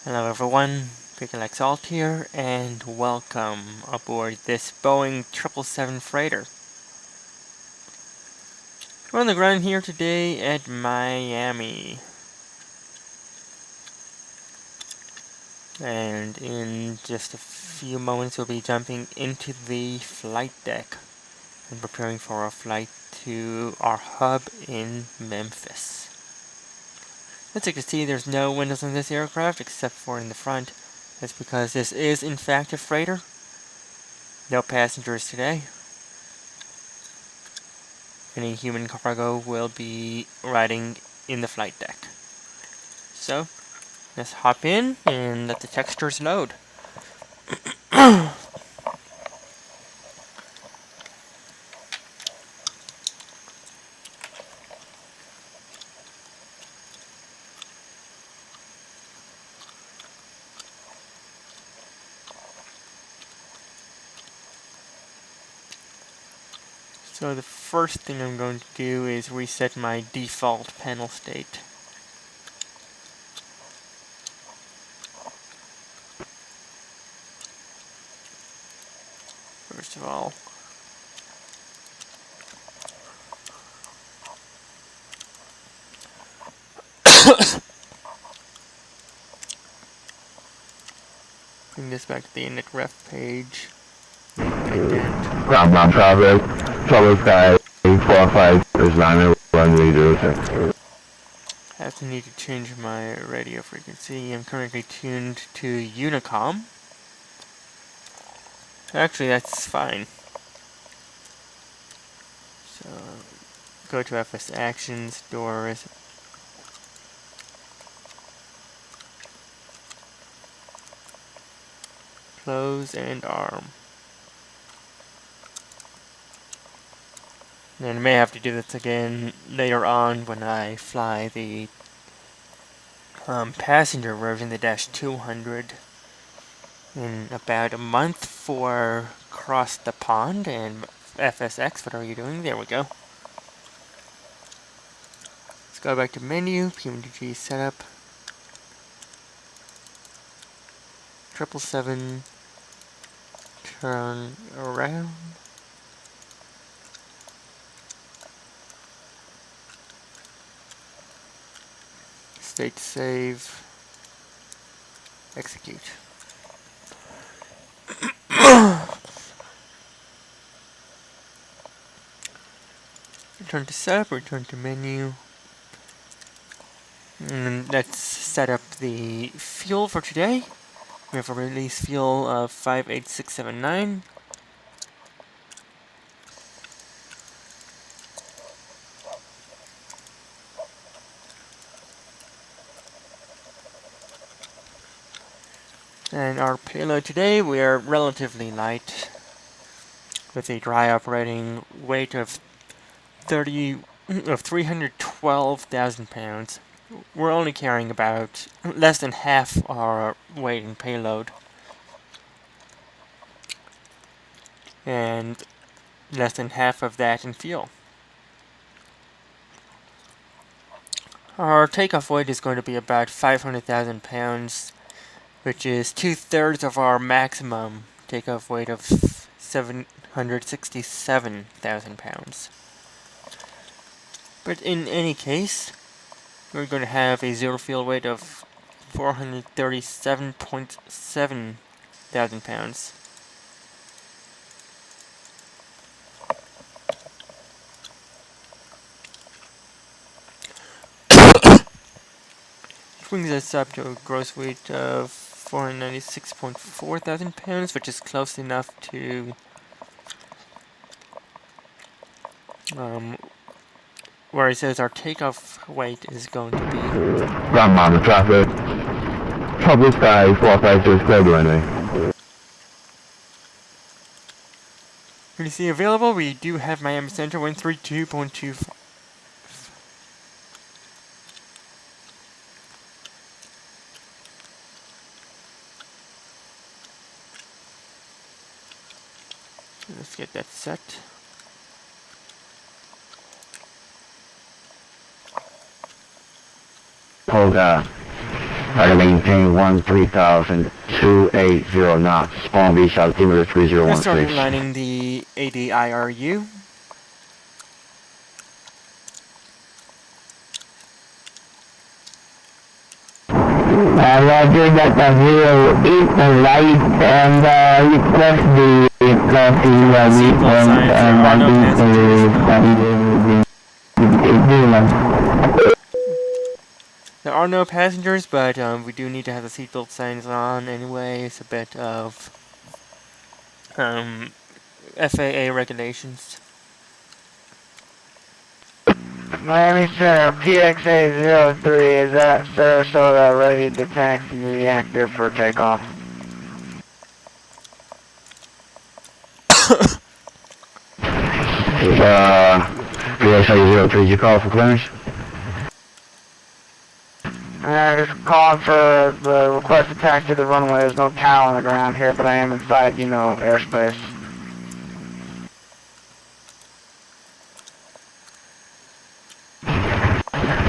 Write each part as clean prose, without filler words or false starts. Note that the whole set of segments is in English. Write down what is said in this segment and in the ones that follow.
Hello everyone, Picklex Alt here, and welcome aboard this Boeing 777 freighter. We're on the ground here today at Miami. And in just a few moments we'll be jumping into the flight deck and preparing for a flight to our hub in Memphis. As you can see, there's no windows on this aircraft except for in the front. That's because this is in fact a freighter. No passengers today. Any human cargo will be riding in the flight deck. So, let's hop in and let the textures load. So the first thing I'm going to do is reset my default panel state. First of all, bring this back to the init ref page. Ground traffic, trouble sky 45 is 91306. I have to need to change my radio frequency. I'm currently tuned to Unicom. Actually, that's fine. So, go to FS Actions, Doors. Close and arm. And I may have to do this again later on when I fly the passenger version, the -200, in about a month for Cross the Pond and FSX. What are you doing? There we go. Let's go back to menu, PMDG setup, 777, turn around. State save, execute. Return to setup, return to menu. And let's set up the fuel for today. We have a release fuel of 58679. And our payload today, we are relatively light, with a dry operating weight of 312,000 pounds. We're only carrying about less than half our weight in payload, and less than half of that in fuel. Our takeoff weight is going to be about 500,000 pounds, which is 2/3 of our maximum takeoff weight of 767,000 pounds. But in any case, we're going to have a zero fuel weight of 437.7 thousand pounds. Which brings us up to a gross weight of 496.4 thousand pounds, which is close enough to where it says our takeoff weight is going to be. Ground mounted traffic, trouble sky 456 clear runway. Can you see available? We do have MEM Center 132.25. Let's get that set. Hold Try to maintain 13,280 knots. Palm Beach altimeter Let's start 3016. lining the ADIRU. Roger, that's a 08 light and request the crossing weekend and There are no passengers, but we do need to have the seatbelt signs on anyway. It's a bit of FAA regulations. Miami Center, PXA-03 is at Sarasota, ready to taxi the reactor for takeoff. PXA-03, did you call for clearance? Just calling for the request to taxi to the runway. There's no tower on the ground here, but I am inside, you know, airspace.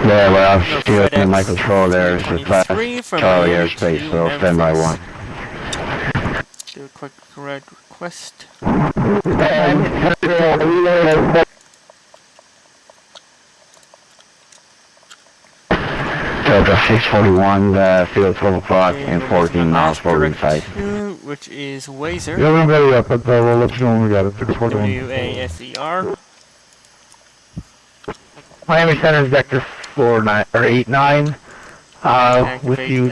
Yeah, well, I'm still in my control there. It's a class Charlie airspace, so stand by 1. Do a quick correct request. Delta 641, field 12 o'clock and 14 miles forward side. Which is Wazer. Yeah, we're ready up, but we'll let you know when we got it. 641. WASER. Miami Center is vector 89. With you.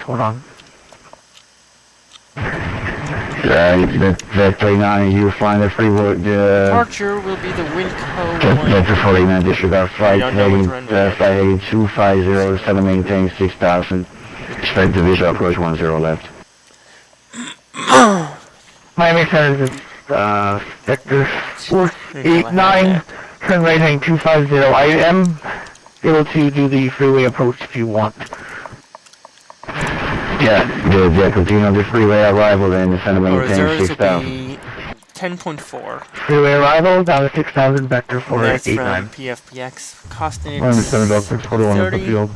Hold on. Vector 39, you flying the freeway. Departure will be the WINCO 1. Vector 49, disregard flight heading 250, 7 maintain 6,000. Expect the visual approach 10 left. Miami Center is vector 489. Turn right heading 250. I am able to do the freeway approach if you want. Yeah, continue on the freeway arrival, then send a maintain 6,000. 10.4. Freeway arrival, down to 6,000, vector That's 489. from PFPX. Costing Miami Center, Delta 641 at the 30. field.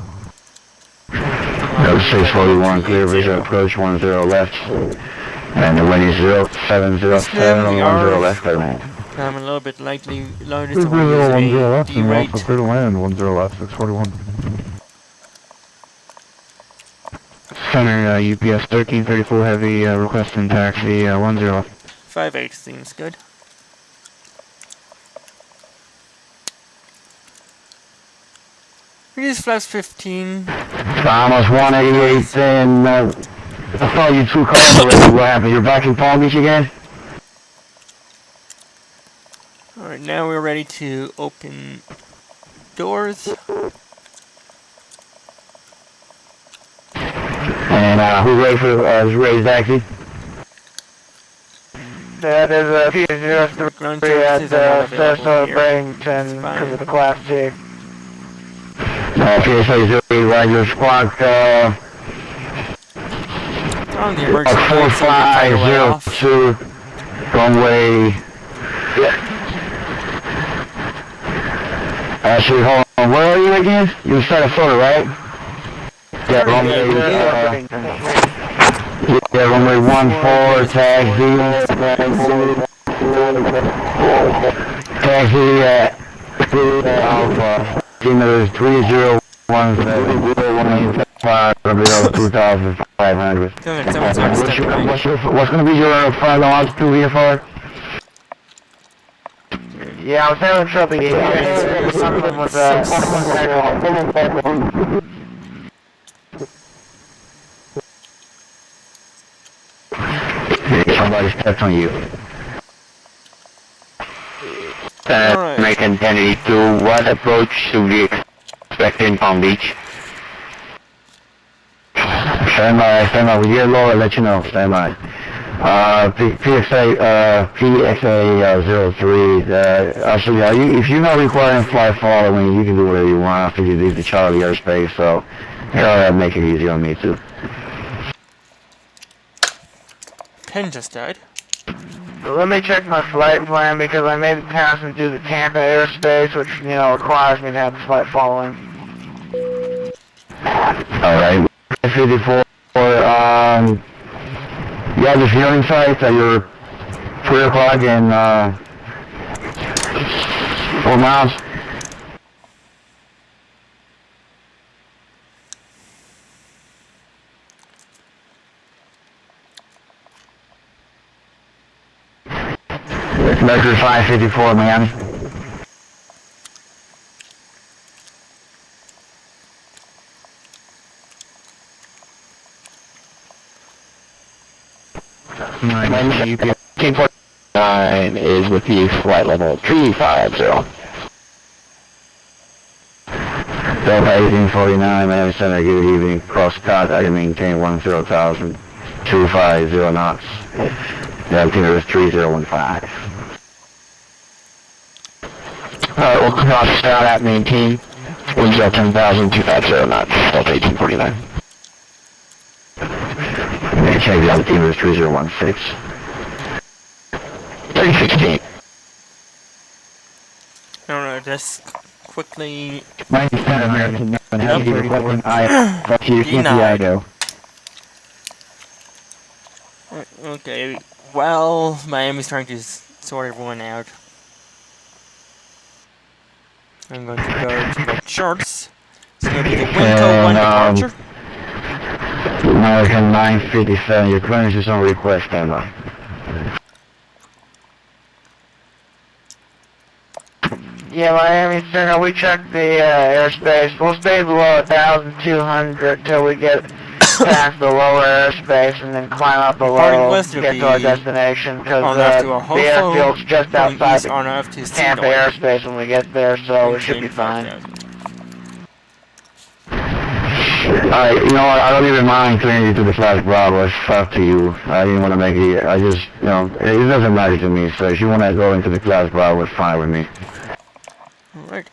Delta 641, clear visual approach 10 left. And the wind is 0707 on 10 left, clear land. I'm a little bit lightly loaded, so 310 we'll use left, a and we're D-rate. also clear to land 10 left, 641. Center, UPS 1334 heavy, requesting taxi, 10 left. 5.8 seems good. We use flaps 15. Almost 188, and I saw you 2 calls already. What happened? You're back in Palm Beach again? Alright, now we're ready to open doors. And who's ready for raised taxi? That is Ground P03 at services are not available Sarasota, here. Bradenton, because of the Class C. PSA 0, Roger Squawk, On the emergency light, so we can try to way off. 4502, runway. Actually, hold on, where are you again? You said a photo, right? Yeah, runway, runway 14, taxi, Alpha, altimeter 3017, 2,500. What's going to be your final altitude VFR? Yeah, I was having trouble getting something with Somebody stepped on you. Alright. American 1082, what approach should we expect in Palm Beach? Stand by, we get low, I'll let you know, stand by. PXA-03, actually, if you're not requiring fly following, you can do whatever you want after you leave the Charlie airspace, so that'll make it easy on me too. Pen just died. Let me check my flight plan because I made the passing through the Tampa airspace, which, you know, requires me to have the flight following. Alright, 54, you have the viewing sites at your 3 o'clock in 4 miles. Vector 554, Miami. UPS 9 is with the flight level 350. Delta 1849, Miami Center, good evening. Cross contact and maintain 10,000, 250 knots. The altimeter is 3015. Alright, we'll cross down at maintain. Winds up 10,000, 250 knots. Delta 1849. Check the altimeter is 3016. 3016. Alright, just quickly... Miami Center, American 9, how do you requesting IFR to KMIA go? Okay, well, Miami's trying to sort everyone out. I'm going to go to the charts. It's going to be the WINCO 1 departure. American 957, your clearance is on request, standby. Yeah, Miami Center, we checked the airspace. We'll stay below 1,200 till we get past the lower airspace and then climb up below to get to our destination, because the airfield's just outside the Tampa airspace when we get there, so it should be fine. Alright, you know what, I don't even mind clearing you to the flash Bravo, it's up to you. I didn't want to make it, I just, you know, it doesn't matter to me, so if you want to go into the class Bravo, it's fine with me. Alright.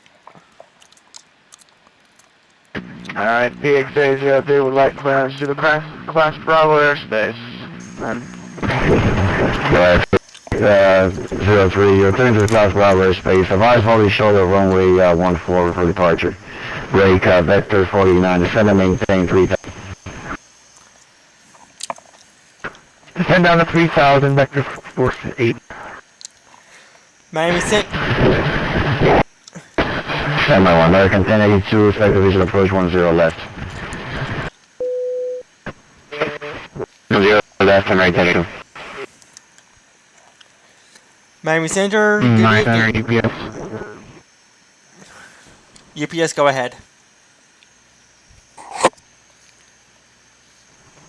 Alright, PXA03 would like clearance to the class Bravo airspace. Alright, 03, you're clearing to the class Bravo airspace. Advise fully show the runway 14 for departure. Break vector 49, descend and maintain 3,000. Descend down to 3,000, vector 48. Miami Center. Stand by 1, American 1082, effective visual approach 10 left. 0 left, and right 1082. Miami Center, good evening. UPS. UPS, go ahead.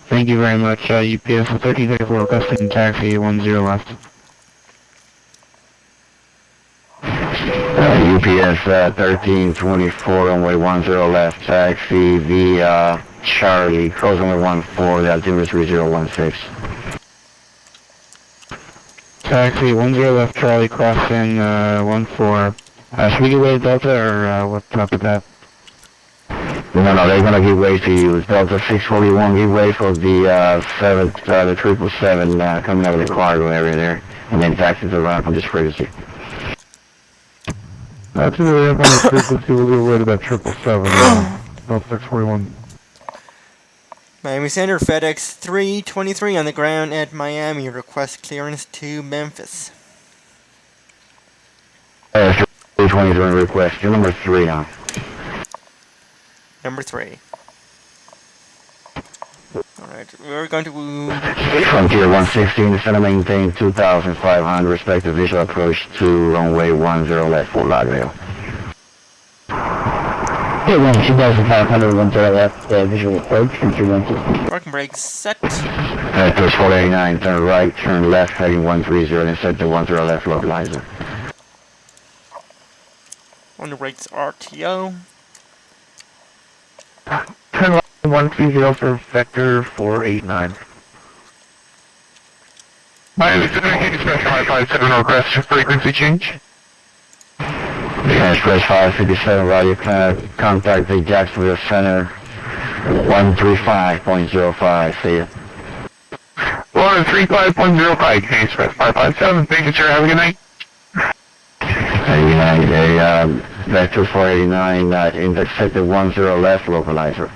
Thank you very much, UPS 1334, requesting taxi 10 left. UPS 1324, runway 10 left, taxi via Charlie, close runway 14, the altimeter is 3016. Taxi 10 left, Charlie, crossing 14. Should we give way to Delta, or what's up with that? No, they're gonna give way to you. It's Delta 641, give way for the 777 coming out of the cargo area there, and then taxis around from this frequency. That's the ramp on the frequency, we'll give way to that 777, Delta 641. Miami Center, FedEx 323 on the ground at Miami. Request clearance to Memphis. 323 request. You're number 3 now. Number 3. Alright, we're going to... Frontier 116, descend and maintain 2,500, respective visual approach to runway 10 left, Fort Lauderdale. Hey, 2,500, 10 left, visual approach, Frontier 116. Parking brake set. Vector 489, turn right, turn left, heading 130, and set to 10 left, localizer. On the brakes, RTO. Turn left 130 for vector 489. Miami Center, Express 557 request for frequency change. Express 557, radio contact the Jacksonville Center 135.05, see ya. 135.05, Express 557, thank you sir, have a good night. Vector 489, intersected 10 left, localizer.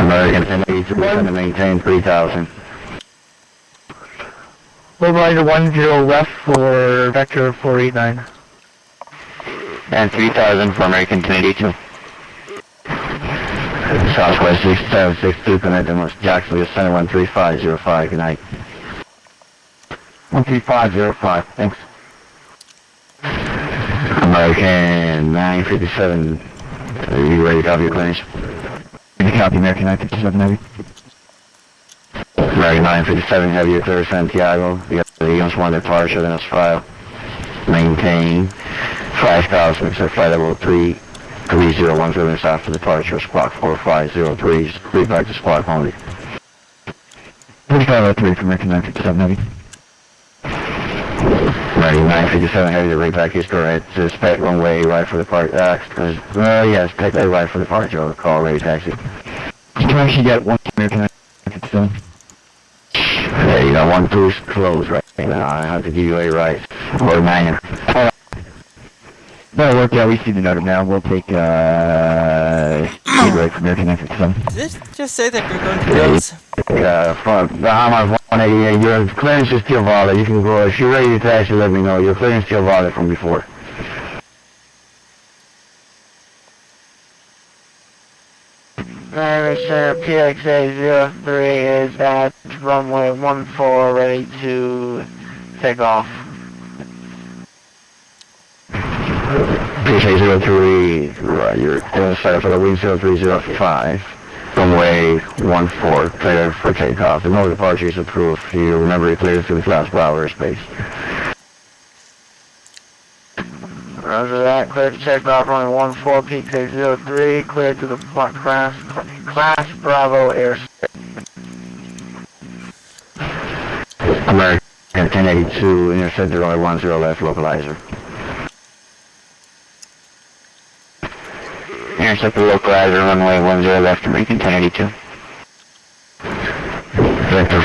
American 1082, trying to maintain 3000. Localizer 10 left for vector 489. And 3000 for American 1082. Southwest 6762, connecting with Jacksonville Center 13505, good night. 13505, thanks. American 957, are you ready to copy your clearance? Ready to copy American 957 Heavy. American 957 Heavy, your clear Santiago. You got the units 1 departure, then it's file. Maintain 5000, except flight level 33010 minutes after departure, squawk 4503, just leave back to squawk only. 3503 for American 957 Heavy. American 957 Heavy, the rate back is correct. Expect runway right for departure, yes, expect that right for departure, I'll call ready taxi. Can I actually get one American 957? Yeah, you got 1 2 closed right now, I have to give you a right, or 9. That'll work out, we see the note now, we'll take, speed right from American 957. Did it just say that we're going to close? From Bahamas 188, your clearance is still valid, you can go, if you're ready to taxi, let me know, your clearance is still valid from before. MEM Center PXA 03 is at runway 14, ready to take off. PXA 03, right, you're going to set up for the wind 0305. Runway 14, clear for takeoff. The no departure is approved. You remember you cleared through the class Bravo airspace. Roger that, clear to take off runway 14, PXA 03, clear to the class Bravo airspace. American 1082, intercept runway 10 left, localizer. Intercept the localizer, runway 10 left, American 1082. Vector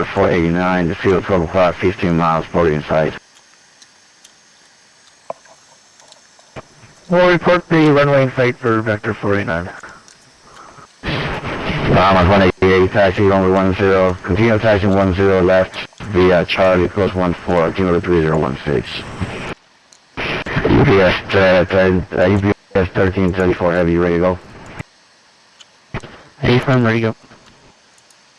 489, the field 12 o'clock, 15 miles, port inside. We'll report the runway in sight for vector 489. Bahamas 188, taxi runway 10, continue taxing 10 left via Charlie, close 14, altimeter 3016. UPS 1334 heavy, ready to go? Affirm, ready to go.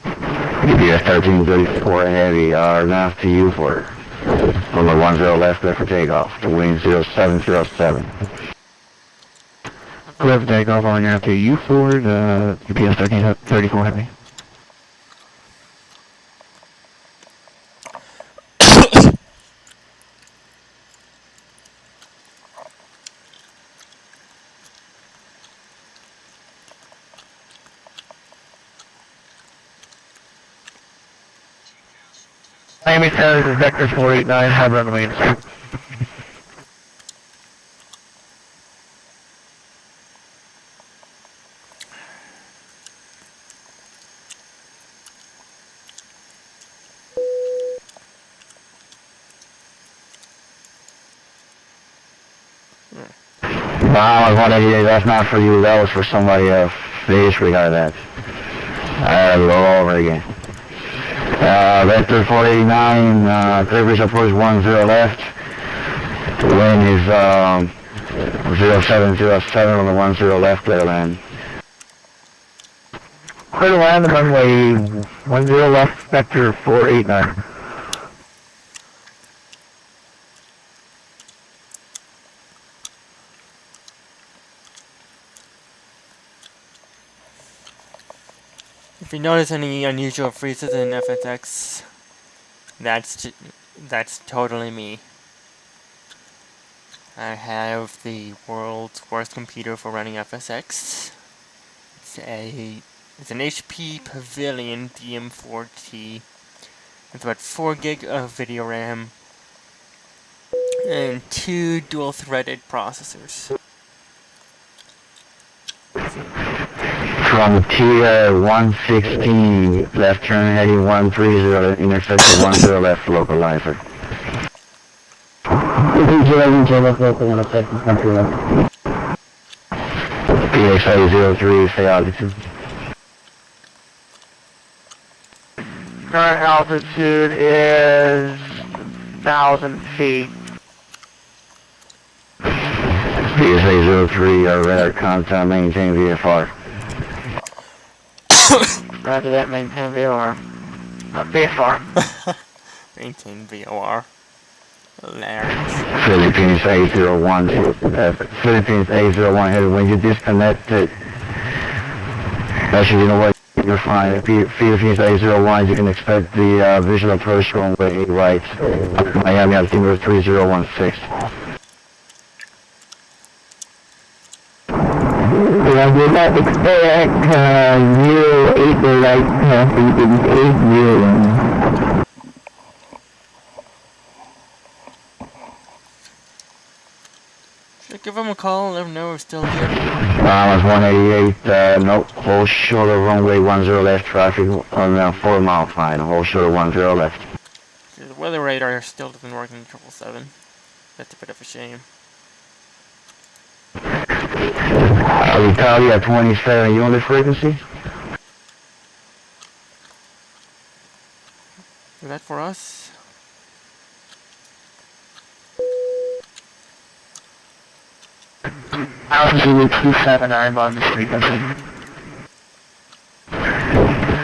UPS 1334 heavy, are now to you for runway 10 left, clear for takeoff, the wind 0707. Clear for takeoff on your after you forward, UPS 1334 heavy. Miami Center, this is vector 489, have runway in sight. Bahamas 188, that's not for you, that was for somebody else. They disregard that. I'll go over again. Vector 489, clear approach 10 left. The wind is 0707 on the 10 left, clear to land. Clear to land, runway 10 left, vector 489. If you notice any unusual freezes in FSX, that's totally me. I have the world's worst computer for running FSX. It's an HP Pavilion DM4T with about 4 gig of video RAM and 2 dual-threaded processors. From tier 116, left turn heading 130, intersection 10 left, localizer. PXA 03, stay altitude. Current altitude is 1,000 feet. PSA 03, radar contact, maintain VFR. Roger that, maintain VOR. VFR. Maintain VOR. Hilarious. Philippines A01, Philippines A01 headed. When you disconnect it, actually, you know what? You're fine. Philippines A01, you can expect the visual approach runway 8 right. Miami altimeter 3016. Yeah, we might expect 08 right, Philippines 801. Should I give him a call? Let him know we're still here. It's 188, nope, hold shoulder runway 10 left traffic on 4 mile fine, hold shoulder 10 left. The weather radar still doesn't work in 777. That's a bit of a shame. Italia 27, you on the frequency? Is that for us? Altitude 279 on the frequency.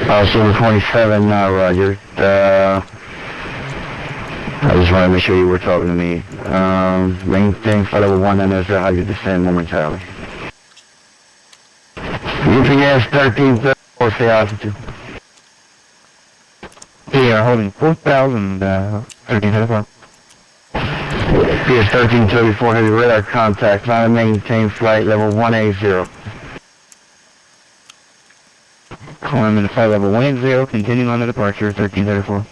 Altitude 27, Roger. I just want to make sure you were talking to me. Maintain flight level 1 and as how you descend momentarily. UPS 1334, say altitude. Yeah, holding 4,000, 1334. PS 1334, heavy radar contact, trying to maintain flight level 180. Climbing to flight level 180, continuing on the departure, 1334.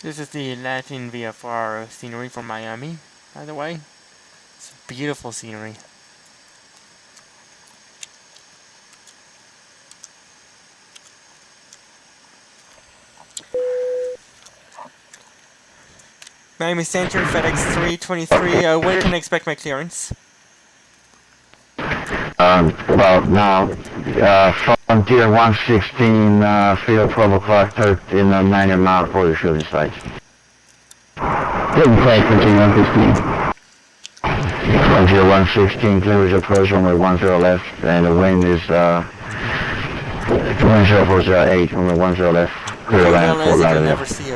This is the LatinVFR scenery from Miami, by the way. It's beautiful scenery. Miami Center, FedEx 323, when can I expect my clearance? About now, Frontier 116, field 12 o'clock, 13, 90 mile for the shooting sites. Good flight, Frontier 116. Frontier 116, clearance approach runway 10 left, and the wind is, wind chill for 8, runway 10 left, clear land, full ladder never left. see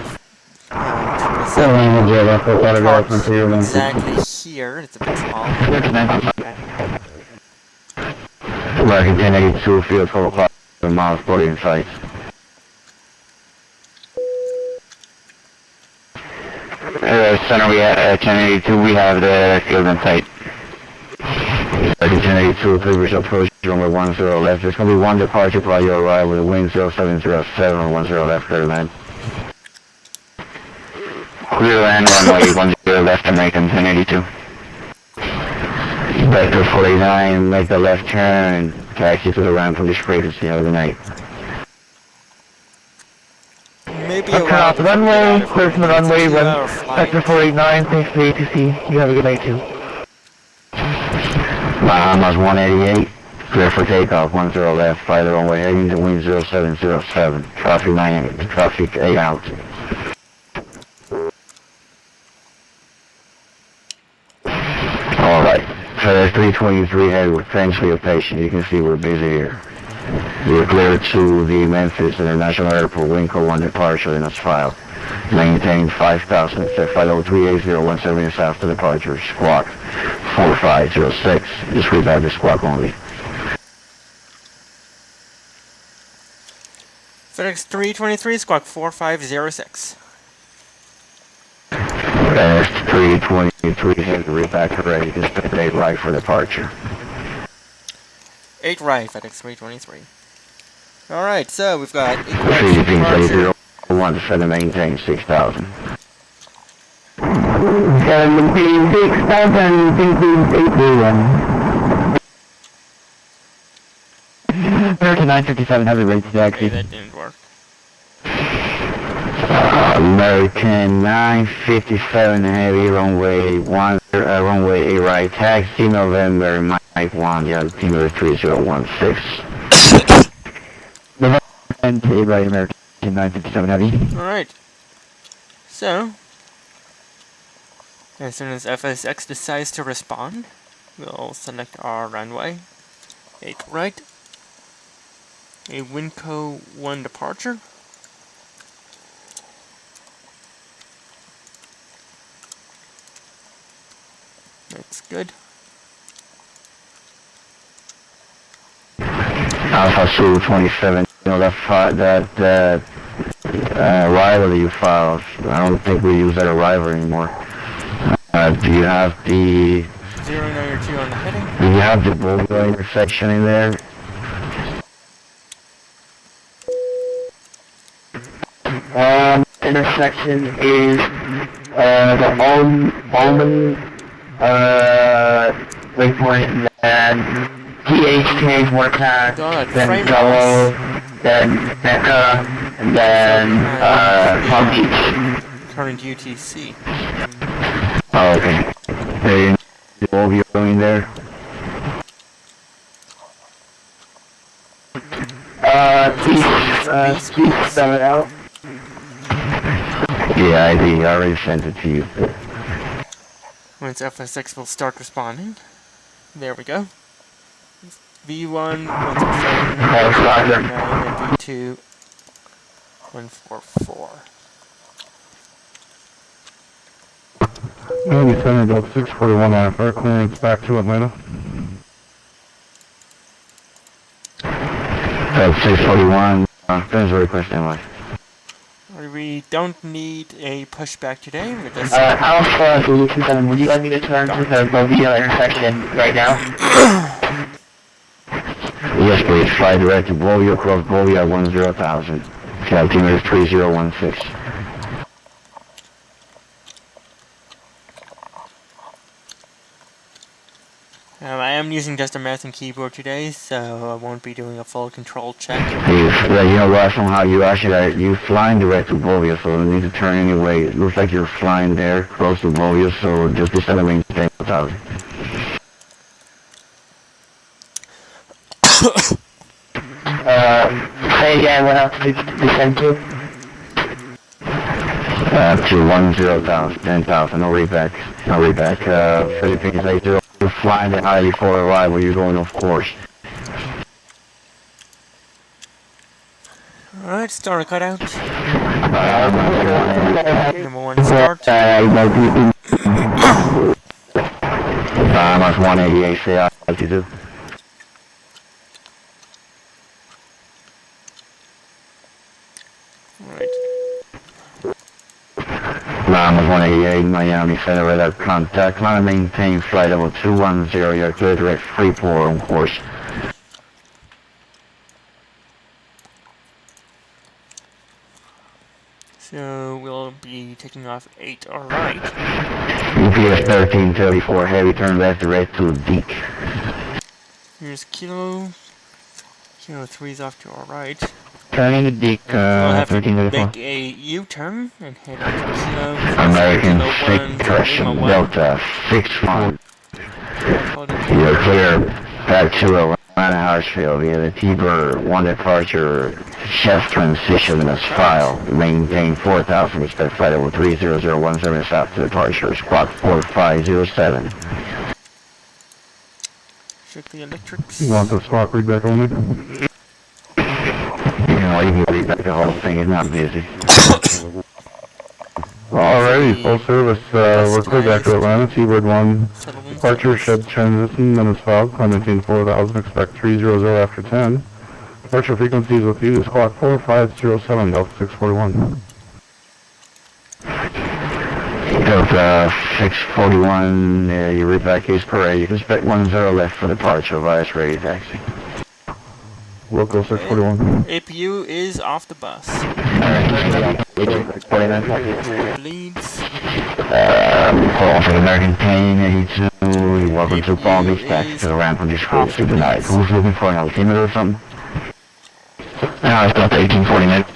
a exactly here, it's a bit small. American 1082, field 12 o'clock, miles 40 in sight. Center, we have 1082, we have the field in sight. American 1082, clearance approach, runway 10 left. There's going to be one departure while you arrive with a wind 0707 on 10 left, clear land. Clear land, runway 10 left, American 1082. Vector 49, make the left turn, taxi to the ramp from this frequency of the night. Maybe Turn off the runway, clear from the runway, run Vector 49, thanks for the ATC. You have a good night too. Bahamas 188, clear for takeoff, 10 left, fly the runway, heading to wind 0707, traffic 9, traffic 8 out. Alright, FedEx 323 headed, thanks for your patience, you can see we're busy here. We're clear to the Memphis International Airport, WINCO 1 departure in its file. Maintain 5,000, set flight over 38017 south to departure, squawk 4506, just read back the squawk only. FedEx 323, squawk 4506. FedEx 323 headed, read back to ready, just 8 right for departure. 8 right, FedEx 323. Alright, so we've got 8 right departure. 1 set to maintain 6,000. 17, 6,000, 831. American 957 heavy rate taxi. Okay, that didn't work. American 957 heavy runway runway 8 right taxi November Mike 1, yeah, altimeter 3016. And 8 right American 957 Heavy. Alright. So, as soon as FSX decides to respond, we'll select our runway. 8 right. A WINCO 1 departure. That's good. Alpha Sulu 27, you know, that arrival that you filed, I don't think we use that arrival anymore. Do you have the... 092 on the heading? Do you have the Bulga intersection in there? Intersection is the Almond waypoint, then THK forecast, then Zello, then Becca, and then Palm Beach. Current UTC. Oh, okay. Hey, the Volvo going there? Please spell it out. Yeah, I already sent it to you. Once FSX will start responding. There we go. V1, 167, and V2, 144. MEM Center, Delta 641 IFR clearance back to Atlanta. Delta 641, finish the request anyway. We don't need a pushback today. We're just Alpha Zulu 27, would you like me to turn to the Pavilion intersection right now? Yes, please. Fly direct to Bolivia, across Bolivia 10,000. Altimeter 3016. I am using just a mouse and keyboard today, so I won't be doing a full control check. You know what, somehow you flying direct to Bolivia, so you need to turn anyway. It looks like you're flying there, close to Bolivia, so just descend the wing to 10,000. Say again, what else did you descend to? To 10,000, 10,000, no reback, no reback. Philippines 80, you're flying the highly for arrival, you're going off course. Alright, star cutout. Number 1 start. That's 188, say altitude. Alright. Lima 188, Miami Center, radar contact. Climb and maintain flight level 210, you're clear direct Freeport on course. So we'll be taking off 8 alright. UPS 1334, heavy turn left direct to Deek. Here's Kilo. Kilo 3's off to our right. Turning to Deek, We'll have to 1334. make a U-turn and head out to Kilo. American Kilo 1, 6 Russian Lima 1. Delta 61. Hold it. You're clear back to Atlanta Hartsfield via the T-Bird 1 departure chef transition in a file. Maintain 4,000 respect flight level 30017 south to departure squawk 4507. Check the electrics. You want the squawk read back only? You know, you can read back the whole thing, it's not busy. Alrighty, full service, we're clear back to Atlanta, T-Bird 1, departure, shed transition, Memphis fog, climb maintain 4,000, expect 300 after 10. Departure frequencies with you, squawk 4507, Delta 641. Delta 641, your read back is parade, you can expect 10 left for departure via ready taxi. Wilco 641. APU is off the bus. Leads. Call for American 1082, welcome to Palm Beach, back to the ramp on this cruise through the night. Who's looking for an altimeter or something? No, it's not 1840 minutes.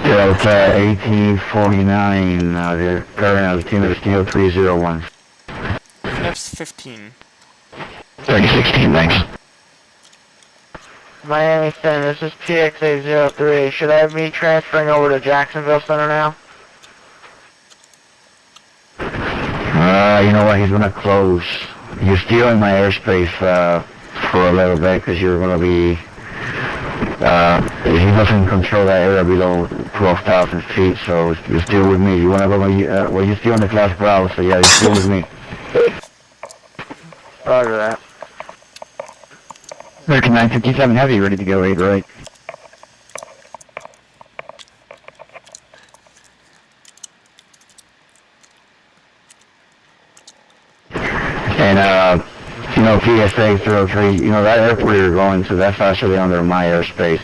Delta 1849, the current altimeter is still 301. Flaps 15. 3016, thanks. Miami Center, this is PX803. Should I be transferring over to Jacksonville Center now? You know what, he's gonna close. You're stealing my airspace, for a little bit, because you're gonna be, he doesn't control that area below 12,000 feet, so you're still with me. You wanna go, well, you're still on the Class Bravo, so yeah, you're still with me. Roger that. American 957 Heavy, ready to go 8 right. And, you know, PSA03, you know, that airport you're going to, that's actually under my airspace.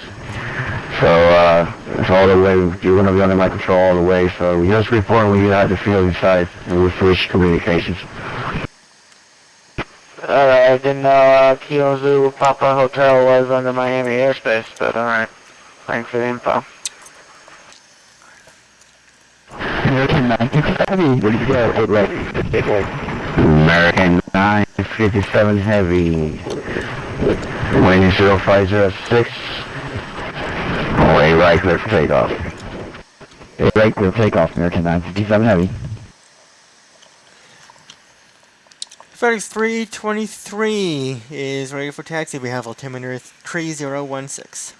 So, it's all the way, you're going to be under my control all the way, so just report when you have the field inside, and we'll switch communications. Alright, I didn't know Kilo Zulu Papa Hotel was under Miami airspace, but alright. Thanks for the info. American 957 Heavy, ready to go 8 right. American 957 Heavy, waiting 0506, oh, 8 right, clear for takeoff. 8 right, clear for takeoff, American 957 Heavy. FedEx 323 is ready for taxi. We have altimeter 3016.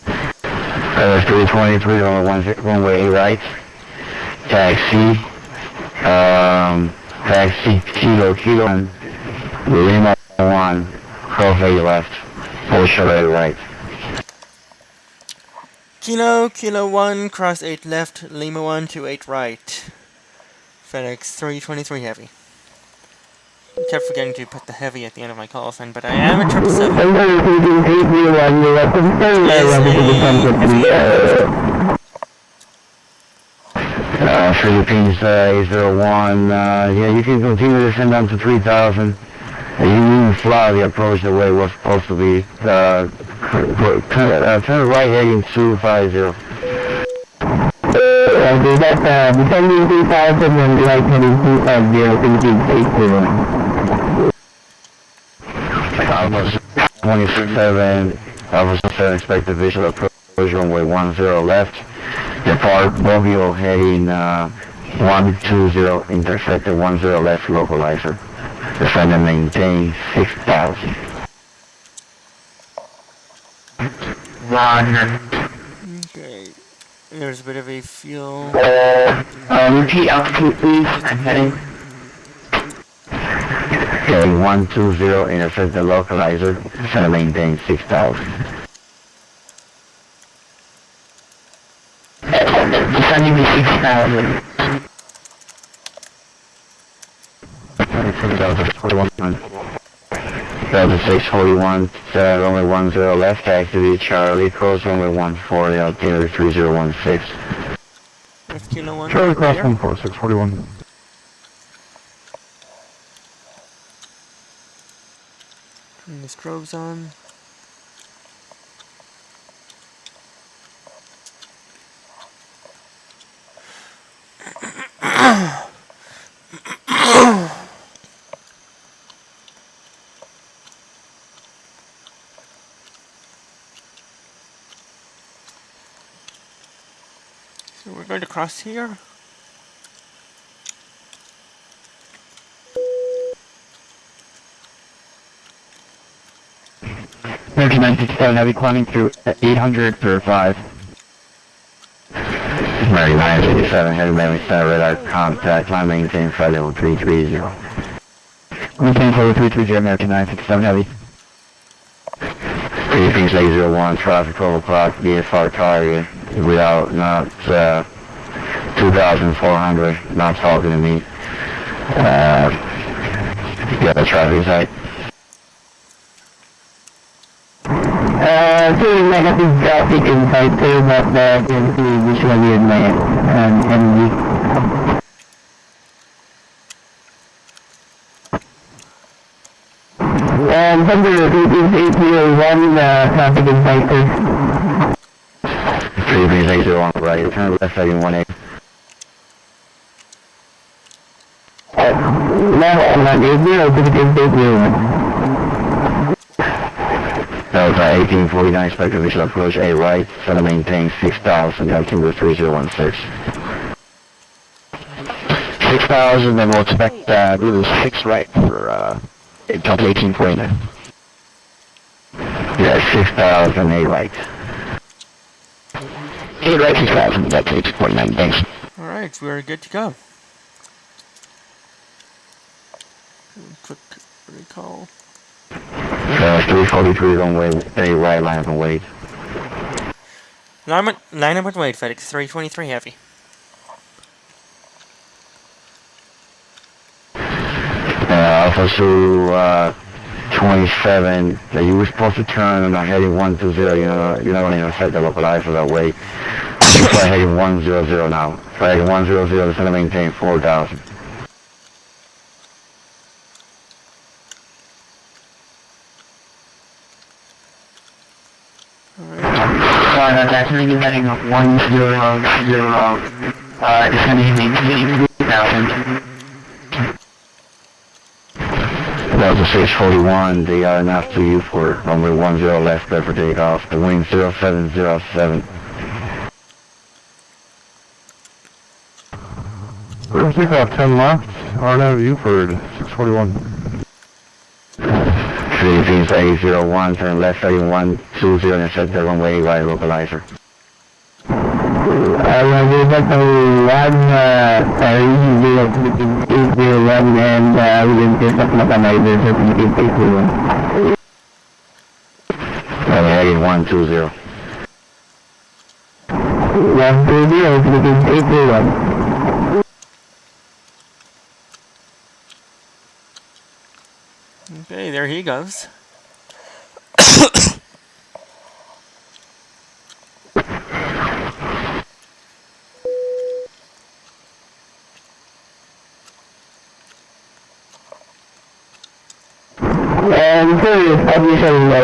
FedEx 323 on runway 8 right. Taxi. Taxi Kilo and Lima 1, cross 8 left. Full shut 8 right. Kilo 1, cross 8 left, Lima 1 to 8 right. FedEx 323 Heavy. I kept forgetting to put the heavy at the end of my call sign, but I am a 777. Philippines 801, yeah, you can continue to send down to 3,000. You can fly the approach the way it was supposed to be. Turn right heading 250. That's descending 3,000 and right heading 250, Almost 27, Alpha 7 expected visual approach runway 10 left. Depart Bovio heading 120, intersected 10 left localizer. Descend and maintain 6,000. Okay, there's a bit of a fuel. Repeat altitude please, I'm heading. Heading 120, intersect the localizer, descend and maintain 6,000. Descending to 6,000. Delta 641, runway 10 left, activity Charlie, cross runway 140, altimeter 3016. With Kilo 1. Charlie cross 14641. Turn the strobes on. So we're going to cross here. American 967 Heavy climbing through 800 for 5. American 967 Heavy MEM Center radar contact, climb maintain flight level 330. Maintain level 330, American 967 Heavy. Philippines 801, traffic 12 o'clock, VFR target, without not 2,400, not talking to me. Yeah, the traffic site. Negative traffic inside too, but visually in my MG. And from the Philippines 801, traffic inside too. Philippines 801, right, turn left heading 18. left 180, Delta 1849, expected visual approach A right, center maintain 6000, altimeter 3016. 6000, then we'll expect blue 6 right for Delta 1849. Yeah, 6000, 8 right. 8 right, 6000, Delta 1849, thanks. Alright, we're good to go. Quick recall. 343 on way, A right, line up and wait. Line up and wait, FedEx 323 heavy. Alpha Zulu 27, you were supposed to turn on heading 120, you're not going to set the localizer that way. You fly heading 100 now. Fly heading 100, the center maintain 4000. That's going to be heading up 100, descending 3000. That was a 641, they are enough to you for runway 10 left, clear for takeoff, the wind 0707. We're going to take off 10 left, RNAV Buford, 641. Philippines A01, turn left 3120 and set the runway right localizer. I will be back to 801 and we will get up localizer so we can take 801. Heading 120. 120, Philippines 801. Okay, there he goes. And so obviously runway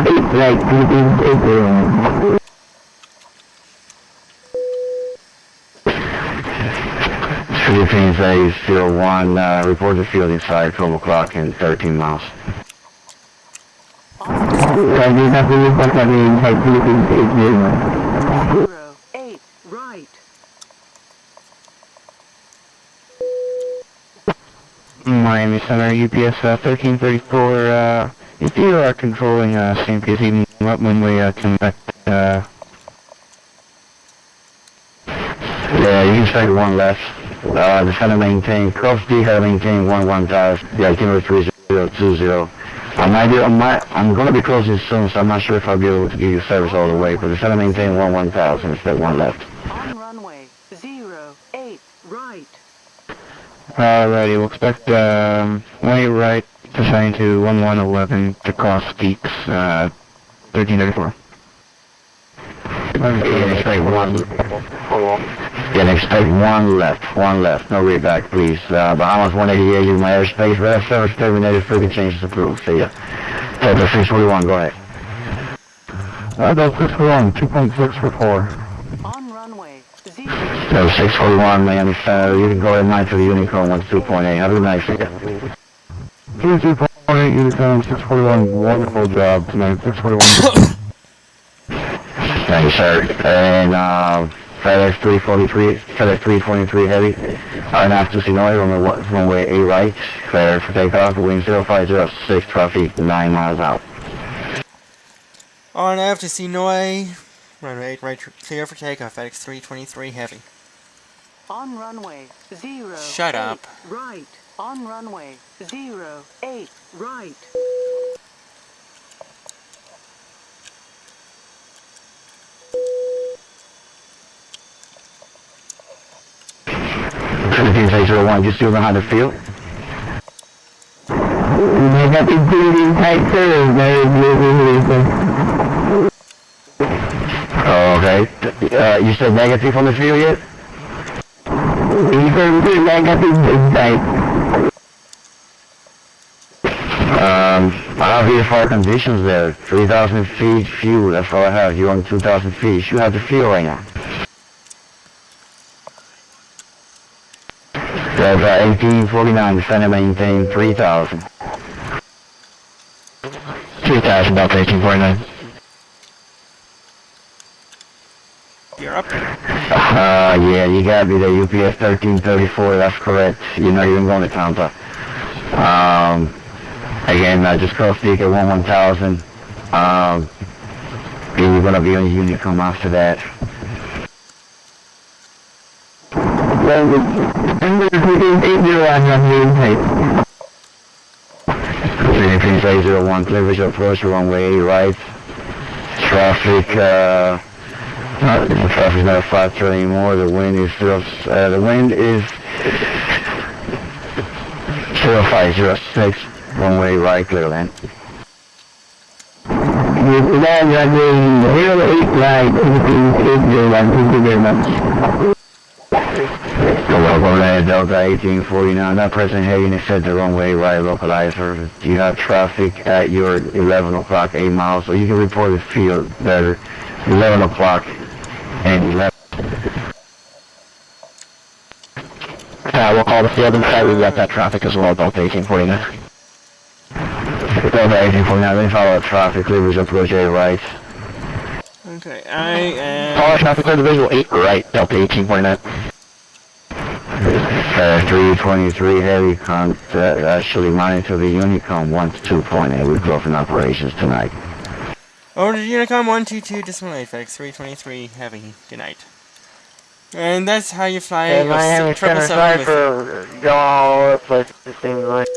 08 right, Philippines 801. Philippines A01, report the field inside 12 o'clock and 13 miles. Roger, have to report that inside Philippines 801. 08, right. Miami Center, UPS 1334, if you are controlling St. Pete evening up when we connect, yeah, you can strike 1 left. The center maintain, cross D head maintain 11 tires, the itinerary 3020. I'm going to be closing soon, so I'm not sure if I'll be able to give you service all the way, but the center maintain 1000, instead 1 left. On runway 08, right. Alrighty, we'll expect 1 right to sign to 1111 to cross Geeks 1334. Expect 1 left, no readback, please. Bahamas 188, use my airspace, rest service terminated, frequency changes approved. See ya. Delta 641, go ahead. Delta 641, 2.6 for 4. On runway 0. Delta 641, Miami Center, you can go ahead 9 to the Unicorn 12.8. Have a good night, see ya. 32.8 Unicorn 641, wonderful job tonight, 641. Thank you, sir. And FedEx 323 heavy. RNAV to Sinoi, runway 8 right. Clear for takeoff, wind 0506, traffic 9 miles out. RNAV to Sinoi, runway 8 right, clear for takeoff, FedEx 323 heavy. On runway 0. Shut up. Right. On runway 08, right. Philippines A01, you still know how to feel? Negative clearing tight curve, very Okay. You said negative on the field yet? Negative inside. I have VFR conditions there. 3,000 feet fuel, that's all I have. You're on 2,000 feet. You have the fuel right now. Delta 1849, descend and maintain 3,000. 3,000, Delta 1849. You're up. Yeah, you gotta be there, UPS 1334, that's correct. You're not even going to Tampa. Again, just cross peak at 11,000. You're gonna be on your Unicom after that. Philippines 801, clear visual approach, runway 8 right. Traffic, traffic's not a factor anymore. The wind is 0506, runway right, clear land. Land runway 08 right, 801, thank you very much. Welcome to Delta 1849, not present heading set the runway right localizer. You have traffic at your 11 o'clock 8 miles, so you can report the field better. 11 o'clock and 11. We'll call the field and try to get that traffic as well, Delta 1849. Delta 1849, then follow up traffic, clear visual approach 8 right. Okay, I am... Follow traffic, clear the visual 8 right, Delta 1849. 323 heavy actually monitor the Unicom 122.8 with growth in operations tonight. Order Unicom 122, decimal 8 FX 323 heavy, good night. And that's how you fly Hey, Miami Center, sorry for going all over the place, it seems like.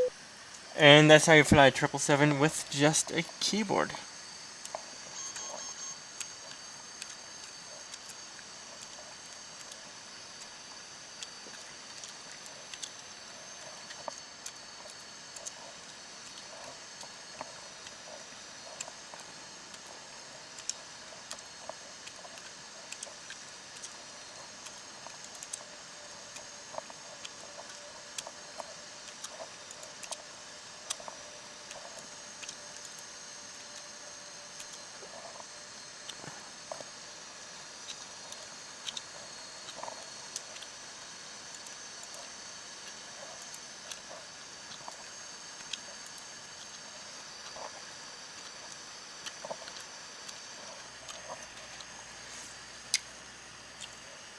And that's how you fly 777 with just a keyboard.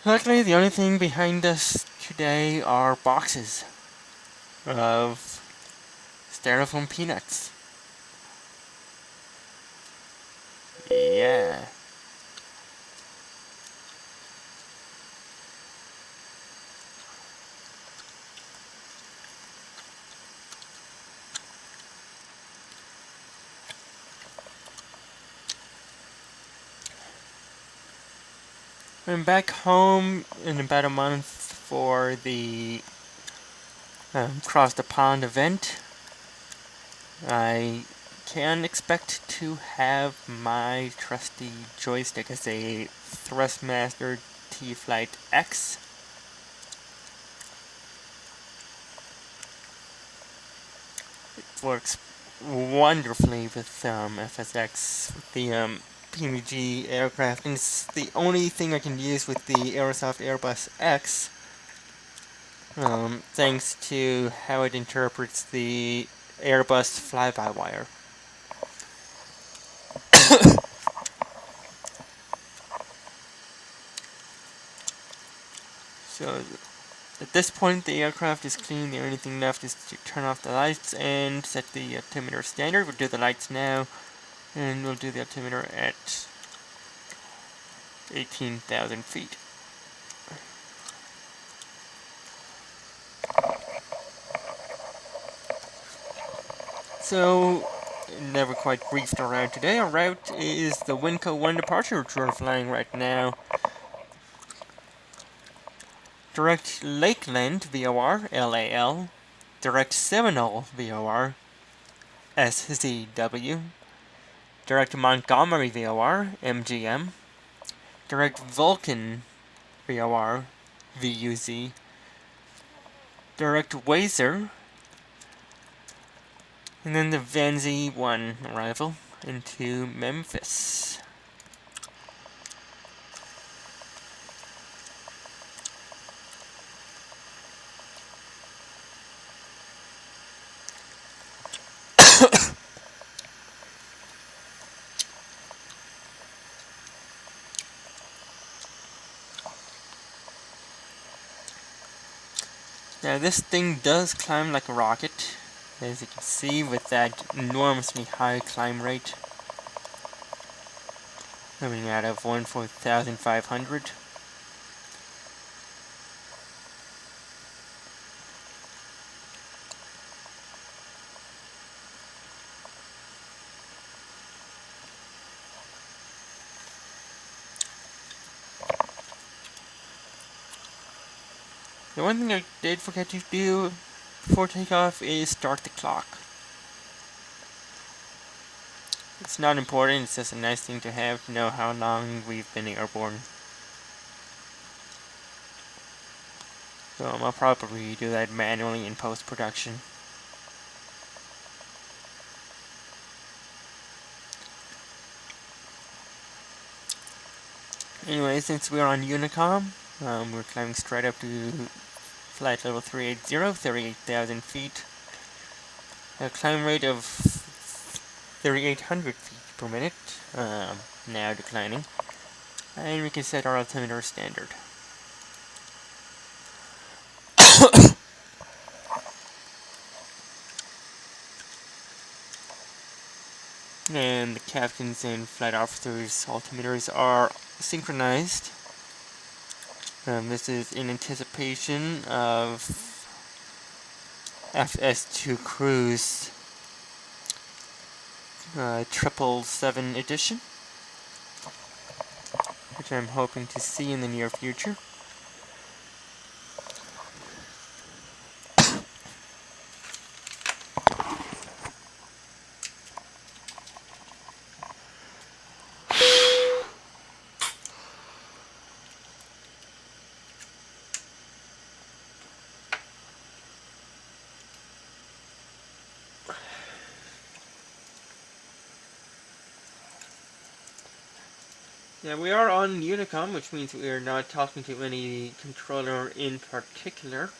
Luckily, the only thing behind us today are boxes of styrofoam peanuts. Yeah. I'm back home in about a month for the Cross the Pond event. I can expect to have my trusty joystick as a Thrustmaster T-Flight X. It works wonderfully with FSX, with the PMDG aircraft, and it's the only thing I can use with the Aerosoft Airbus X, thanks to how it interprets the Airbus fly-by-wire. So at this point the aircraft is clean. The only thing left is to turn off the lights and set the altimeter standard. We'll do the lights now, and we'll do the altimeter at 18,000 feet. So, never quite briefed our route today. Our route is the WINCO 1 departure, which we're flying right now. Direct Lakeland VOR, LAL. Direct Seminole VOR, SZW. Direct Montgomery VOR, MGM. Direct Vulcan VOR, VUZ. Direct Wazer. And then the Vanzi 1 arrival into Memphis. Now this thing does climb like a rocket, as you can see with that enormously high climb rate, coming out of 14,500. The one thing I did forget to do before takeoff is start the clock. It's not important, it's just a nice thing to have to know how long we've been airborne. So I'll probably do that manually in post-production. Anyway, since we're on Unicom, we're climbing straight up to flight level 380, 38,000 feet. A climb rate of 3,800 feet per minute, now declining. And we can set our altimeter standard. And the captain's and flight officers' altimeters are synchronized. This is in anticipation of FS2 Cruise 777 edition, which I'm hoping to see in the near future. Yeah, we are on Unicom, which means we are not talking to any controller in particular.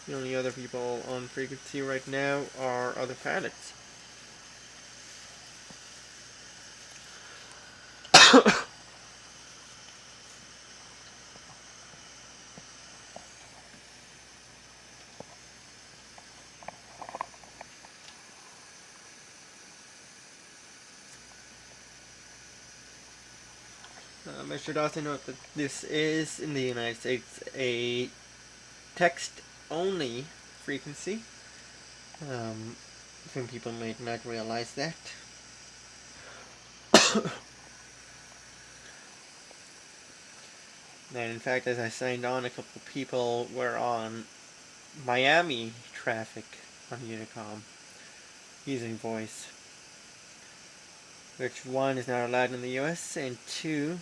The only other people on frequency right now are other pilots. I should also note that this is, in the United States, a text-only frequency. Some people might not realize that. And in fact, as I signed on, a couple of people were on Miami traffic on Unicom using voice, which one is not allowed in the US, and two,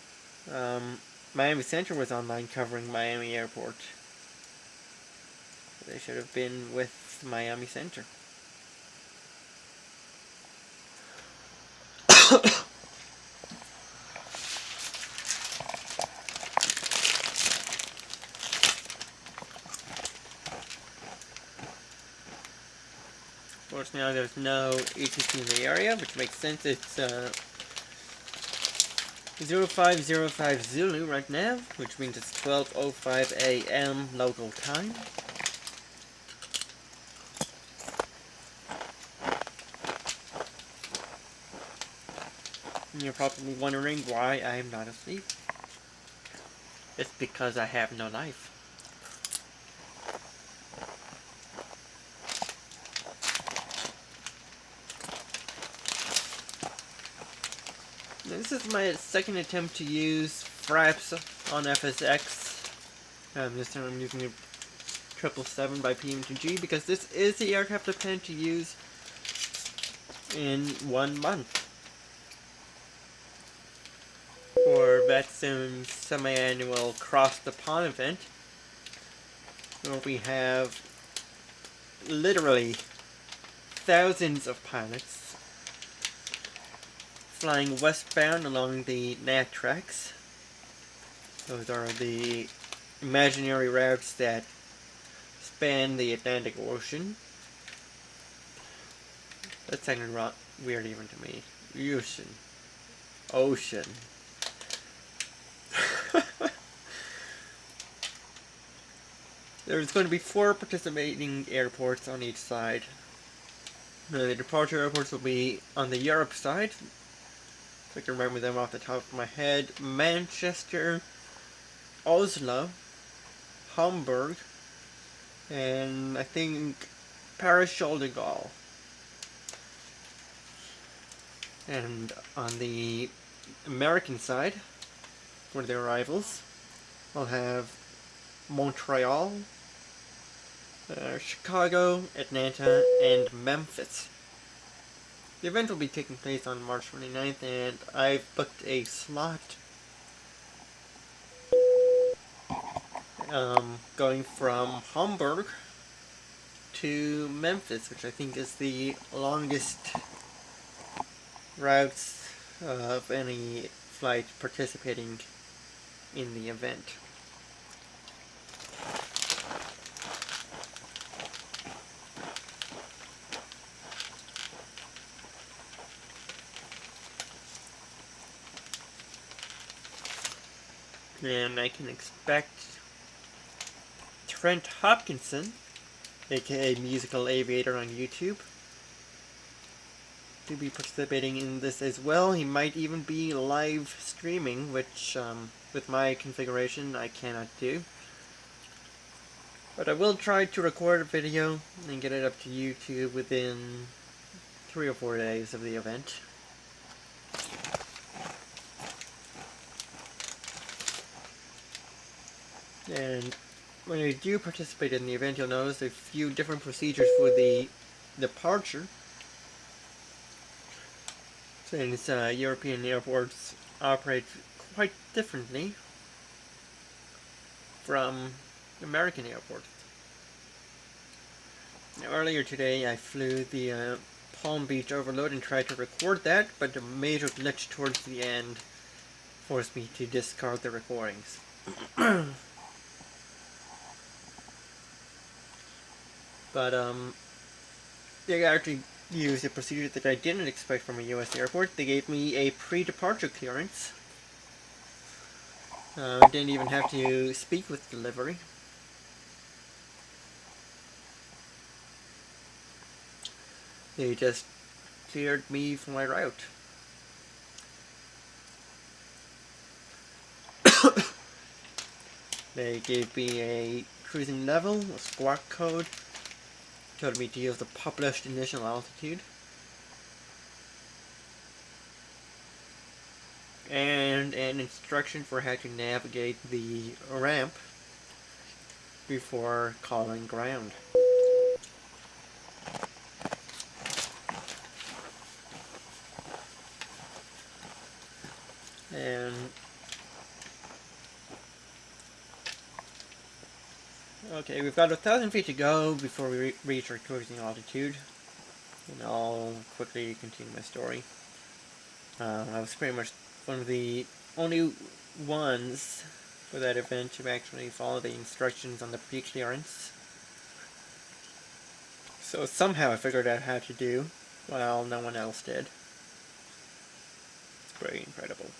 Miami Center was online covering Miami Airport. They should have been with Miami Center. Of course, now there's no ATC in the area, which makes sense. It's 0505 Zulu right now, which means it's 12:05 a.m. local time. And you're probably wondering why I am not asleep. It's because I have no life. Now, this is my second attempt to use FRAPS on FSX. This time I'm using the 777 by PMDG because this is the aircraft I plan to use in 1 month for VATSIM's semi-annual Cross the Pond event, where we have literally thousands of pilots flying westbound along the NAT tracks. Those are the imaginary routes that span the Atlantic Ocean. That sounded weird even to me. Ocean. There's going to be 4 participating airports on each side. The departure airports will be on the Europe side. If I can remember them off the top of my head. Manchester, Oslo, Hamburg, and I think Paris-Charles de Gaulle. And on the American side, for the arrivals, we'll have Montreal, Chicago, Atlanta, and Memphis. The event will be taking place on March 29th, and I've booked a slot going from Hamburg to Memphis, which I think is the longest routes of any flight participating in the event. And I can expect Trent Hopkinson, aka Musical Aviator on YouTube, to be participating in this as well. He might even be live streaming, which with my configuration I cannot do. But I will try to record a video and get it up to YouTube within 3 or 4 days of the event. And when you do participate in the event, you'll notice a few different procedures for the departure. Since European airports operate quite differently from American airports. Now, earlier today I flew the Palm Beach overload and tried to record that, but a major glitch towards the end forced me to discard the recordings. But they actually used a procedure that I didn't expect from a US airport. They gave me a pre-departure clearance. I didn't even have to speak with delivery. They just cleared me for my route. They gave me a cruising level, a squawk code, told me to use the published initial altitude, and an instruction for how to navigate the ramp before calling ground. And okay, we've got 1,000 feet to go before we reach our cruising altitude, and I'll quickly continue my story. I was pretty much one of the only ones for that event to actually follow the instructions on the pre-clearance. So somehow I figured out how to do, while no one else did. It's pretty incredible.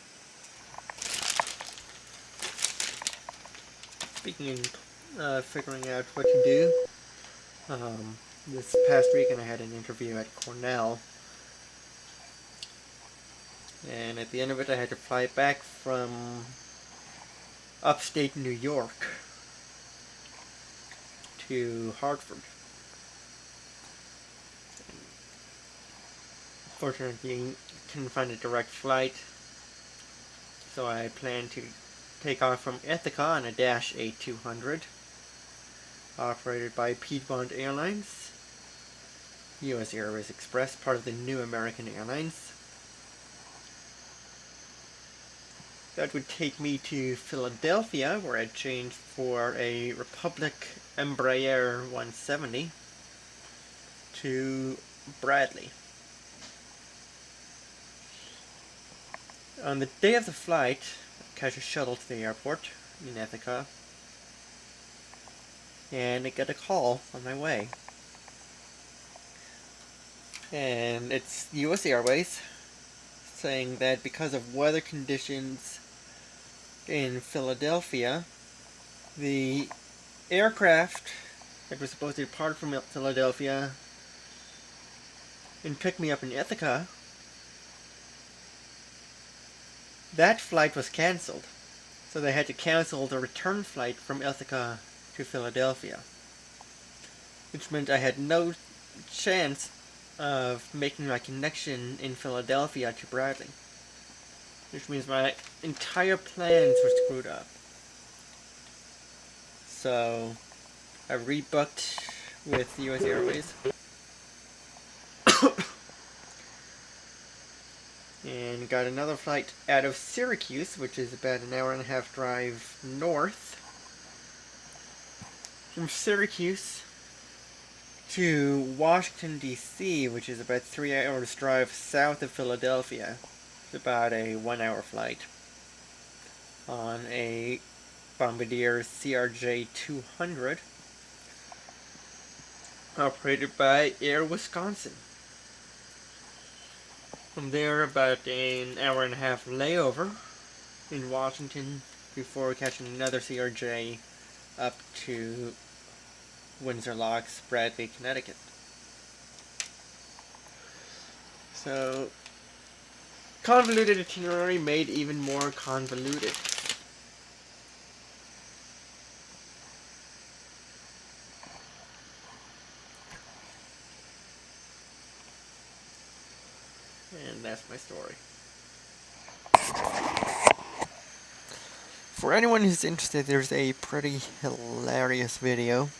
Speaking of figuring out what to do, this past weekend I had an interview at Cornell, and at the end of it I had to fly back from upstate New York to Hartford. Fortunately, couldn't find a direct flight, so I planned to take off from Ithaca on a Dash 8200, operated by Piedmont Airlines, US Airways Express, part of the New American Airlines. That would take me to Philadelphia, where I'd change for a Republic Embraer 170 to Bradley. On the day of the flight, catch a shuttle to the airport in Ithaca, and I get a call on my way. And it's US Airways saying that because of weather conditions in Philadelphia, the aircraft that was supposed to depart from Philadelphia and pick me up in Ithaca, that flight was cancelled. So they had to cancel the return flight from Ithaca to Philadelphia, which meant I had no chance of making my connection in Philadelphia to Bradley, which means my entire plans were screwed up. So I rebooked with US Airways and got another flight out of Syracuse, which is about an hour and a half drive north. From Syracuse to Washington, D.C., which is about 3 hours drive south of Philadelphia. It's about a 1 hour flight on a Bombardier CRJ 200 operated by Air Wisconsin. From there, about an hour and a half layover in Washington before catching another CRJ up to Windsor Locks, Bradley, Connecticut. So, convoluted itinerary made even more convoluted. And that's my story. For anyone who's interested, there's a pretty hilarious video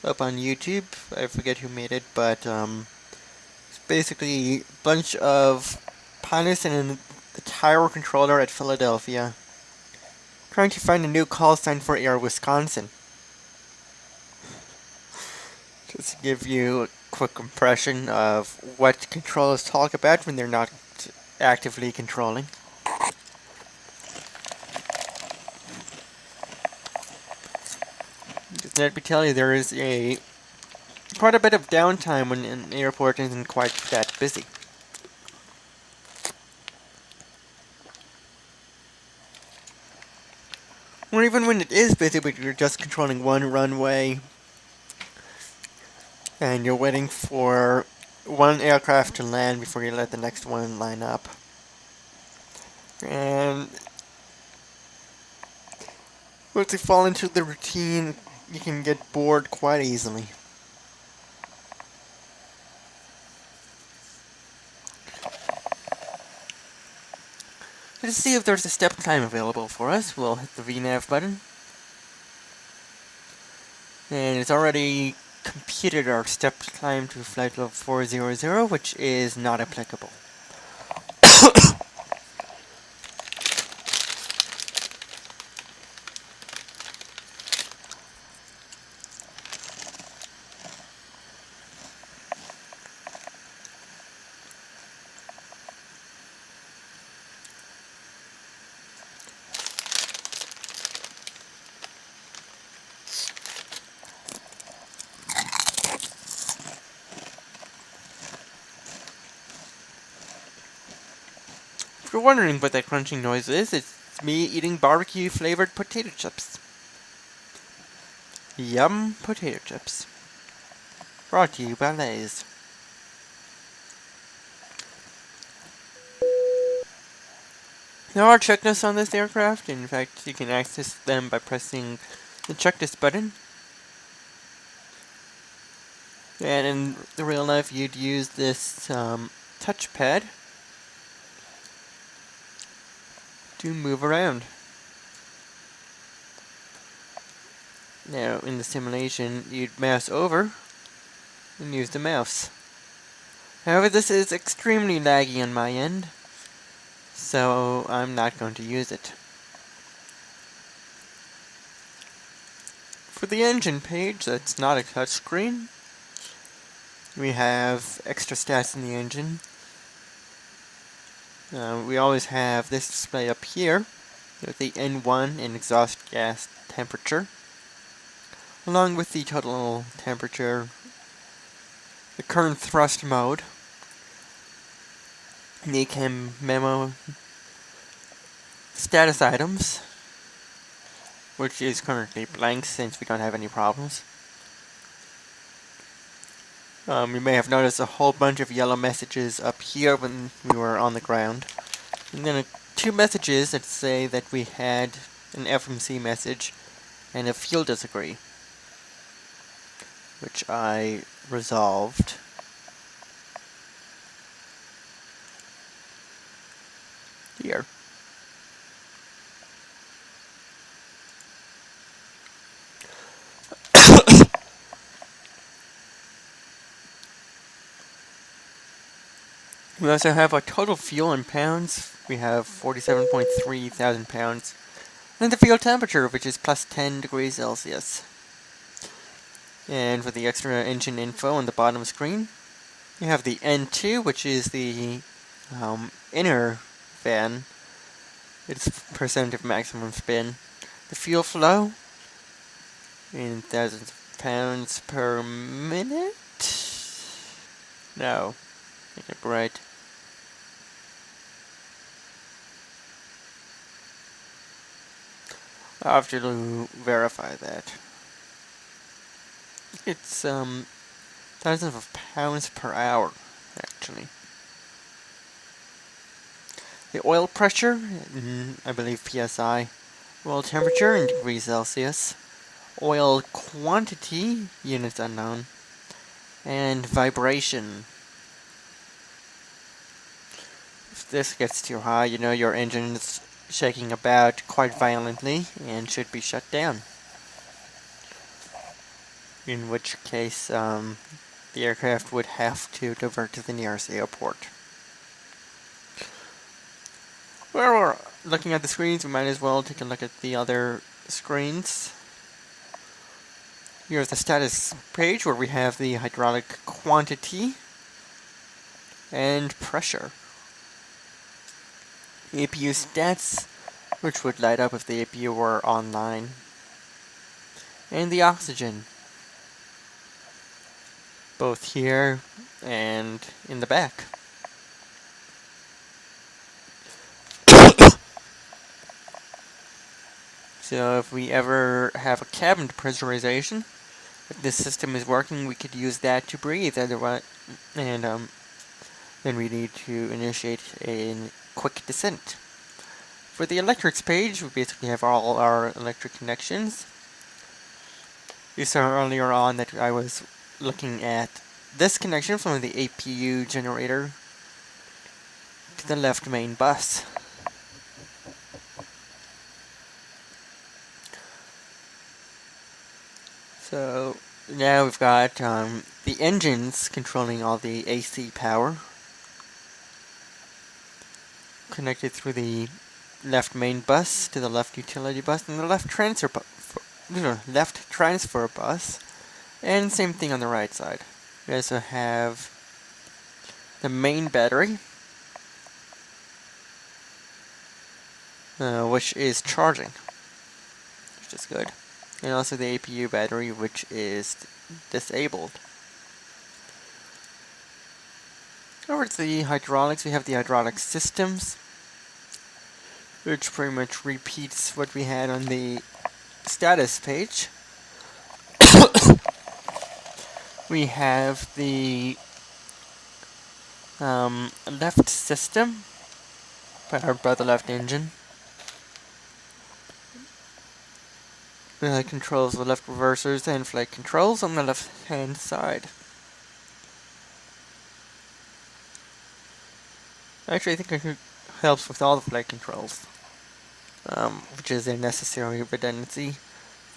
up on YouTube. I forget who made it, but it's basically a bunch of pilots and the tower controller at Philadelphia trying to find a new call sign for Air Wisconsin. Just to give you a quick impression of what controllers talk about when they're not actively controlling. Just let me tell you, there is quite a bit of downtime when an airport isn't quite that busy. Or even when it is busy, but you're just controlling one runway and you're waiting for one aircraft to land before you let the next one line up. And once you fall into the routine, you can get bored quite easily. Let's see if there's a step time available for us. We'll hit the VNAV button. And it's already computed our step time to flight level 400, which is not applicable. If you're wondering what that crunching noise is, it's me eating barbecue flavored potato chips. Yum potato chips. Brought to you by Lay's. There are checklists on this aircraft. In fact, you can access them by pressing the checklist button. And in the real life, you'd use this touchpad to move around. Now, in the simulation, you'd mouse over and use the mouse. However, this is extremely laggy on my end, so I'm not going to use it. For the engine page, that's not a touchscreen. We have extra stats in the engine. We always have this display up here with the N1 and exhaust gas temperature. along with the total temperature, the current thrust mode, the chem memo status items, which is currently blank since we don't have any problems. You may have noticed a whole bunch of yellow messages up here when we were on the ground. And then 2 messages that say that we had an FMC message and a field disagree, which I resolved. Here. We also have our total fuel in pounds. We have 47.3 thousand pounds. And the field temperature, which is plus 10 degrees Celsius. And for the extra engine info on the bottom screen, you have the N2, which is the inner fan. It's percent of maximum spin. The fuel flow in thousands of pounds per minute? No, I get it right. I'll have to verify that. It's thousands of pounds per hour, actually. The oil pressure, I believe PSI. Oil temperature in degrees Celsius. Oil quantity, units unknown. And vibration. If this gets too high, you know your engine's shaking about quite violently and should be shut down. In which case, the aircraft would have to divert to the nearest airport. While we're looking at the screens, we might as well take a look at the other screens. Here's the status page where we have the hydraulic quantity and pressure. APU stats, which would light up if the APU were online. And the oxygen, both here and in the back. So if we ever have a cabin pressurization, if this system is working, we could use that to breathe. Otherwise, and then we need to initiate a quick descent. For the electrics page, we basically have all our electric connections. You saw earlier on that I was looking at this connection from the APU generator to the left main bus. So now we've got the engines controlling all the AC power connected through the left main bus to the left utility bus and the left transfer bus, and same thing on the right side. We also have the main battery, which is charging, which is good. And also the APU battery, which is disabled. Over to the hydraulics, we have the hydraulic systems, which pretty much repeats what we had on the status page. We have the left system, powered by the left engine. Controls the left reversers and flight controls on the left hand side. Actually, I think it helps with all the flight controls, which is a necessary redundancy.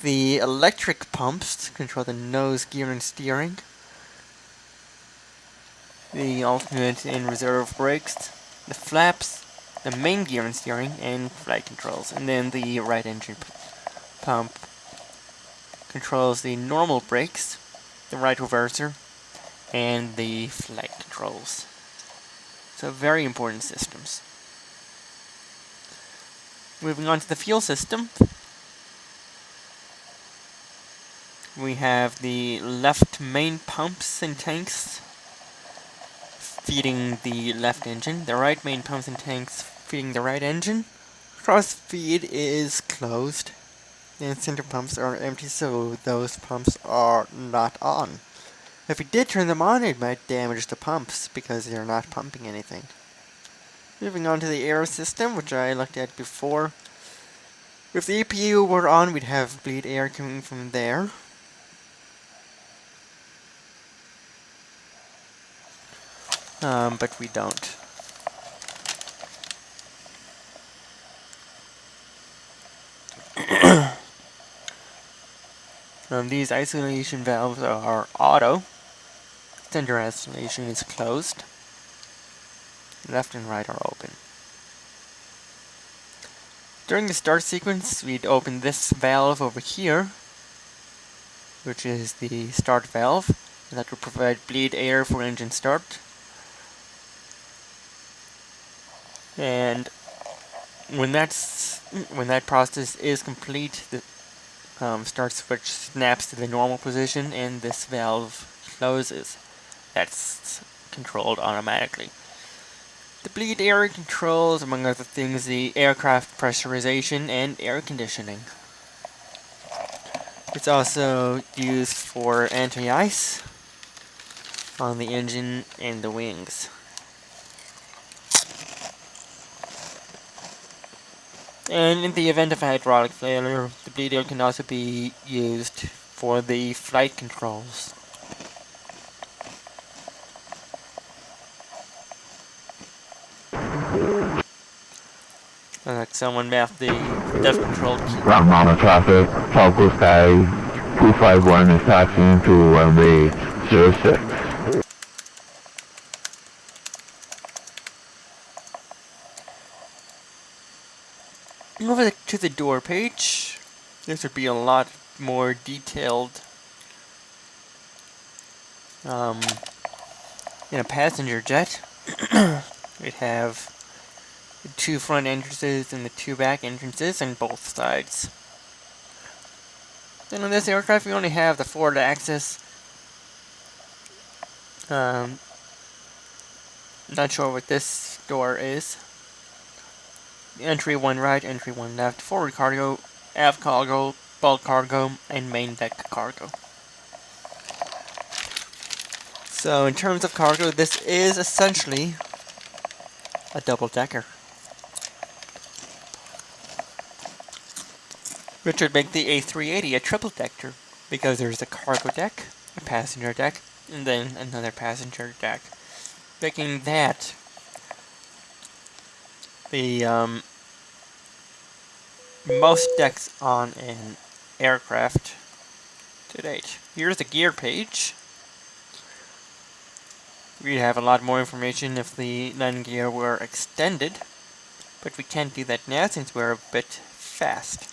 The electric pumps control the nose, gear, and steering. The alternate and reserve brakes, the flaps, the main gear and steering, and flight controls. And then the right engine pump controls the normal brakes, the right reverser, and the flight controls. So very important systems. Moving on to the fuel system. we have the left main pumps and tanks feeding the left engine, the right main pumps and tanks feeding the right engine. Cross feed is closed, and center pumps are empty, so those pumps are not on. If we did turn them on, it might damage the pumps because they're not pumping anything. Moving on to the air system, which I looked at before. If the EPU were on, we'd have bleed air coming from there. But we don't. These isolation valves are auto. Center isolation is closed. Left and right are open. During the start sequence, we'd open this valve over here, which is the start valve, and that will provide bleed air for engine start. And when that process is complete, the start switch snaps to the normal position, and this valve closes. That's controlled automatically. The bleed air controls, among other things, the aircraft pressurization and air conditioning. It's also used for anti-ice on the engine and the wings. And in the event of a hydraulic failure, the bleed air can also be used for the flight controls. Like someone mapped the depth control key. Ground mounted traffic, Falco Sky 251 is taxiing to runway 06. Over to the door page, this would be a lot more detailed in a passenger jet. We'd have the 2 front entrances and the 2 back entrances on both sides. And on this aircraft we only have the forward access. Not sure what this door is. Entry 1 right, entry 1 left, forward cargo, aft cargo, bulk cargo, and main deck cargo. So in terms of cargo, this is essentially a double-decker, which would make the A380 a triple-decker, because there's a cargo deck, a passenger deck, and then another passenger deck, making that the most decks on an aircraft to date. Here's the gear page. We'd have a lot more information if the landing gear were extended, but we can't do that now since we're a bit fast.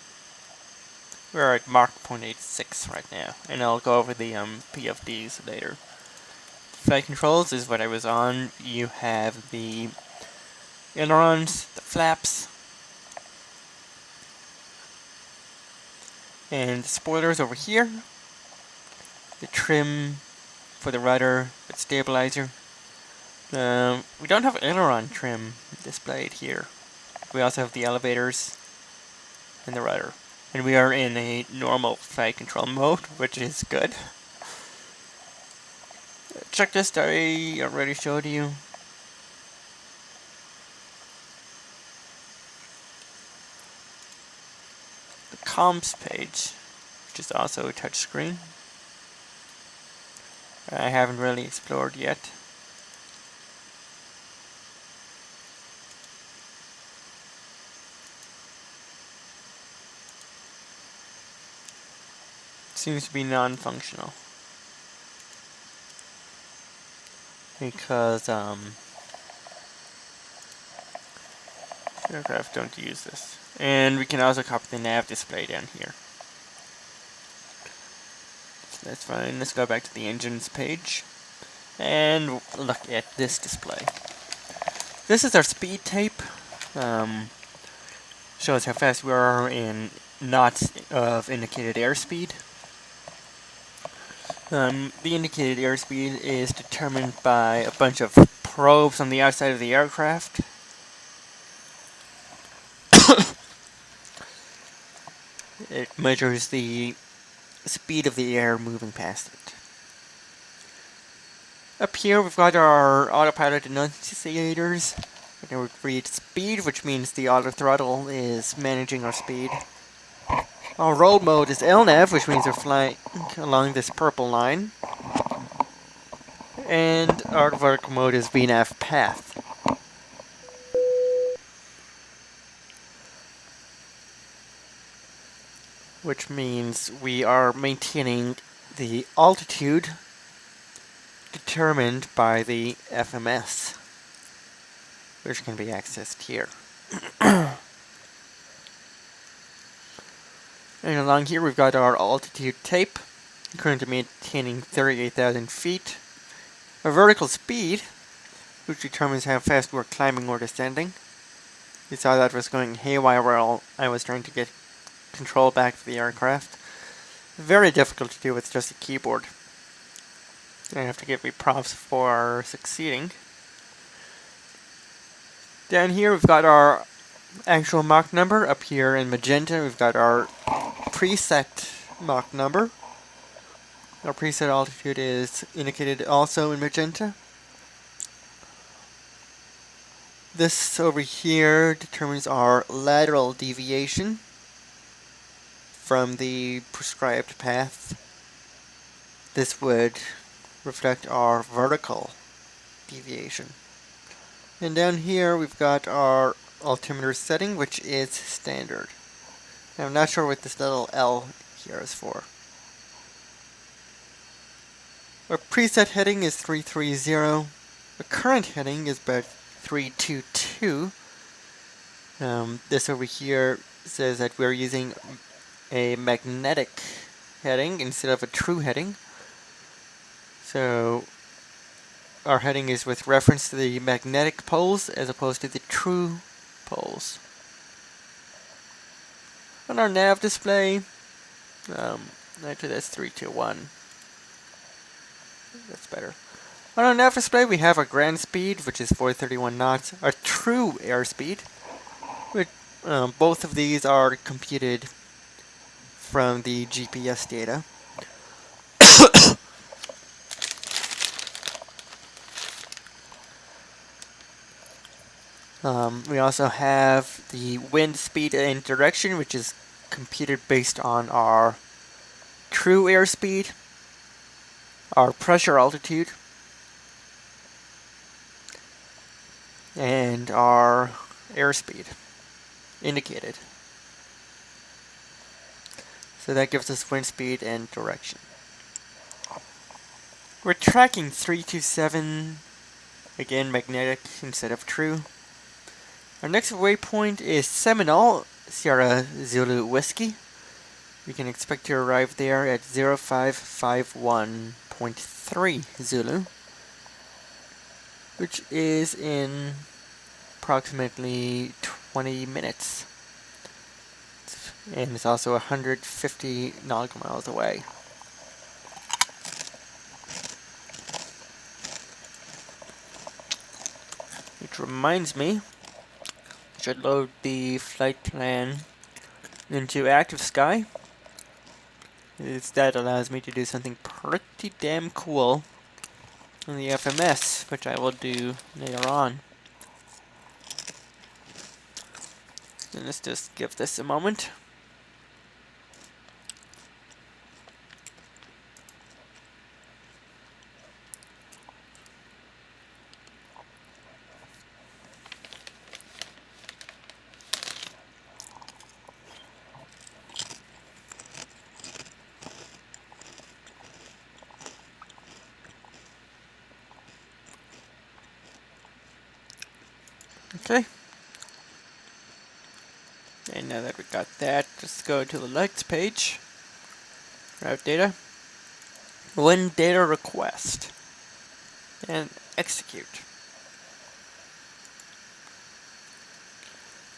We're at Mach 0.86 right now, and I'll go over the PFDs later. Flight controls is what I was on. You have the ailerons, the flaps, and the spoilers over here. The trim for the rudder, the stabilizer. We don't have aileron trim displayed here. We also have the elevators and the rudder. And we are in a normal flight control mode, which is good. Checklist I already showed you. The comms page, which is also a touchscreen. I haven't really explored yet. Seems to be non-functional. Because aircraft don't use this. And we can also copy the nav display down here. So that's fine. Let's go back to the engines page and look at this display. This is our speed tape. Shows how fast we are in knots of indicated airspeed. The indicated airspeed is determined by a bunch of probes on the outside of the aircraft. It measures the speed of the air moving past it. Up here we've got our autopilot enunciators. We're going to read speed, which means the auto throttle is managing our speed. Our roll mode is LNAV, which means we're flying along this purple line. And our vertical mode is VNAV path. Which means we are maintaining the altitude determined by the FMS, which can be accessed here. And along here we've got our altitude tape, currently maintaining 38,000 feet. Our vertical speed, which determines how fast we're climbing or descending. You saw that was going haywire while I was trying to get control back of the aircraft. Very difficult to do with just a keyboard. I have to give me props for succeeding. Down here we've got our actual Mach number. Up here in magenta we've got our preset Mach number. Our preset altitude is indicated also in magenta. This over here determines our lateral deviation from the prescribed path. This would reflect our vertical deviation. And down here we've got our altimeter setting, which is standard. Now, I'm not sure what this little L here is for. Our preset heading is 330. The current heading is about 322. This over here says that we're using a magnetic heading instead of a true heading. So our heading is with reference to the magnetic poles as opposed to the true poles. On our nav display, actually that's 321. That's better. On our nav display we have our ground speed, which is 431 knots, our true airspeed, which both of these are computed from the GPS data. We also have the wind speed and direction, which is computed based on our true airspeed, our pressure altitude, and our airspeed indicated. So that gives us wind speed and direction. We're tracking 327, again magnetic instead of true. Our next waypoint is Seminole, Sierra Zulu Whiskey. We can expect to arrive there at 0551.3 Zulu, which is in approximately 20 minutes. And it's also 150 nautical miles away. Which reminds me, I should load the flight plan into AccuSky. That allows me to do something pretty damn cool on the FMS, which I will do later on. And let's just give this a moment. Okay. And now that we got that, just go to the lights page. Route data. Wind data request. And execute.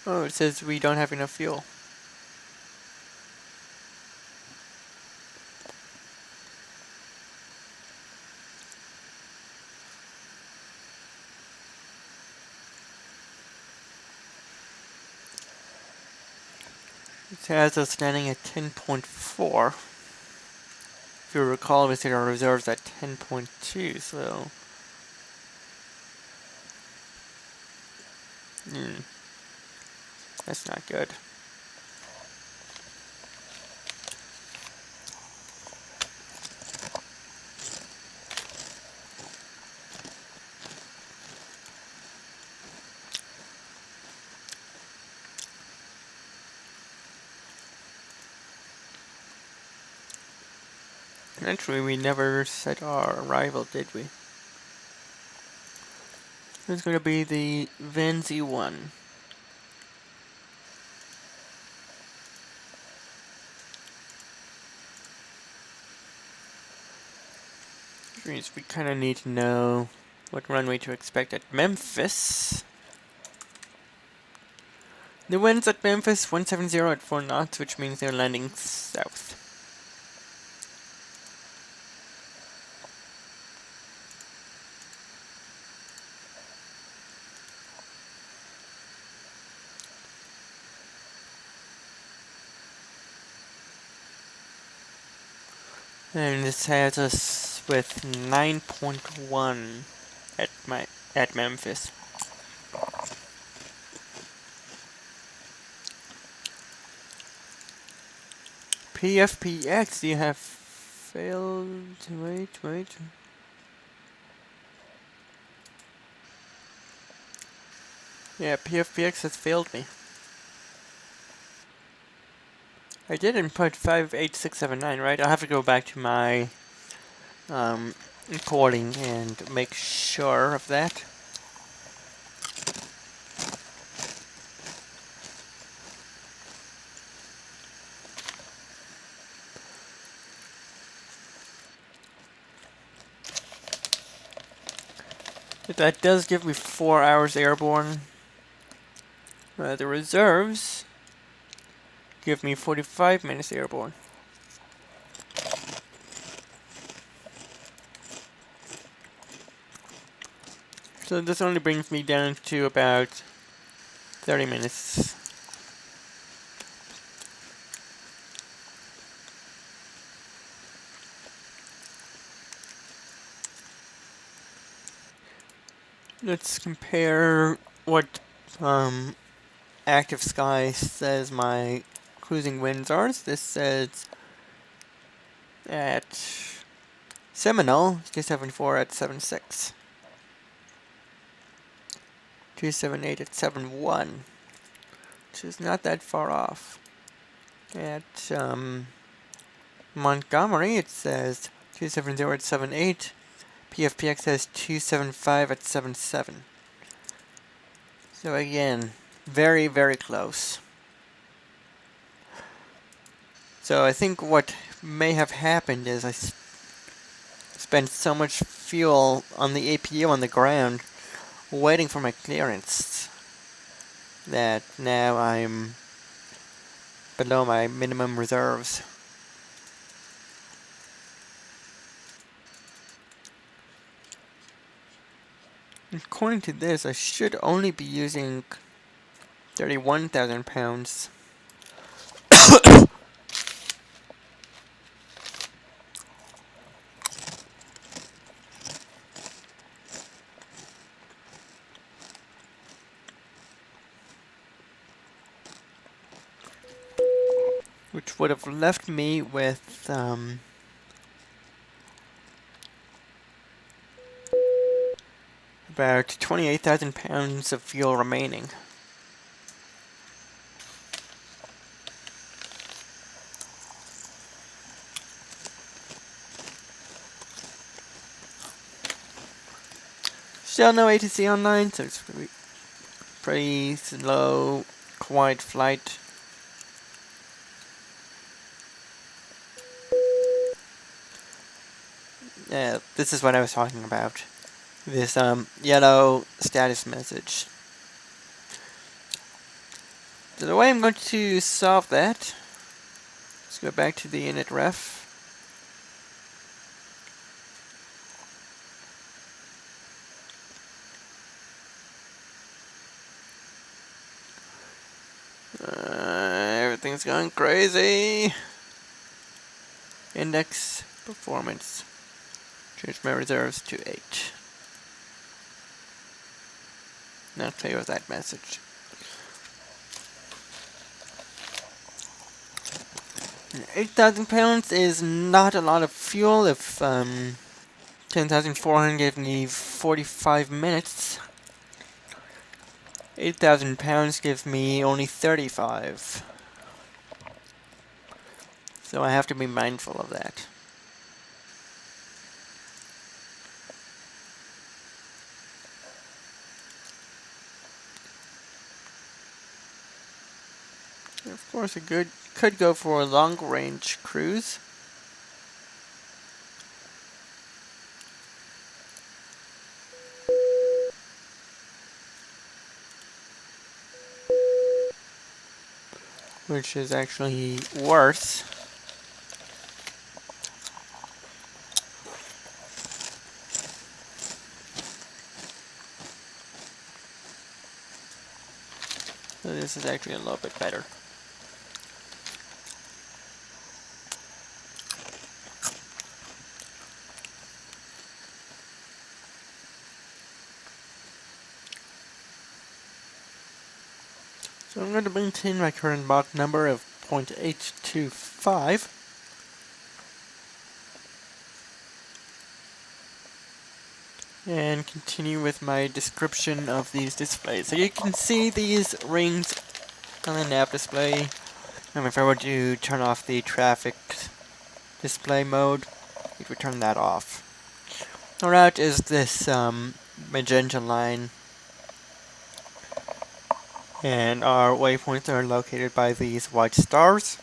Oh, it says we don't have enough fuel. It has us standing at 10.4. If you recall, we set our reserves at 10.2, so... that's not good. Actually, we never set our arrival, did we? It's going to be the Vanzi 1. Which means we kind of need to know what runway to expect at Memphis. The winds at Memphis 170 at 4 knots, which means they're landing south. And this has us with 9.1 at Memphis. PFPX, you have failed. Wait. Yeah, PFPX has failed me. I did input 58679, right? I'll have to go back to my recording and make sure of that. But that does give me 4 hours airborne. The reserves give me 45 minutes airborne. So this only brings me down to about 30 minutes. Let's compare what Active Sky says my cruising winds are. This says at Seminole, 274 at 76. 278 at 71, which is not that far off. At Montgomery, it says 270 at 78. PFPX says 275 at 77. So again, very, very close. So I think what may have happened is I spent so much fuel on the APU on the ground waiting for my clearance that now I'm below my minimum reserves. According to this, I should only be using 31,000 pounds. Which would have left me with about 28,000 pounds of fuel remaining. Still no ATC online, so it's gonna be pretty slow, quiet flight. Yeah, this is what I was talking about. This yellow status message. So the way I'm going to solve that, let's go back to the init ref. Everything's It's going crazy. Index performance. Change my reserves to 8. Not clear with that message. 8,000 pounds is not a lot of fuel. If 10,400 gave me 45 minutes, 8,000 pounds gives me only 35. So I have to be mindful of that. Of course, I could go for a long-range cruise. Which is actually worse. So this is actually a little bit better. So I'm going to maintain my current Mach number of 0.825. And continue with my description of these displays. So you can see these rings on the nav display. And if I were to turn off the traffic display mode, it would turn that off. Our route is this magenta line. And our waypoints are located by these white stars.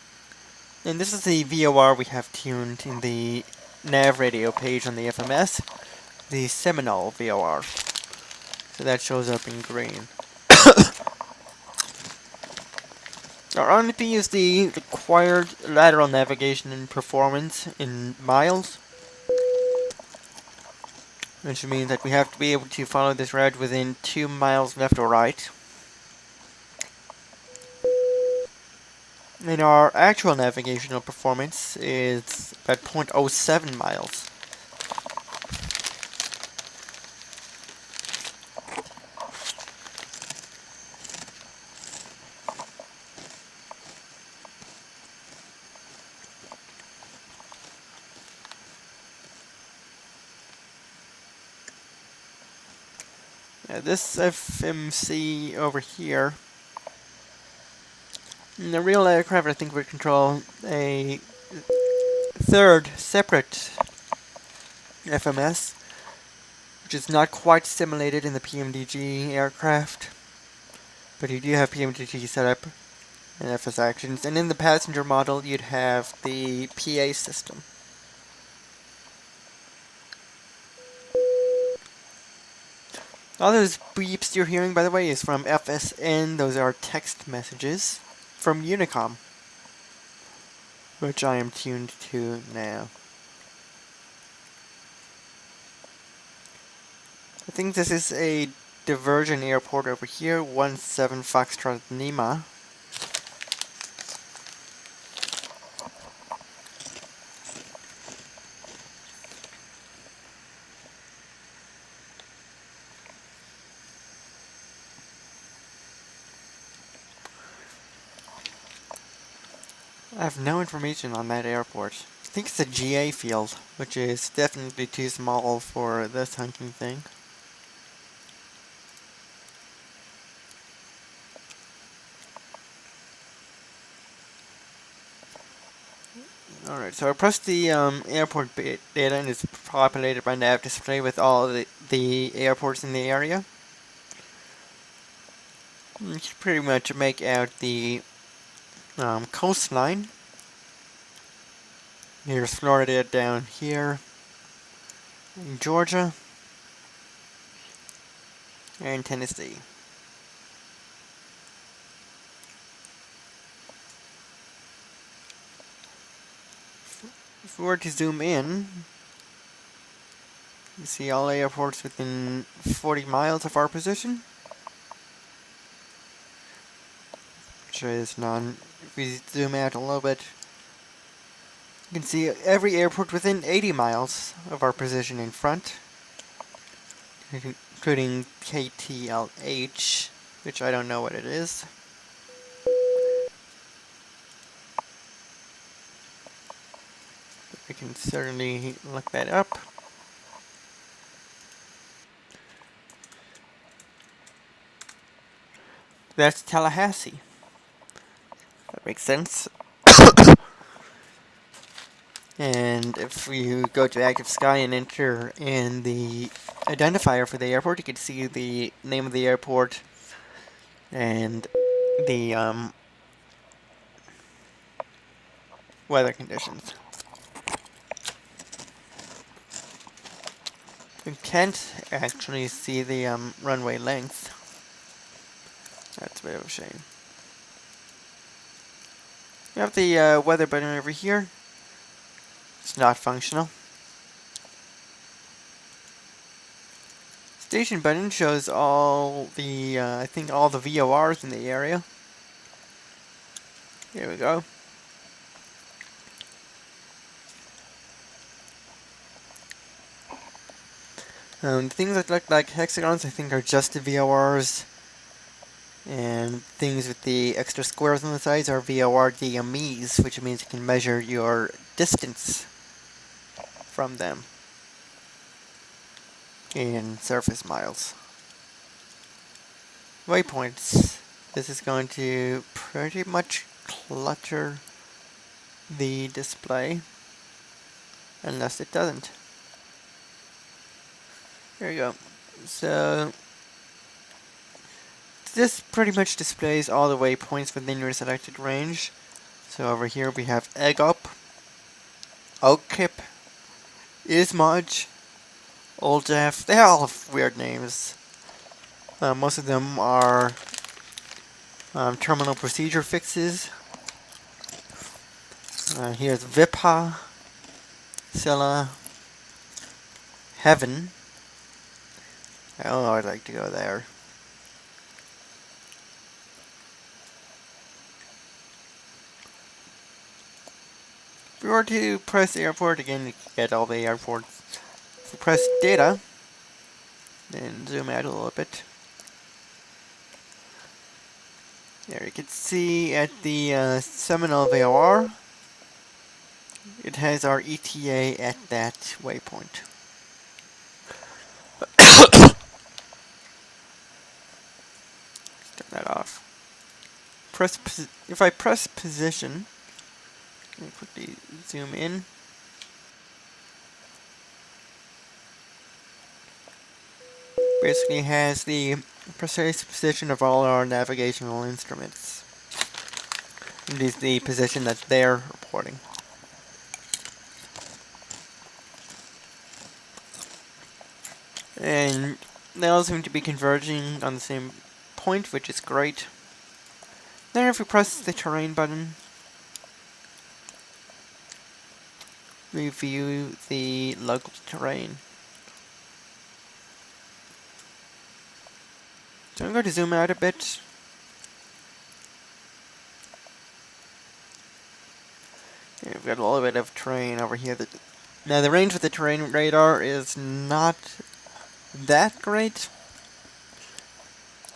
And this is the VOR we have tuned in the nav radio page on the FMS, the Seminole VOR. So that shows up in green. Our RNP is the required lateral navigation and performance in miles, which means that we have to be able to follow this route within 2 miles left or right. And our actual navigational performance is about 0.07 miles. This FMC over here, the real aircraft I think would control a third separate FMS, which is not quite simulated in the PMDG aircraft, but you do have PMDG set up and FS actions, and in the passenger model you'd have the PA system. All those beeps you're hearing, by the way, is from FSN. Those are text messages from Unicom, which I am tuned to now. I think this is a diversion airport over here, 17 Foxtrot Lima. I have no information on that airport. I think it's a GA field, which is definitely too small for this hunting thing. Alright, so I pressed the airport data and it's populated by nav display with all the airports in the area. You can pretty much make out the coastline. Here's Florida down here, in Georgia, and Tennessee. If we were to zoom in, you see all airports within 40 miles of our position. which is none. If we zoom out a little bit, you can see every airport within 80 miles of our position in front, including KTLH, which I don't know what it is. But we can certainly look that up. That's Tallahassee. That makes sense. And if you go to Active Sky and enter in the identifier for the airport, you can see the name of the airport and the weather conditions. You can't actually see the runway length. That's a bit of a shame. We have the weather button over here. It's not functional. Station button shows all the, I think all the VORs in the area. Here we go. Things that look like hexagons I think are just the VORs. And things with the extra squares on the sides are VOR DMEs, which means you can measure your distance from them in surface miles. Waypoints. This is going to pretty much clutter the display unless it doesn't. There you go. So this pretty much displays all the waypoints within your selected range. So over here we have Egg Up, Oak-Kip, Ismaj, Old Jeff. They all have weird names. Most of them are terminal procedure fixes. Here's Vipha, Scylla, Heaven. Oh, I'd like to go there. If we were to press airport, again, you can get all the airports. If we press data, then zoom out a little bit. There you can see at the Seminole VOR, it has our ETA at that waypoint. Turn that off. If I press position, let me quickly zoom in. Basically has the precise position of all our navigational instruments. It is the position that they're reporting. And they all seem to be converging on the same point, which is great. Then if we press the terrain button, we view the local terrain. So I'm going to zoom out a bit. Yeah, we've got a little bit of terrain over here. Now the range with the terrain radar is not that great,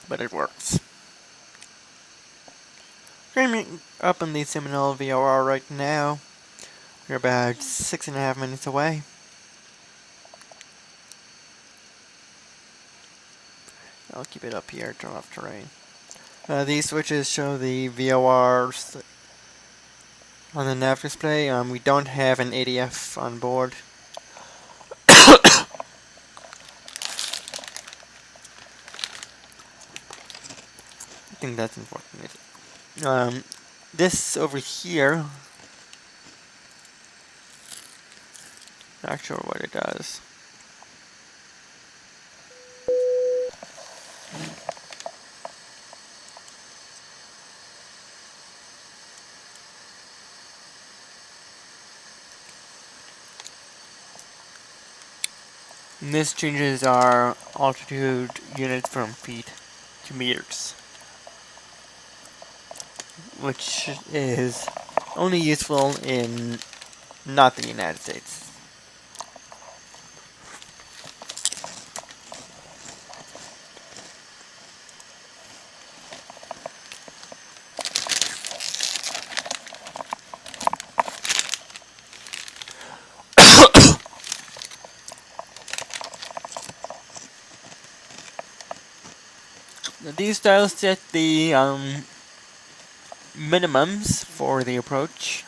but it works. Coming up in the Seminole VOR right now. We're about 6.5 minutes away. I'll keep it up here, turn off terrain. These switches show the VORs on the nav display. We don't have an ADF on board. I think that's important. This over here, not sure what it does. And this changes our altitude units from feet to meters. which is only useful in not the United States. These dials set the minimums for the approach.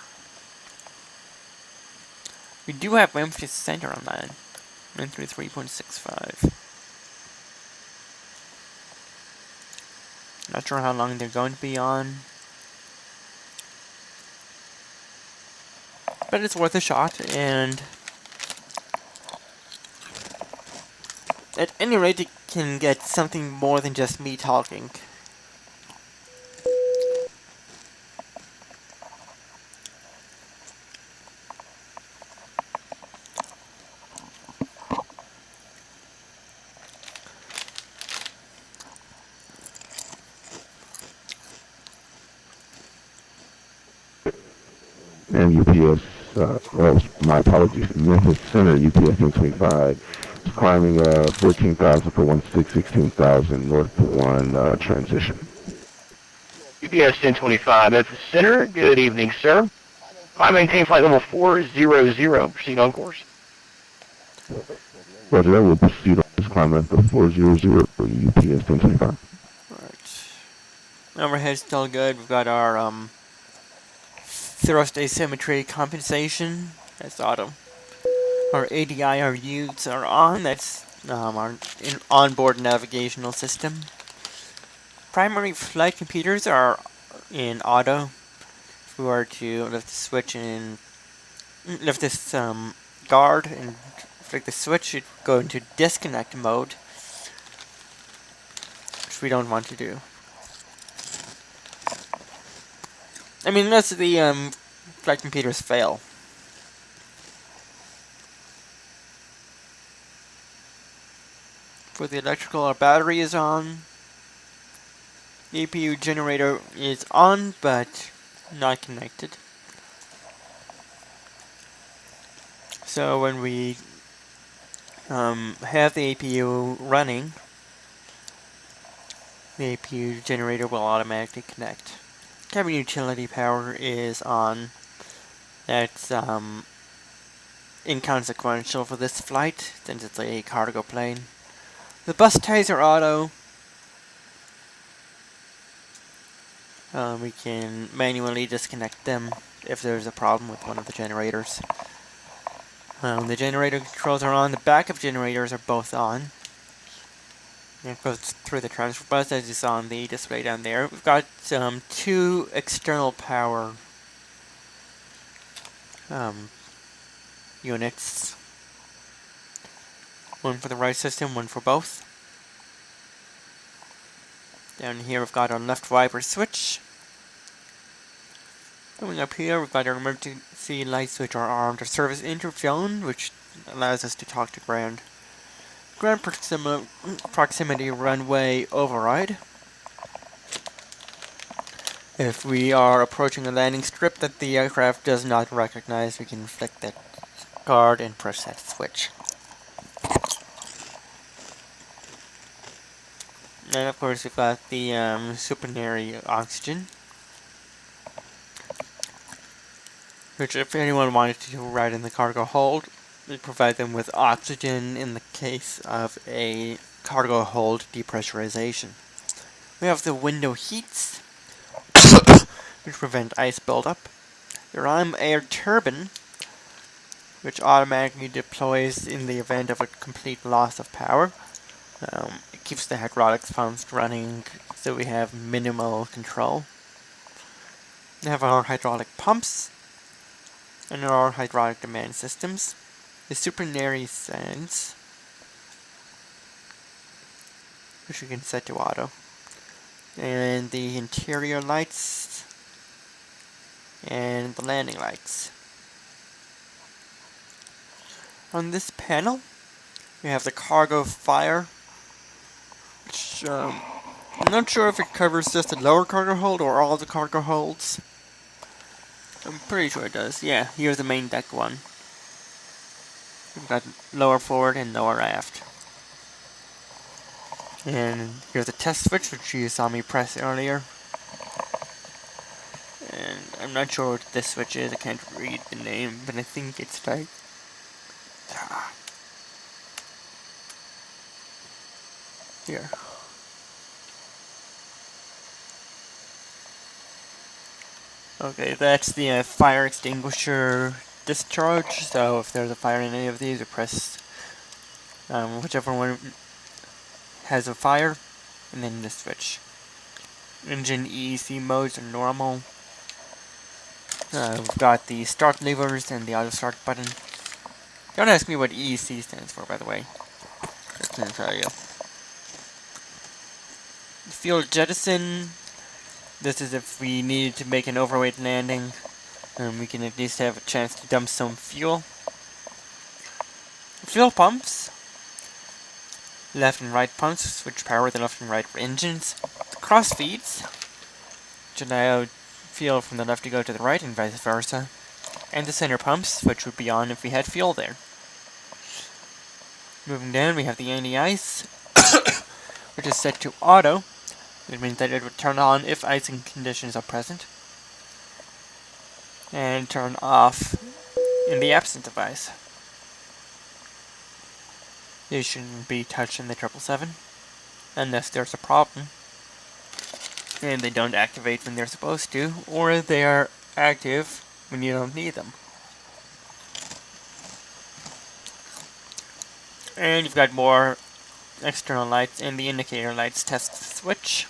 We do have Memphis Center on that. 933.65. Not sure how long they're going to be on, but it's worth a shot, and at any rate it can get something more than just me talking. And UPS, well, my apologies, Memphis Center, UPS 1025, is climbing 14,000 for 16,000 north to 1 transition. UPS 1025, Memphis Center, good evening, sir. I maintain flight level 400, proceed on course. Roger that, we'll proceed on this climb at the 400 for UPS 1025. Right. Overhead's still good. We've got our thrust asymmetry compensation. That's auto. Our ADIRUs are on. That's our onboard navigational system. Primary flight computers are in auto. If we were to lift the switch and lift this guard and flick the switch, it'd go into disconnect mode, which we don't want to do. I mean, unless the flight computers fail. For the electrical, our battery is on. The APU generator is on, but not connected. So when we have the APU running, the APU generator will automatically connect. Cabin utility power is on. That's inconsequential for this flight since it's a cargo plane. The bus ties are auto. We can manually disconnect them if there's a problem with one of the generators. The generator controls are on. The backup generators are both on. It goes through the transfer bus as you saw on the display down there. We've got two external power units. One for the right system, one for both. Down here we've got our left wiper switch. Coming up here we've got our emergency light switch, our armed or service interphone, which allows us to talk to ground. Ground proximity runway override. If we are approaching a landing strip that the aircraft does not recognize, we can flick that guard and press that switch. And of course we've got the supernary oxygen, which if anyone wanted to ride in the cargo hold, we provide them with oxygen in the case of a cargo hold depressurization. We have the window heats, which prevent ice buildup. The RIME air turbine, which automatically deploys in the event of a complete loss of power. It keeps the hydraulics pumps running, so we have minimal control. We have our hydraulic pumps and our hydraulic demand systems. The supernary sands, which we can set to auto, and the interior lights and the landing lights. On this panel we have the cargo fire, which I'm not sure if it covers just the lower cargo hold or all the cargo holds. I'm pretty sure it does. Yeah, here's the main deck one. We've got lower forward and lower aft. And here's the test switch, which you saw me press earlier. And I'm not sure what this switch is, I can't read the name, but I think it's like... Here. Okay, that's the fire extinguisher discharge, so if there's a fire in any of these, you press whichever one has a fire, and then the switch. Engine EEC modes are normal. We've got the start levers and the auto start button. Don't ask me what EEC stands for, by the way. Just gonna tell you. Fuel jettison. This is if we needed to make an overweight landing. We can at least have a chance to dump some fuel. Fuel pumps. Left and right pumps, which power the left and right engines. Cross feeds, which allow fuel from the left to go to the right and vice versa. And the center pumps, which would be on if we had fuel there. Moving down, we have the anti-ice, which is set to auto. It means that it would turn on if icing conditions are present. And turn off in the absence of ice. These shouldn't be touched in the 777, unless there's a problem. And they don't activate when they're supposed to, or they are active when you don't need them. And you've got more external lights and the indicator lights test switch.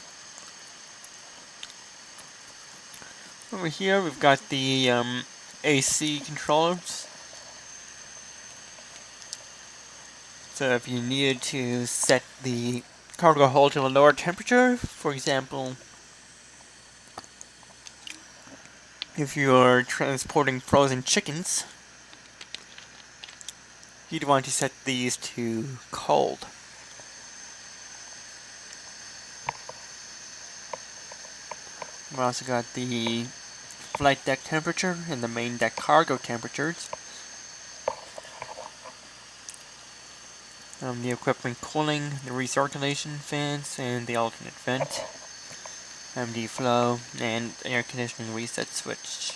Over here we've got the AC controllers. So if you needed to set the cargo hold to a lower temperature, for example, if you're transporting frozen chickens, you'd want to set these to cold. We've also got the flight deck temperature and the main deck cargo temperatures. The equipment cooling, the recirculation fans, and the alternate vent. MD flow, and air conditioning reset switch.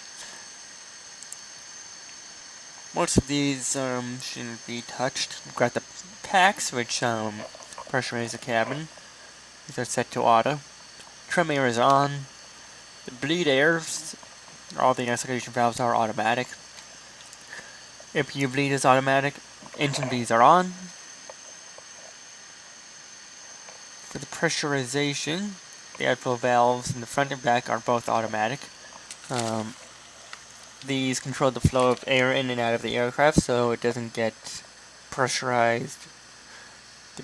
Most of these shouldn't be touched. We've got the packs, which pressurize the cabin. These are set to auto. Trim air is on. The bleed airs, all the exhalation valves are automatic. APU bleed is automatic. Engine bleeds are on. For the pressurization, the outflow valves in the front and back are both automatic. These control the flow of air in and out of the aircraft, so it doesn't get pressurized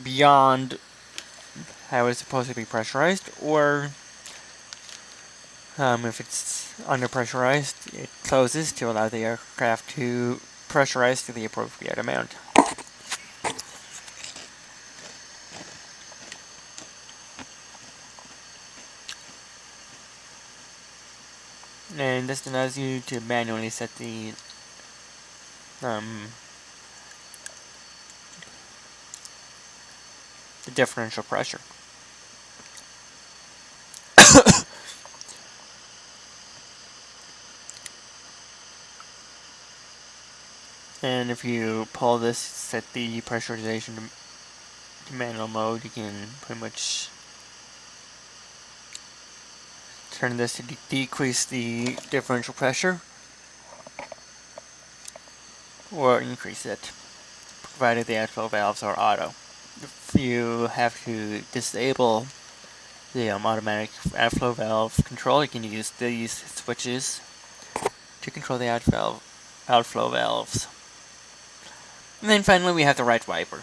beyond how it's supposed to be pressurized, or if it's under pressurized, it closes to allow the aircraft to pressurize to the appropriate amount. And this allows you to manually set the differential pressure. And if you pull this, set the pressurization to manual mode, you can pretty much turn this to decrease the differential pressure or increase it, provided the outflow valves are auto. If you have to disable the automatic outflow valve control, you can use these switches to control the outflow valves. And then finally we have the right wiper.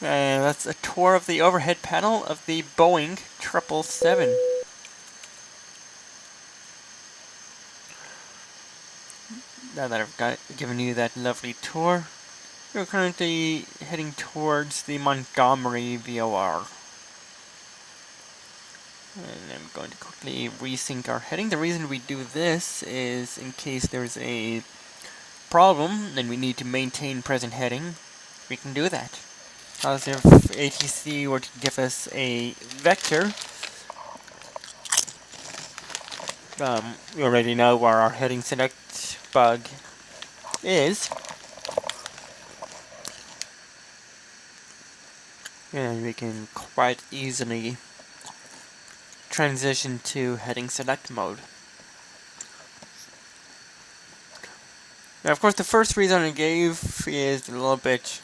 And that's a tour of the overhead panel of the Boeing 777. Now that I've given you that lovely tour, We're currently heading towards the Montgomery VOR. And I'm going to quickly resync our heading. The reason we do this is in case there's a problem and we need to maintain present heading, we can do that. As if ATC were to give us a vector, we already know where our heading select bug is. And we can quite easily transition to heading select mode. Now, of course, the first reason I gave is a little bit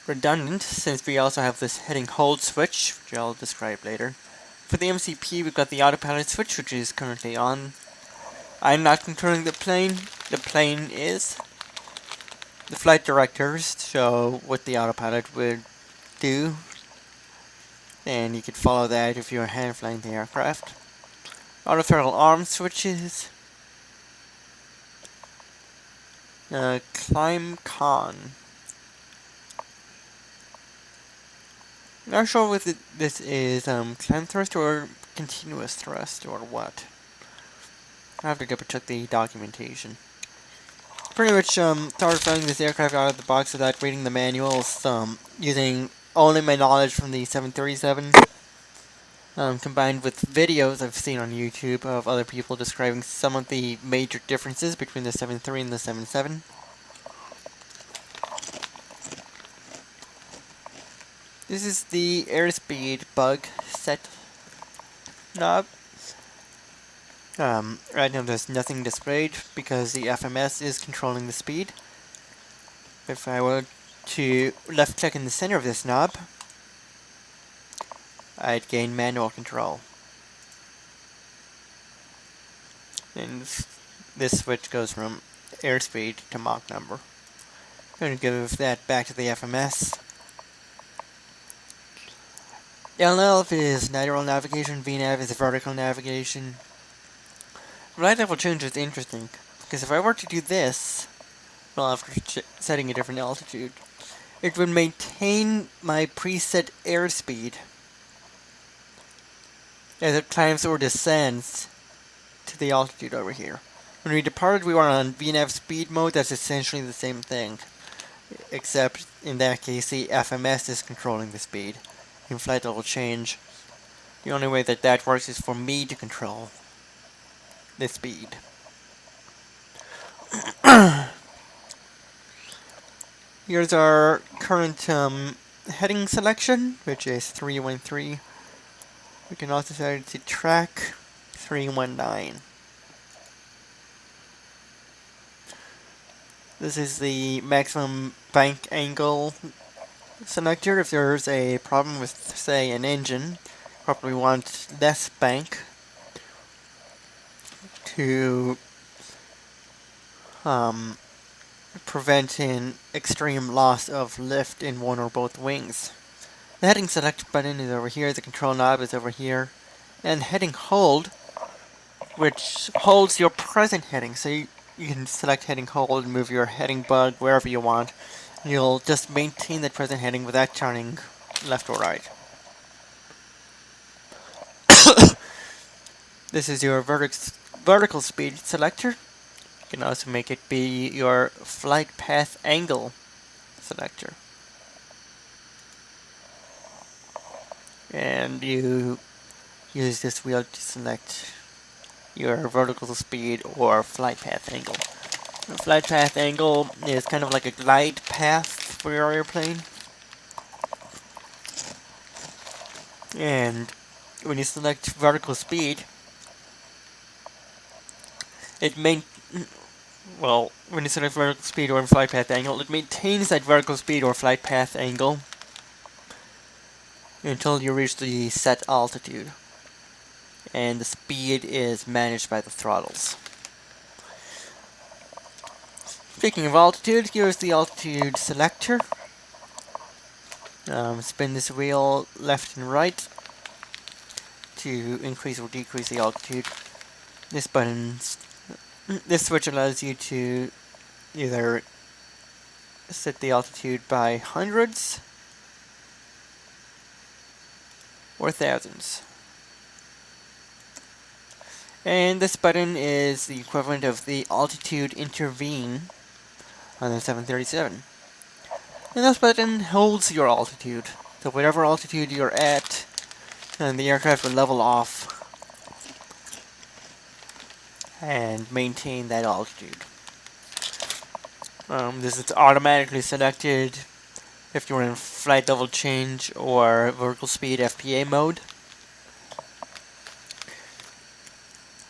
redundant, since we also have this heading hold switch, which I'll describe later. For the MCP, we've got the autopilot switch, which is currently on. I'm not controlling the plane. The plane is. The flight directors show what the autopilot would do, and you could follow that if you're hand flying the aircraft. Autothrottle arm switches. Climb con. Not sure what this is, climb thrust or continuous thrust or what. I have to double check the documentation. Pretty much started flying this aircraft out of the box without reading the manuals, using only my knowledge from the 737, combined with videos I've seen on YouTube of other people describing some of the major differences between the 7.3 and the 7.7. This is the airspeed bug set knob. Right now there's nothing displayed because the FMS is controlling the speed. If I were to left click in the center of this knob, I'd gain manual control. And this switch goes from airspeed to Mach number. I'm going to give that back to the FMS. LNAV is lateral navigation, VNAV is vertical navigation. Right level change is interesting, because if I were to do this, well, after setting a different altitude, it would maintain my preset airspeed as it climbs or descends to the altitude over here. When we departed, we were on VNAV speed mode. That's essentially the same thing, except in that case the FMS is controlling the speed. In flight level change, the only way that that works is for me to control the speed. Here's our current heading selection, which is 313. We can also set it to track 319. This is the maximum bank angle selector. If there's a problem with, say, an engine, probably want less bank to prevent an extreme loss of lift in one or both wings. The heading select button is over here, the control knob is over here, and heading hold, which holds your present heading. So you can select heading hold and move your heading bug wherever you want. You'll just maintain that present heading without turning left or right. This is your vertical speed selector. You can also make it be your flight path angle selector. And you use this wheel to select your vertical speed or flight path angle. The flight path angle is kind of like a glide path for your airplane. And when you select vertical speed, when you select vertical speed or flight path angle, it maintains that vertical speed or flight path angle until you reach the set altitude. And the speed is managed by the throttles. Speaking of altitude, here's the altitude selector. Spin this wheel left and right to increase or decrease the altitude. This button This switch allows you to either set the altitude by hundreds or thousands. And this button is the equivalent of the altitude intervene on the 737. And this button holds your altitude. So whatever altitude you're at, and the aircraft will level off and maintain that altitude. This is automatically selected if you're in flight level change or vertical speed FPA mode.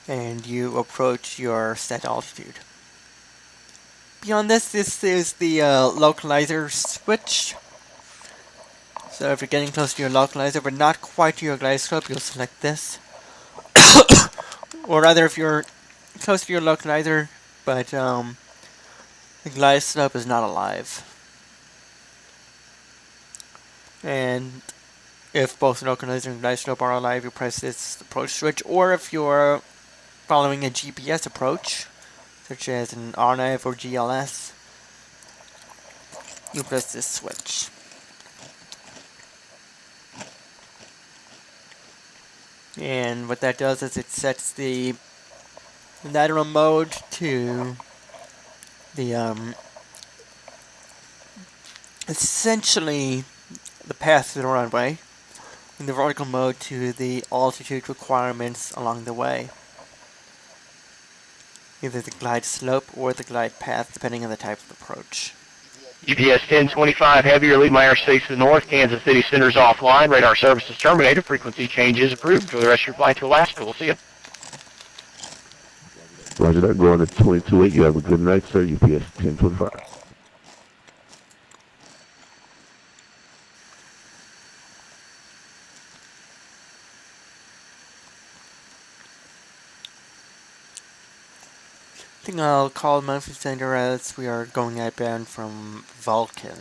And you approach your set altitude. Beyond this, this is the localizer switch. So if you're getting close to your localizer but not quite to your glide slope, you'll select this. Or rather, if you're close to your localizer but the glide slope is not alive. And if both localizer and glide slope are alive, you press this approach switch. Or if you're following a GPS approach, such as an RNAV or GLS, you press this switch. And what that does is it sets the lateral mode to the essentially the path to the runway, and the vertical mode to the altitude requirements along the way. Either the glide slope or the glide path, depending on the type of approach. GPS 1025 heavier, lead my airspace to the north. Kansas City Center's offline. Radar service is terminated. Frequency change is approved. For the rest of your flight to Alaska, we'll see you. Roger that. Go on to 228. You have a good night, sir. UPS 1025. I think I'll call Memphis Center as we are going outbound from Vulcan.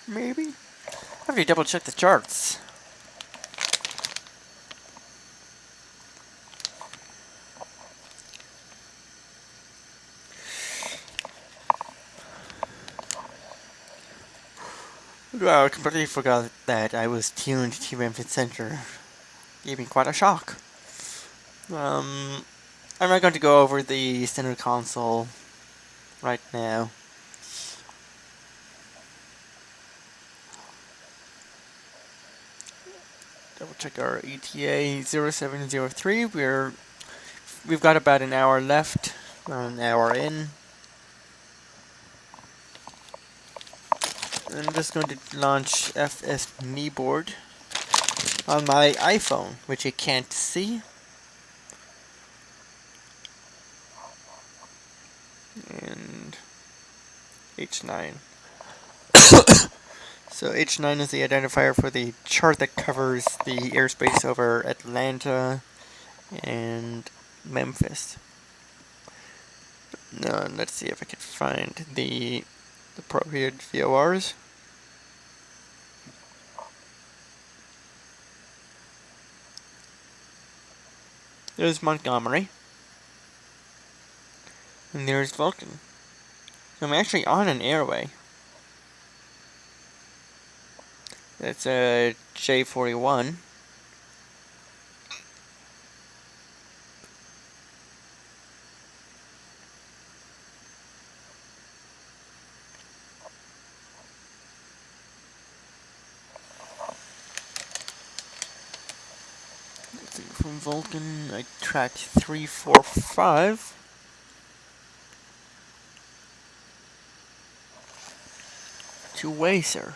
Maybe? I have to double check the charts. Well, I completely forgot that I was tuned to Memphis Center. Gave me quite a shock. I'm not going to go over the center console right now. Double check our ETA 0703. We've got about an hour left, an hour in. I'm just going to launch FSDreamTeam board on my iPhone, which you can't see. And H9. So H9 is the identifier for the chart that covers the airspace over Atlanta and Memphis. Now let's see if I can find the appropriate VORs. There's Montgomery. And there's Vulcan. So I'm actually on an airway. That's a J41. From Vulcan, I tracked 345. To Wacer.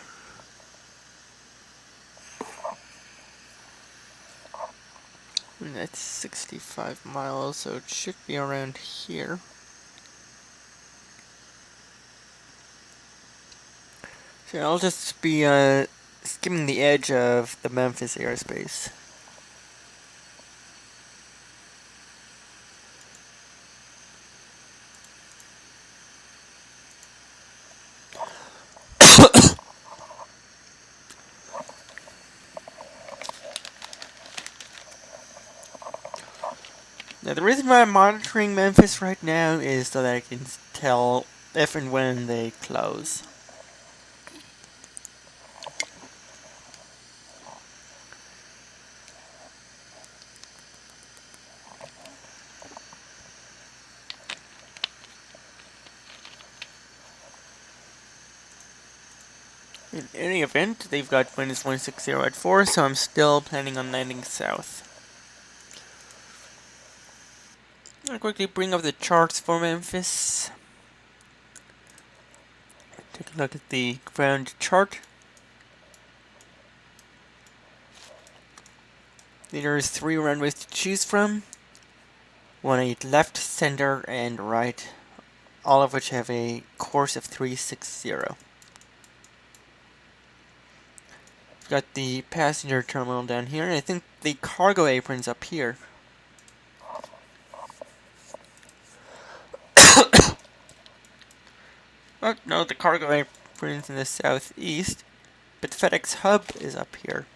And that's 65 miles, so it should be around here. So I'll just be skimming the edge of the Memphis airspace. Now the reason why I'm monitoring Memphis right now is so that I can tell if and when they close. In any event, they've got winds 160 at 4, so I'm still planning on landing south. I'll quickly bring up the charts for Memphis. Take a look at the ground chart. There's 3 runways to choose from. 18 left, center, and right, all of which have a course of 360. We've got the passenger terminal down here, and I think the cargo apron's up here. Oh, no, the cargo apron's in the southeast, but FedEx Hub is up here.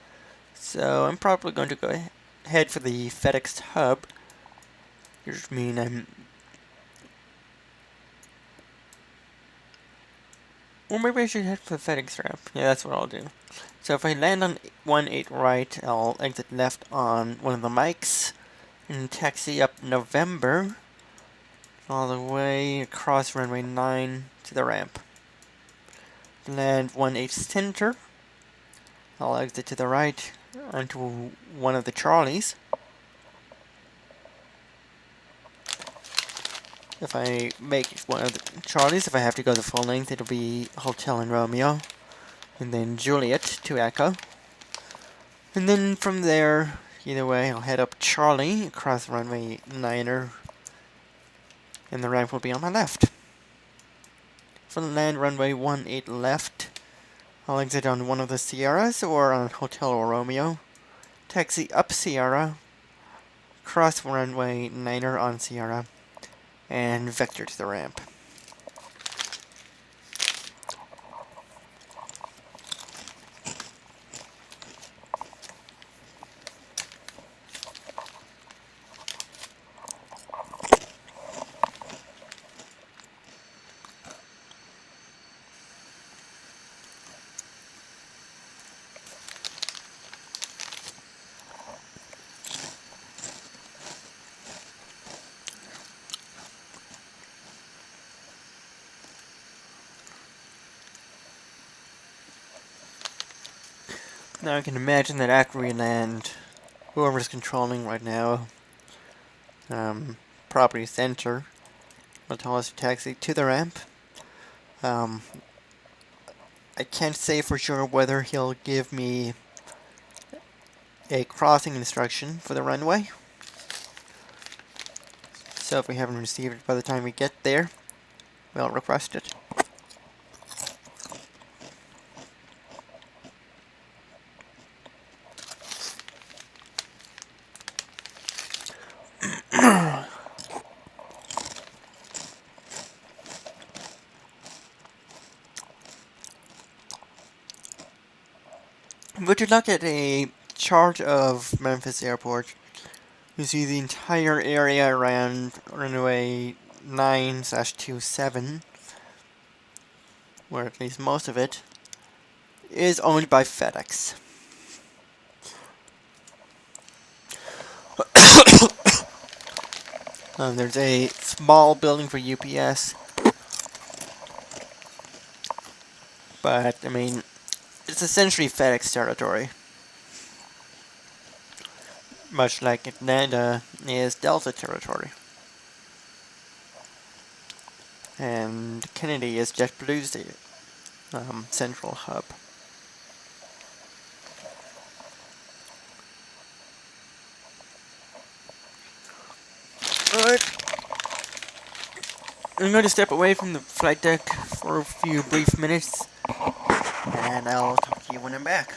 So I'm probably going to go ahead for the FedEx Hub. Which means or maybe I should head for the FedEx ramp. Yeah, that's what I'll do. So if I land on 18 right, I'll exit left on one of the mics and taxi up November all the way across runway 9 to the ramp. Land 18 center. I'll exit to the right onto one of the Charlies. If I make one of the Charlies, if I have to go the full length, it'll be Hotel and Romeo, and then Juliet to Echo. And then from there, either way, I'll head up Charlie across runway 9er, and the ramp will be on my left. For the land runway 18 left, I'll exit on one of the Sierras or on Hotel or Romeo, taxi up Sierra, cross runway 9er on Sierra, and vector to the ramp. Now I can imagine that after we land, whoever's controlling right now, property center, will tell us to taxi to the ramp. I can't say for sure whether he'll give me a crossing instruction for the runway. So if we haven't received it by the time we get there, we'll request it. Would you look at a chart of Memphis Airport, you see the entire area around runway 9/27, or at least most of it, is owned by FedEx. There's a small building for UPS, but I mean, it's essentially FedEx territory. Much like Atlanta is Delta territory. And Kennedy is JetBlue's central hub. Alright. I'm going to step away from the flight deck for a few brief minutes, and I'll talk to you when I'm back.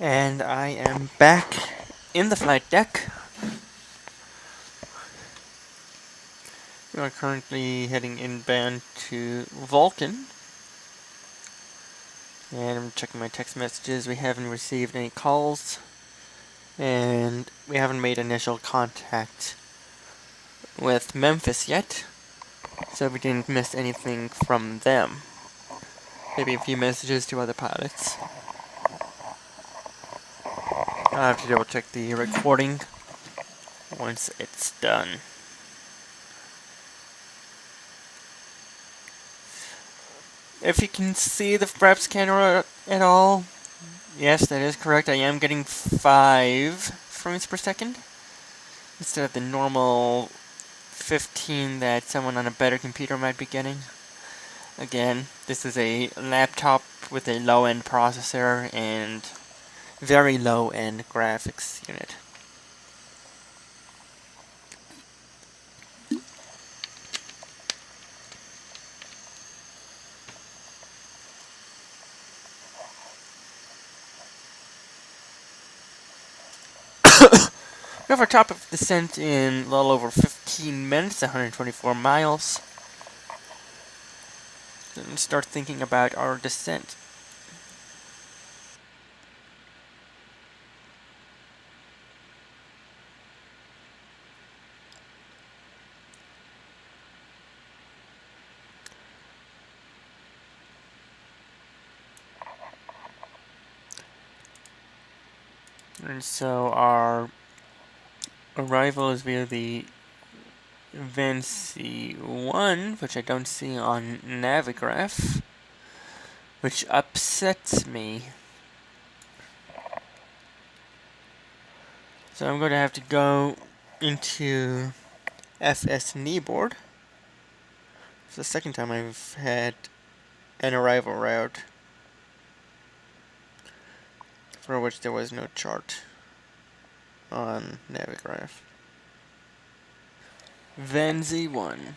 And I am back in the flight deck. We are currently heading inbound to Vulcan. And I'm checking my text messages. We haven't received any calls. And we haven't made initial contact with Memphis yet. So we didn't miss anything from them. Maybe a few messages to other pilots. I'll have to double check the recording once it's done. If you can see the FRAPS camera at all, yes, that is correct. I am getting 5 frames per second instead of the normal 15 that someone on a better computer might be getting. Again, this is a laptop with a low-end processor and very low-end graphics unit. We have our top of descent in a little over 15 minutes, 124 miles. Then start thinking about our descent. And so our arrival is via the VATSIM, which I don't see on Navigraph, which upsets me. So I'm going to have to go into FSDreamTeam board. It's the second time I've had an arrival route for which there was no chart on Navigraph. VATSIM.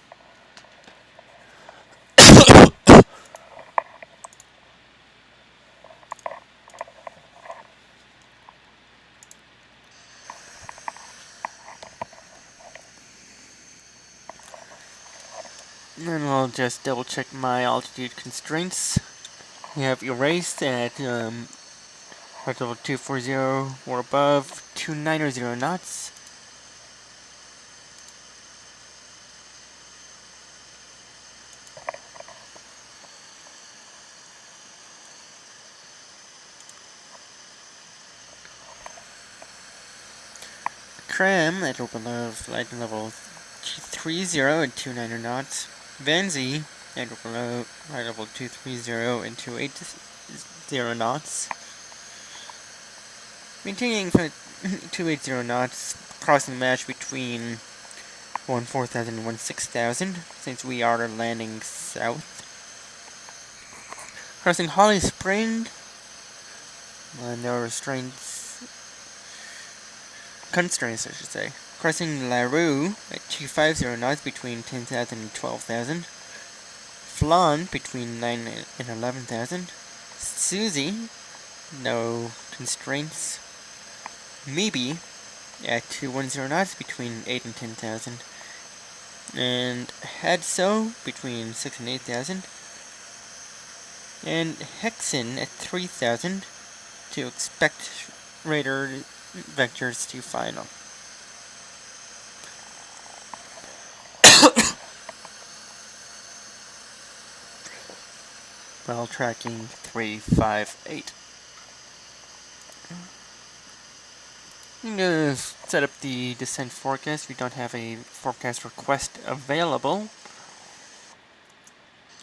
And I'll just double check my altitude constraints. We have erased at level 240 or above, 290 knots. Cram at or below flight level 230 and 290 knots. VATSIM at or below flight level 230 and 280 knots. Maintaining 280 knots, crossing match between 14,000 and 16,000, since we are landing south. Crossing Holly Spring, no constraints I should say. Crossing LaRue at 250 knots between 10,000 and 12,000. Flan between 9 and 11,000. Susie, no constraints. Maybe at 210 knots between 8 and 10,000. And Hadso between 6 and 8,000. And Hexen at 3,000 to expect radar vectors to final. While tracking 358. I'm going to set up the descent forecast. We don't have a forecast request available,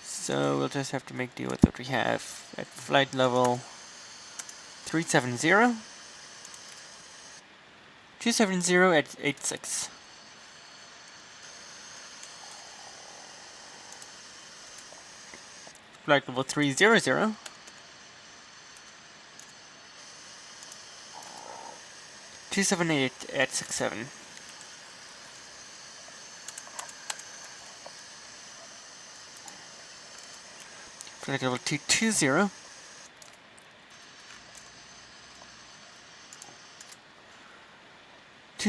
so we'll just have to make do with what we have at flight level 370, 270 at 86. Flight level 300, 278 at 67. Flight level 220,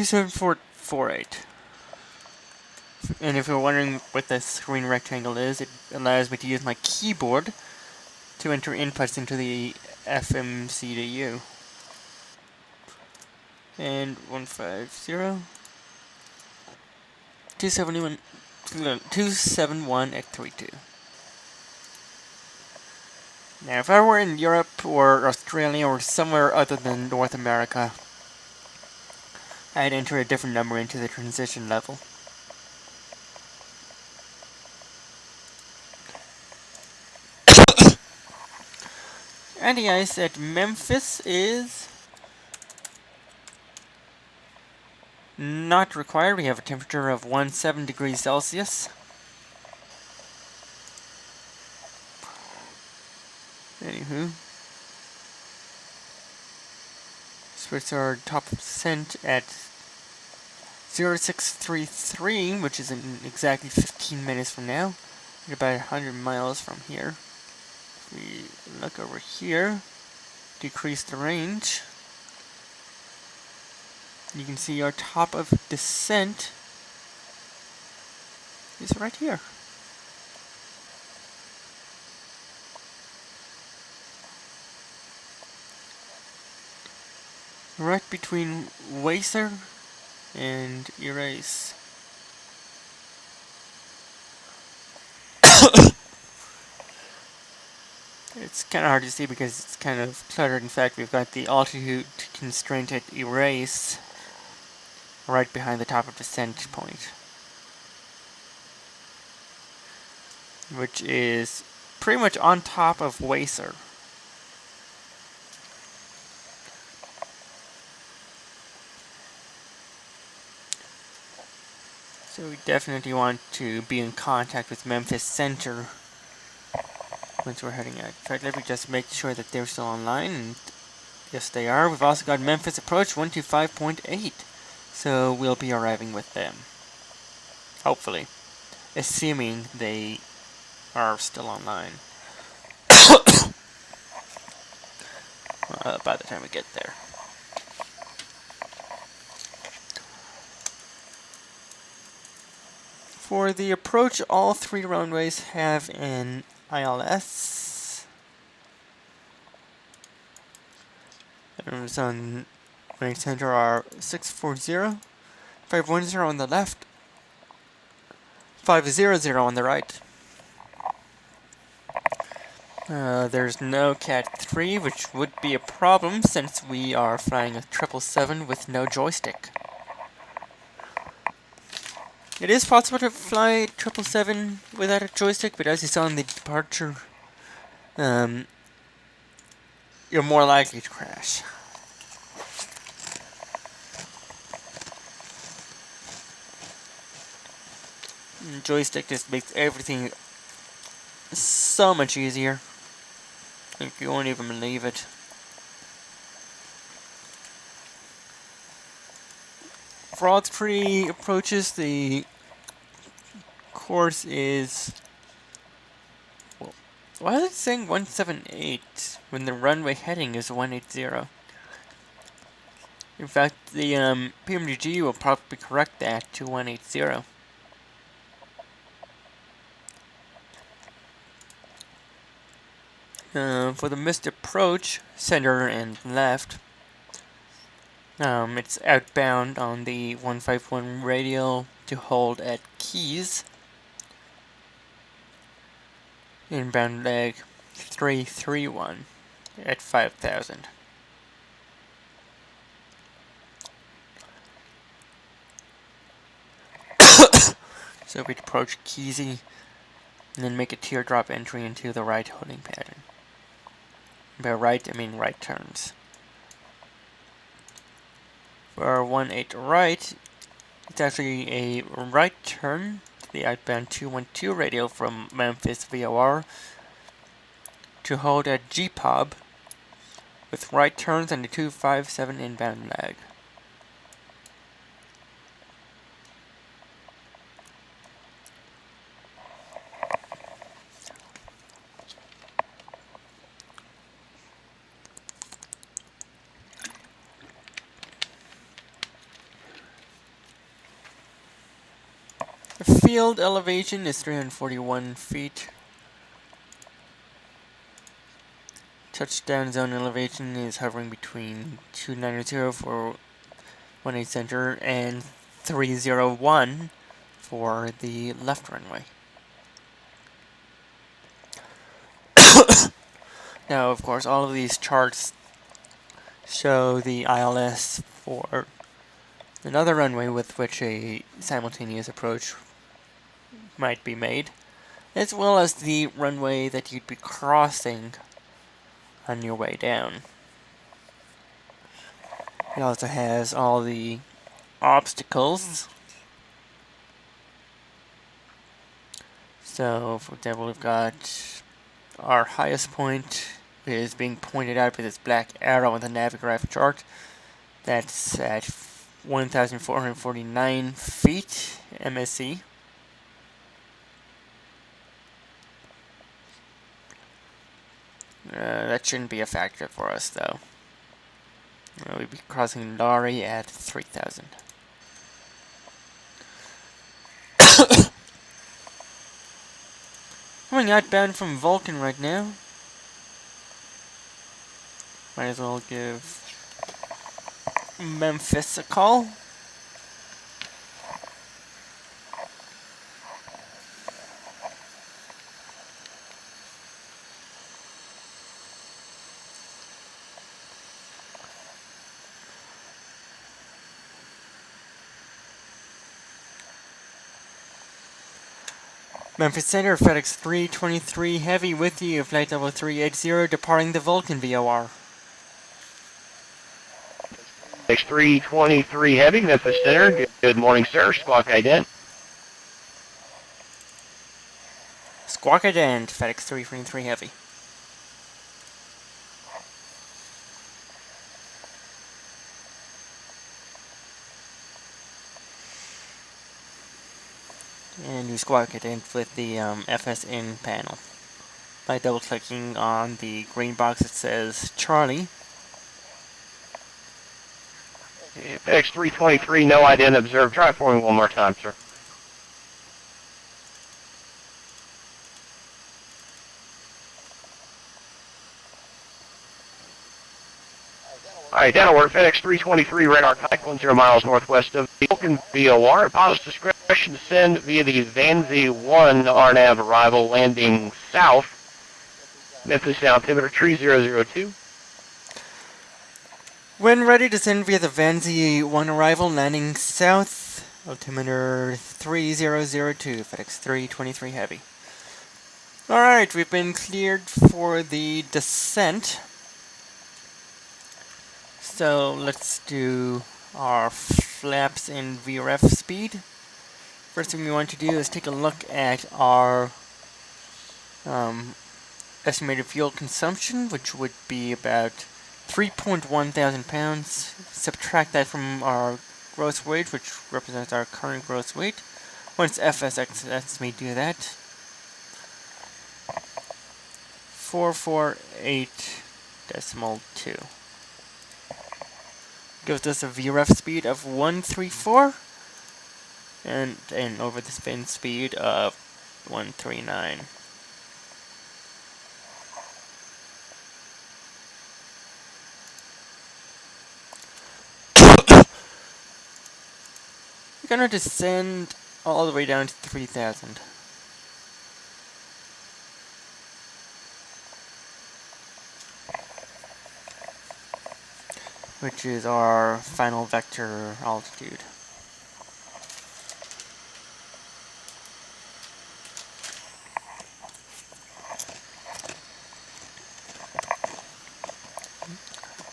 27448. And if you're wondering what this green rectangle is, it allows me to use my keyboard to enter inputs into the FMCDU. And 150 271 at 32. Now, if I were in Europe or Australia or somewhere other than North America, I'd enter a different number into the transition level. And the ice at Memphis is not required. We have a temperature of 17 degrees Celsius. Anywho, switch our top descent at 0633, which is in exactly 15 minutes from now, at about 100 miles from here. If we look over here, decrease the range, you can see our top of descent is right here. Right between Wacer and Erase. It's kind of hard to see because it's kind of cluttered. In fact, we've got the altitude constraint at Erase right behind the top of descent point, which is pretty much on top of Wacer. So we definitely want to be in contact with Memphis Center once we're heading out. In fact, let me just make sure that they're still online, and yes they are. We've also got Memphis Approach 125.8, so we'll be arriving with them. Hopefully. Assuming they are still online. By the time we get there. For the approach, all three runways have an ILS. And on MEM Center are 640, 510 on the left, 500 on the right. There's no Cat 3, which would be a problem since we are flying a 777 with no joystick. It is possible to fly 777 without a joystick, but as you saw in the departure, you're more likely to crash. And joystick just makes everything so much easier. Like, you won't even believe it. For all three approaches, the course is... Well, why is it saying 178 when the runway heading is 180? In fact, the PMDG will probably correct that to 180. For the missed approach, center and left, it's outbound on the 151 radial to hold at Keys. Inbound leg 331 at 5,000. So we'd approach Keysy and then make a teardrop entry into the right holding pattern. By right, I mean right turns. For 18 right, it's actually a right turn to the outbound 212 radial from Memphis VOR to hold at GPOB with right turns and the 257 inbound lag. The field elevation is 341 feet. Touchdown zone elevation is hovering between 290 for 18 Center and 301 for the left runway. Now, of course, all of these charts show the ILS for another runway with which a simultaneous approach might be made, as well as the runway that you'd be crossing on your way down. It also has all the obstacles. So, for example, we've got our highest point is being pointed out with this black arrow on the Navigraph chart. That's at 1,449 feet MSE. That shouldn't be a factor for us, though. We'll be crossing Lari at 3,000. Coming outbound from Vulcan right now. Might as well give Memphis a call. Memphis Center, FedEx 323 Heavy with you, flight level 380, departing the Vulcan VOR. FedEx 323 Heavy, Memphis Center. Good morning, sir. Squawk ident. Squawk ident, FedEx 323 Heavy. And you squawk it in with the FSN panel by double clicking on the green box that says Charlie. FedEx 323, no ident observed. Try for me one more time, sir. Alright, that'll work. FedEx 323, radar contact 10 miles northwest of the Vulcan VOR. At pilot's discretion to send via the Vanzi 1 RNAV arrival landing south. Memphis altimeter 3002. When ready to send via the Vanzi 1 arrival landing south, altimeter 3002, FedEx 323 Heavy. Alright, we've been cleared for the descent. So let's do our flaps and VRF speed. First thing we want to do is take a look at our estimated fuel consumption, which would be about 3.1 thousand pounds. Subtract that from our gross weight, which represents our current gross weight. Once FSX lets me do that, 448.2. Gives us a VRF speed of 134 and an over the spin speed of 139. We're gonna descend all the way down to 3,000. Which is our final vector altitude.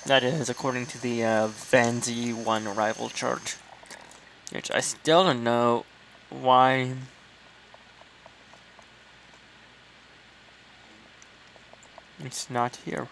That is according to the Vanzi 1 arrival chart, which I still don't know why it's not here.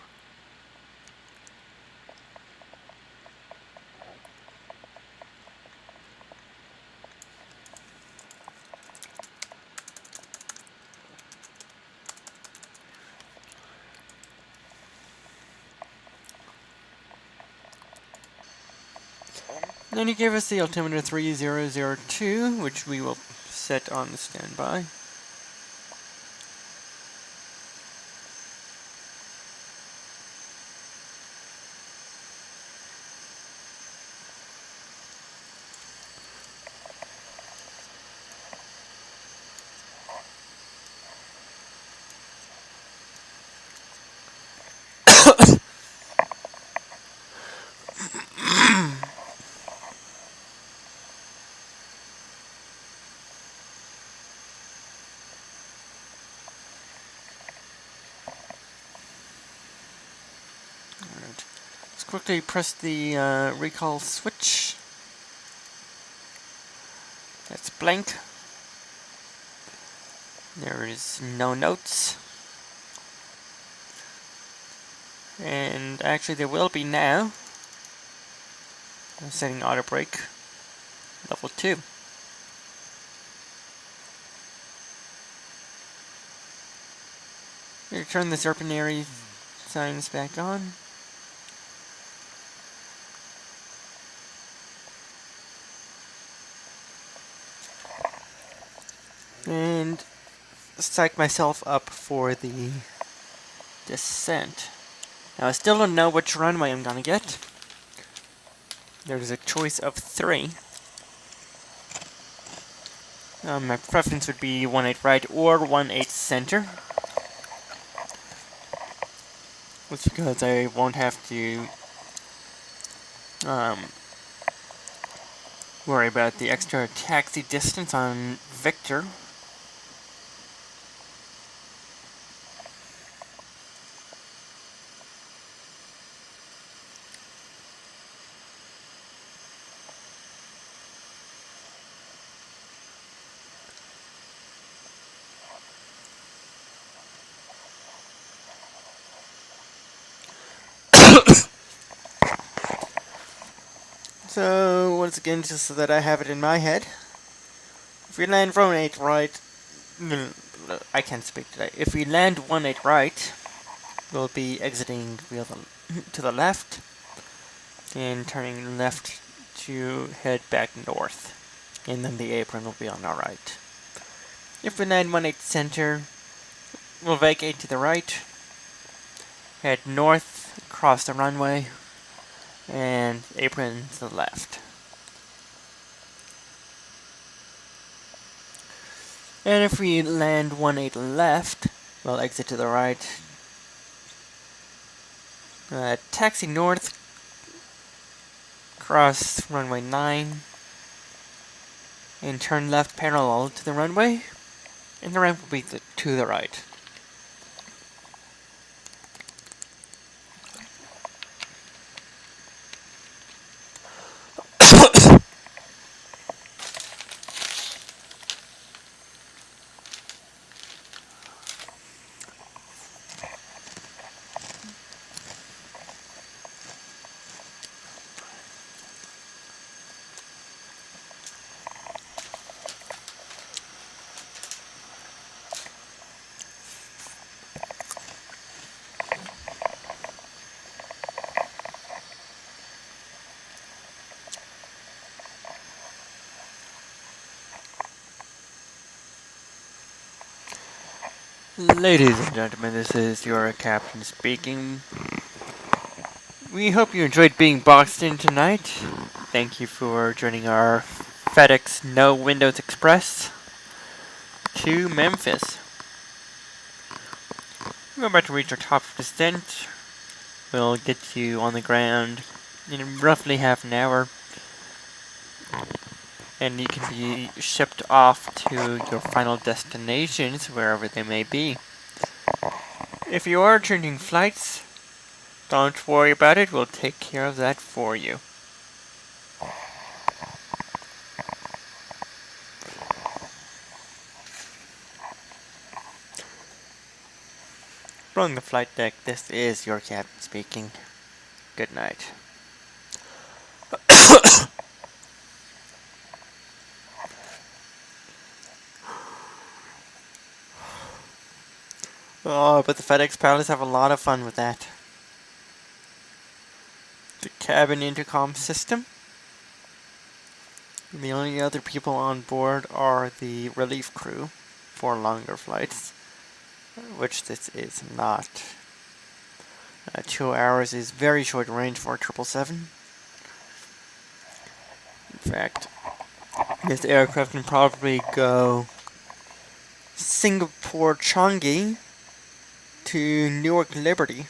Then he gave us the altimeter 3002, which we will set on the standby. Let's quickly press the recall switch. That's blank. There is no notes. And actually there will be now. I'm setting auto brake. Level 2. Here, turn the serpentary signs back on. And psych myself up for the descent. Now I still don't know which runway I'm gonna get. There's a choice of 3. My preference would be 18 right or 18 center. That's because I won't have to worry about the extra taxi distance on Victor. So, once again, just so that I have it in my head, if we land from 18 right, I can't speak today. If we land 18 right, we'll be exiting to the left and turning left to head back north, and then the apron will be on our right. If we land 18 center, we'll vacate to the right, head north, cross the runway, and apron to the left. And if we land 18 left, we'll exit to the right, taxi north, cross runway 9, and turn left parallel to the runway, and the ramp will be to the right. Ladies and gentlemen, this is your captain speaking. We hope you enjoyed being boxed in tonight. Thank you for joining our FedEx No Windows Express to Memphis. We're about to reach our top of descent. We'll get you on the ground in roughly half an hour, and you can be shipped off to your final destinations, wherever they may be. If you are changing flights, don't worry about it, we'll take care of that for you. From the flight deck, this is your captain speaking. Good night. Oh, but the FedEx pilots have a lot of fun with that. The cabin intercom system The only other people on board are the relief crew for longer flights, which this is not. 2 hours is very short range for 777. In fact, this aircraft can probably go Singapore Changi to Newark Liberty,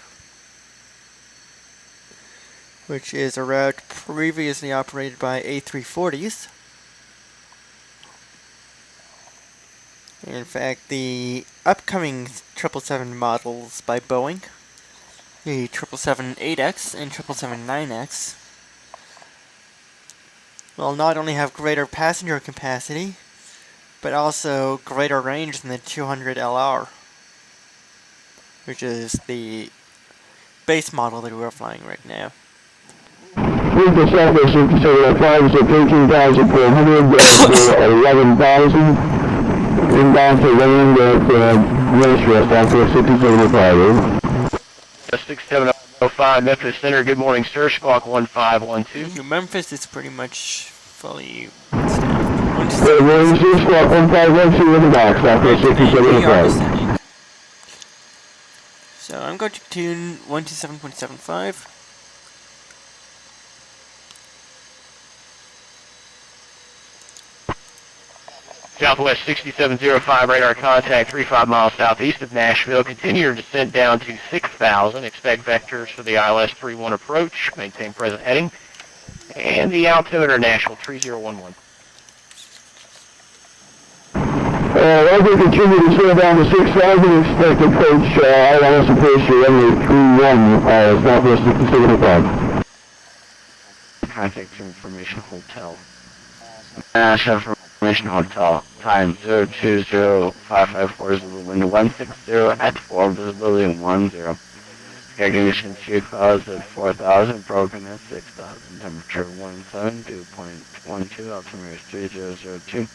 which is a route previously operated by A340s. In fact, the upcoming 777 models by Boeing, the 777-8X and 777-9X, will not only have greater passenger capacity, but also greater range than the 200LR, which is the base model that we're flying right now. WINCO Southwest 5705 is at 13,400, to 11,000. Inbound to land at Minnesota, Southwest 5705. 6705 Memphis Center, good morning, sir. Squawk 1512. Memphis is pretty much fully staffed. Squawk 1512 in the box, Southwest 5705. So I'm going to tune 127.75. Southwest 6705, radar contact 35 miles southeast of Nashville. Continue your descent down to 6,000. Expect vectors for the ILS 31 approach. Maintain present heading. And the altimeter Nashville 3011. As we continue to slow down to 6,000, expect approach ILS approach to runway 31, Southwest 6705. Contact information hotel. Information hotel. Time 020-554, wind 160 at 4, visibility 10. Ignition 2 clouds at 4,000, broken at 6,000, temperature 172.12, altimeter 3002.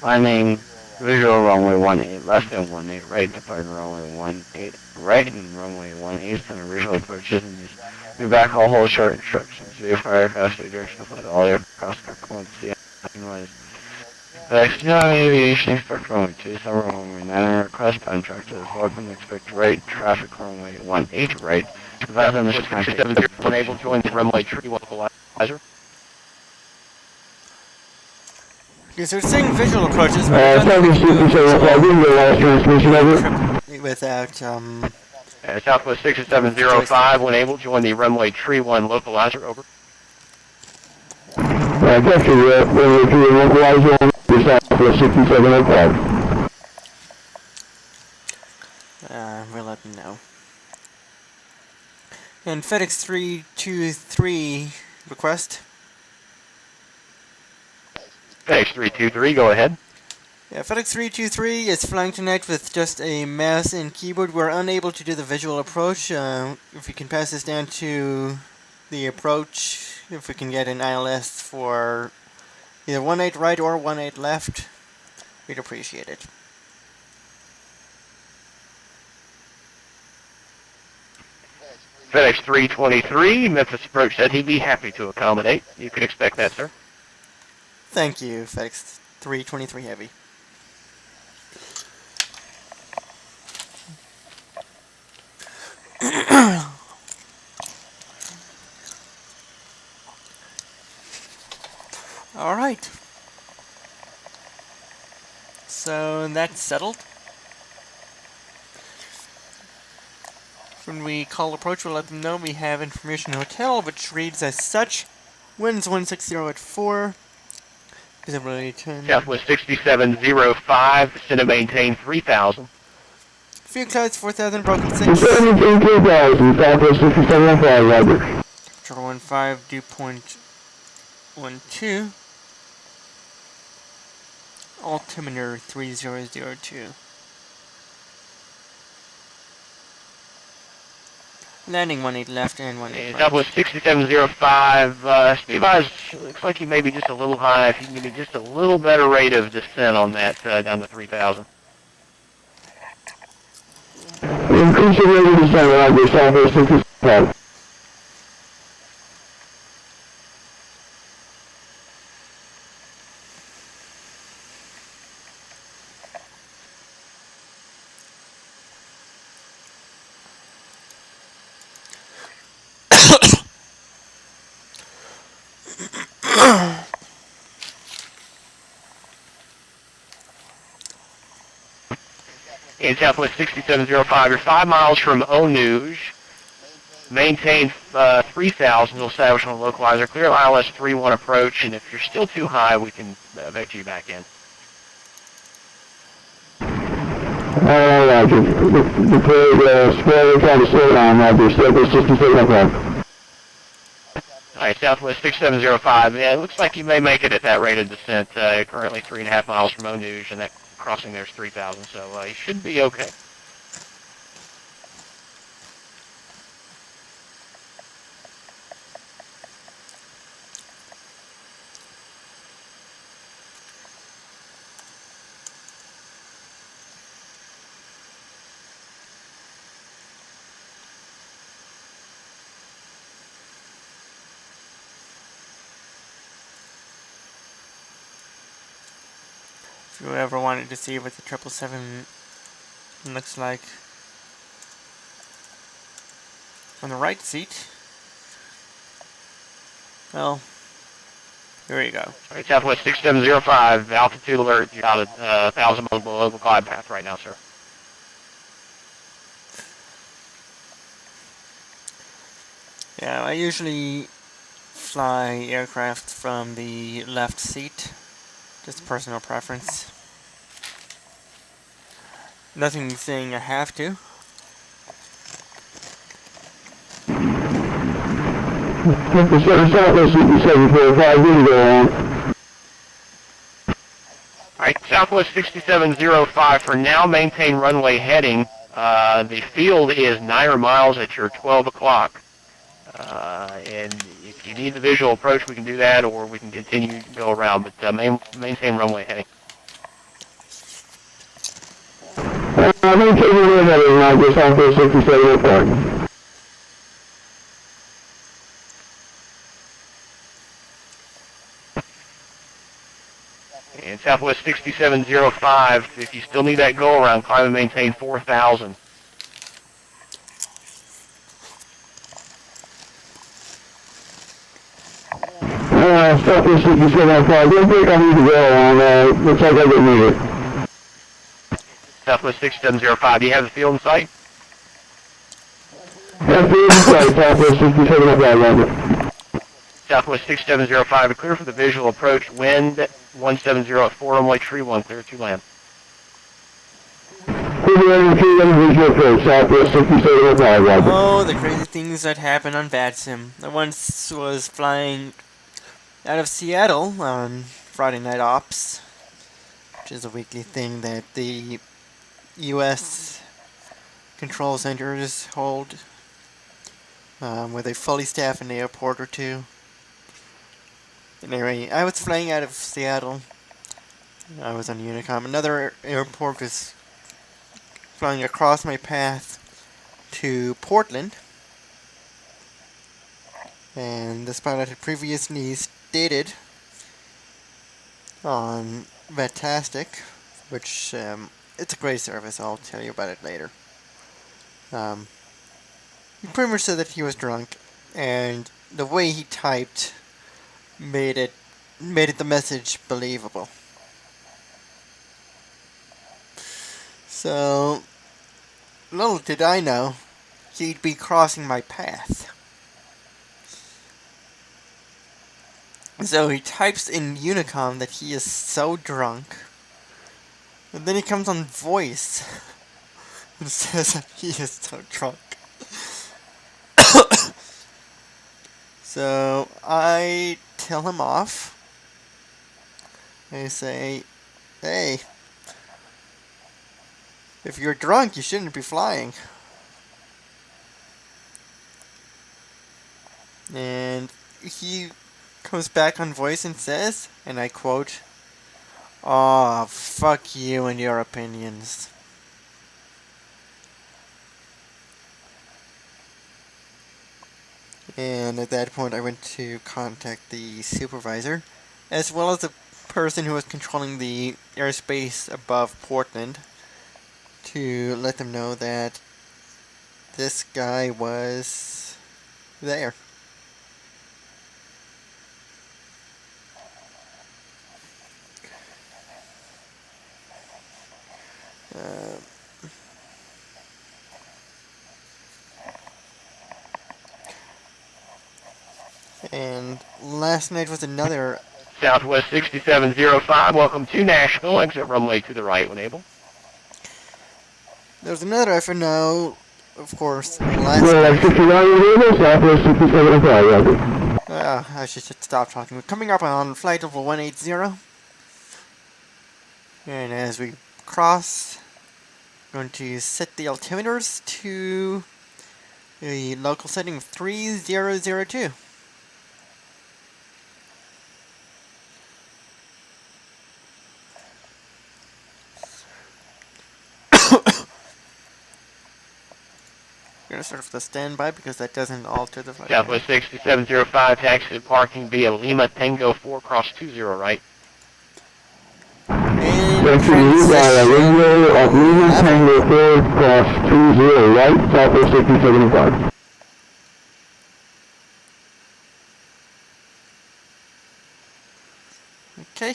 Landing visual runway 18, less than 18, right, departing runway 18, right, and runway 18, center visual approaches, and be back all hold short instructions. VFR aircraft direction flight, all aircraft are see aviation expect runway 27, runway 9 request contractors welcome expect right traffic runway 18 right. 6701 unable to join the runway 31 localizer. Because they're seeing visual approaches, without Southwest 6705 when able join the runway 31 localizer, over. Localizer Southwest 6705. We'll let them know. And FedEx 323 request. FedEx 323, go ahead. Yeah, FedEx 323 is flying tonight with just a mouse and keyboard. We're unable to do the visual approach. If we can pass this down to the approach, if we can get an ILS for either 18 right or 18 left, we'd appreciate it. FedEx 323, Memphis Approach said he'd be happy to accommodate. You can expect that, sir. Thank you, FedEx 323 Heavy. Alright. So that's settled. When we call approach, we'll let them know we have information hotel, which reads as such. Winds 160 at 4. Visibility 10. Southwest 6705, descend and maintain 3,000. Few clouds 4,000, broken 6. 3,000, Southwest 6705, Roger. Control 15, dew point 12. Altimeter 3002. Landing 18 left and 18 right. Southwest 6705, speed wise, looks like you may be just a little high. If you can give me just a little better rate of descent on that, down to 3,000. Increase the rate of descent, Roger, Southwest 6705. In Southwest 6705, you're 5 miles from Onouge. Maintain 3000, will establish on a localizer. Clear ILS 31 approach, and if you're still too high, we can vector you back in. Roger. The square trying to slow down, Roger. Southwest 6705. Alright, Southwest 6705. Yeah, it looks like you may make it at that rate of descent. Currently 3.5 miles from Onouge, and that crossing there's 3000, so you should be okay. If you ever wanted to see what the 777 looks like on the right seat, well, here you go. Alright, Southwest 6705, altitude alert. You're out at 1,000 miles below the glide path right now, sir. Yeah, I usually fly aircraft from the left seat. Just personal preference. Nothing saying I have to. Alright, Southwest 6705 for now, maintain runway heading. The field is 9 miles at your 12 o'clock. And if you need the visual approach, we can do that, or we can continue to go around, but maintain runway heading. Maintain runway heading, Roger. Southwest 6705. And Southwest 6705, if you still need that go around, climb and maintain 4,000. Southwest 6705. Don't think I need to go around. Looks like I didn't need it. Southwest 6705, do you have the field in sight? Have field in sight, Southwest 6705, Roger. Southwest 6705, clear for the visual approach, wind 170 at 4 runway, tree 1, clear to land. Oh, the crazy things that happen on VATSIM. I once was flying out of Seattle on Friday Night Ops, which is a weekly thing that the U.S. control centers hold, where they fully staff an airport or two. Anyway, I was flying out of Seattle. I was on Unicom. Another airport was flying across my path to Portland. And the pilot had previously stated on Fantastic, which it's a great service. I'll tell you about it later. He pretty much said that he was drunk, and the way he typed made it the message believable. So little did I know he'd be crossing my path. So he types in Unicom that he is so drunk, and then he comes on voice and says that he is so drunk. So I tell him off. I say, hey, if you're drunk, you shouldn't be flying. And he comes back on voice and says, and I quote, "Aw, fuck you and your opinions." And at that point I went to contact the supervisor, as well as the person who was controlling the airspace above Portland, to let them know that this guy was there. last night was another... Southwest 6705, welcome to Nashville, exit runway to the right when able. There was another FNO, of course, last night. I should stop talking. We're coming up on flight level 180. And as we cross, I'm going to set the altimeters to the local setting of 3002. We're going to start with the standby because that doesn't alter the flight. Southwest 6705, taxi to parking via Lima Tango 4 cross 20 right. And runway of Lima Tango 4 cross 20 right, Southwest 6705. Okay,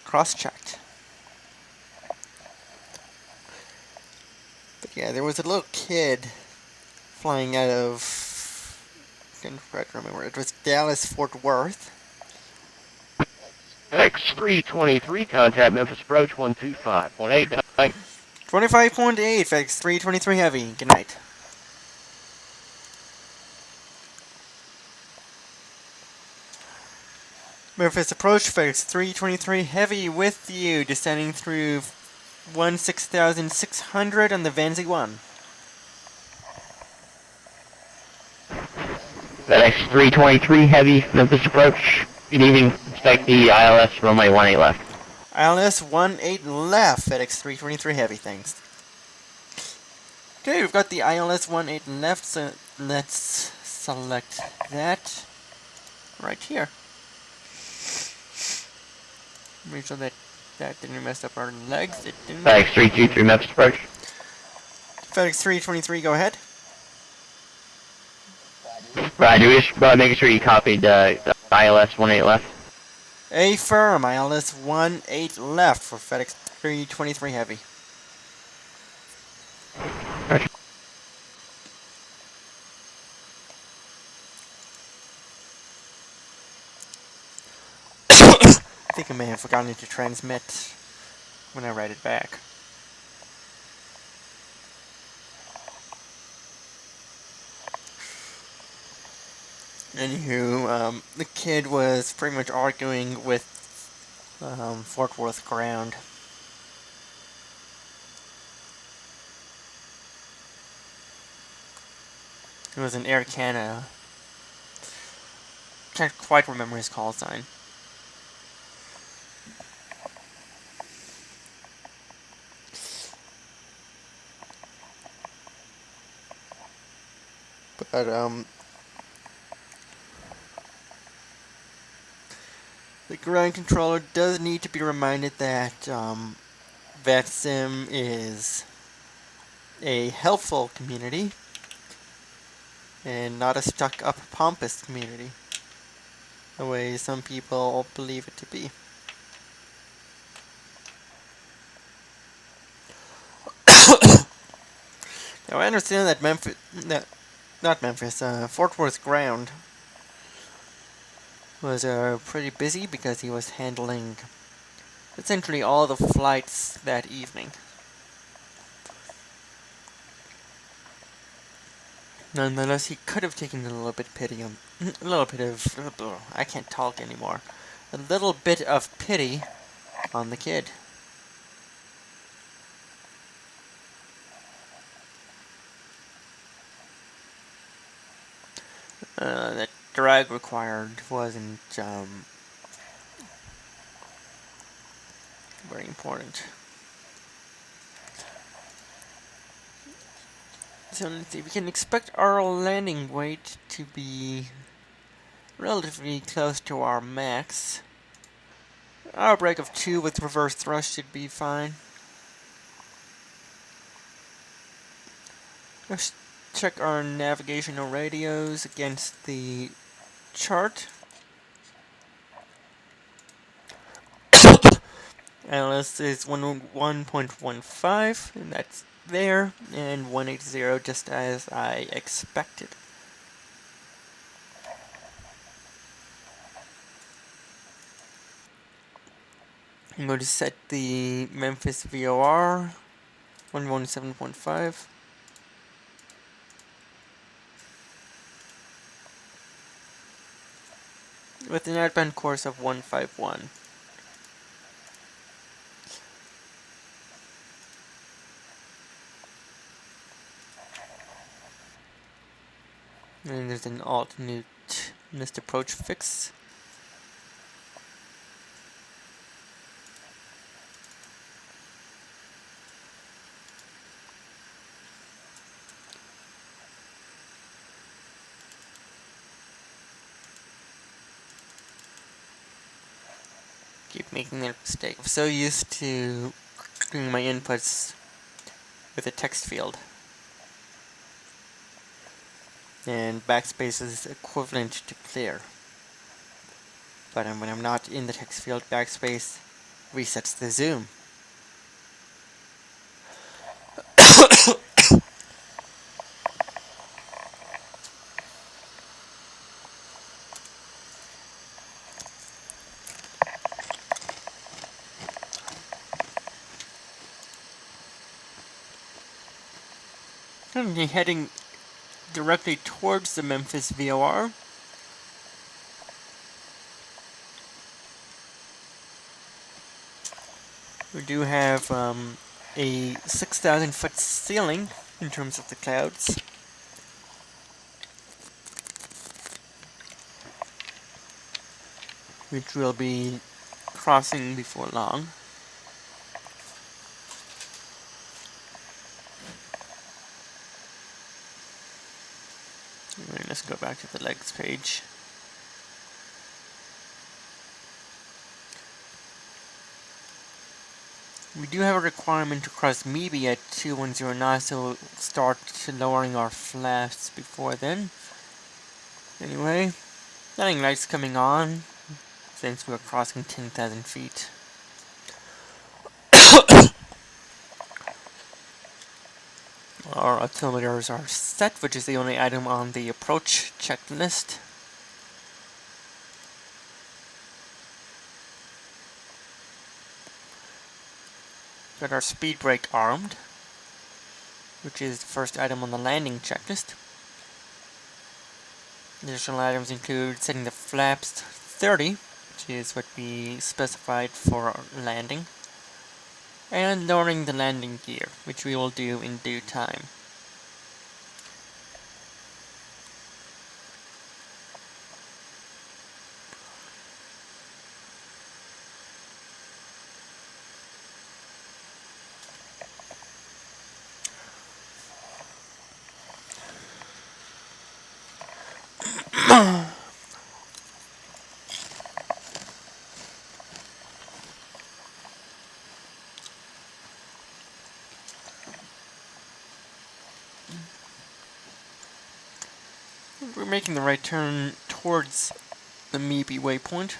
cross-checked. But yeah, there was a little kid flying out of, I can't quite remember, it was Dallas, Fort Worth. X323, contact Memphis Approach 125.8. 25.8, FedEx 323 Heavy, good night. Memphis Approach, FedEx 323 Heavy with you, descending through 16,600 on the Vanzi 1. FedEx 323 Heavy, Memphis Approach. Good evening. Expect the ILS runway 18 left. ILS 18 left, FedEx 323 Heavy, thanks. Okay, we've got the ILS 18 left, so let's select that right here. Make sure that that didn't mess up our legs. It didn't. FedEx 323 Memphis Approach. FedEx 323, go ahead. Roger, just making sure you copied the ILS 18 left. Affirm, ILS 18 left for FedEx 323 Heavy. Roger. I think I may have forgotten to transmit when I write it back. Anywho, the kid was pretty much arguing with Fort Worth ground. It was an Air Canada. Can't quite remember his call sign. But the ground controller does need to be reminded that VATSIM is a helpful community and not a stuck-up pompous community, the way some people believe it to be. Now I understand that Fort Worth ground was pretty busy because he was handling essentially all the flights that evening. Nonetheless, he could have taken a little bit of I can't talk anymore. A little bit of pity on the kid. That drag required wasn't very important. So let's see, we can expect our landing weight to be relatively close to our max. Our brake of 2 with reverse thrust should be fine. Let's check our navigational radios against the chart. LS is 101.15, and that's there, and 180 just as I expected. I'm going to set the Memphis VOR 117.5. With an outbound course of 151. And there's an alternate missed approach fix. Keep making that mistake. I'm so used to doing my inputs with a text field. And backspace is equivalent to clear. But when I'm not in the text field, backspace resets the zoom. I'm heading directly towards the Memphis VOR. We do have a 6,000 foot ceiling in terms of the clouds. Which we'll be crossing before long. And let's go back to the legs page. We do have a requirement to cross maybe at 210 knots, so we'll start lowering our flaps before then. Anyway, landing lights coming on since we're crossing 10,000 feet. Our altimeters are set, which is the only item on the approach checklist. Got our speed brake armed, which is the first item on the landing checklist. Additional items include setting the flaps 30, which is what we specified for our landing, and lowering the landing gear, which we will do in due time. We're making the right turn towards the maybe waypoint.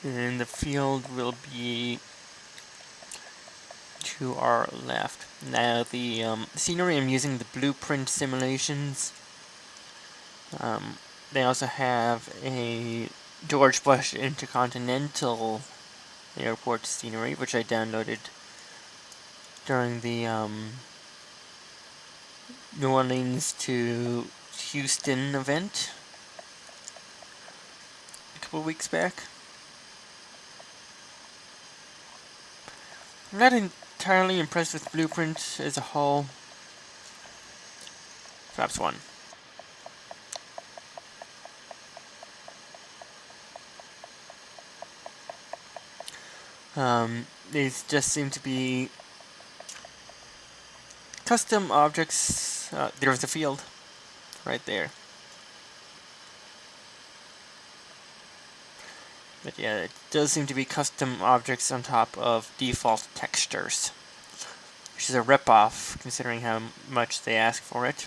And the field will be to our left. Now the scenery, I'm using the blueprint simulations. They also have a George Bush Intercontinental Airport scenery, which I downloaded during the New Orleans to Houston event a couple weeks back. I'm not entirely impressed with Blueprint as a whole. FRAPS 1. These just seem to be custom objects. There's the field right there. But yeah, it does seem to be custom objects on top of default textures, which is a rip-off considering how much they ask for it.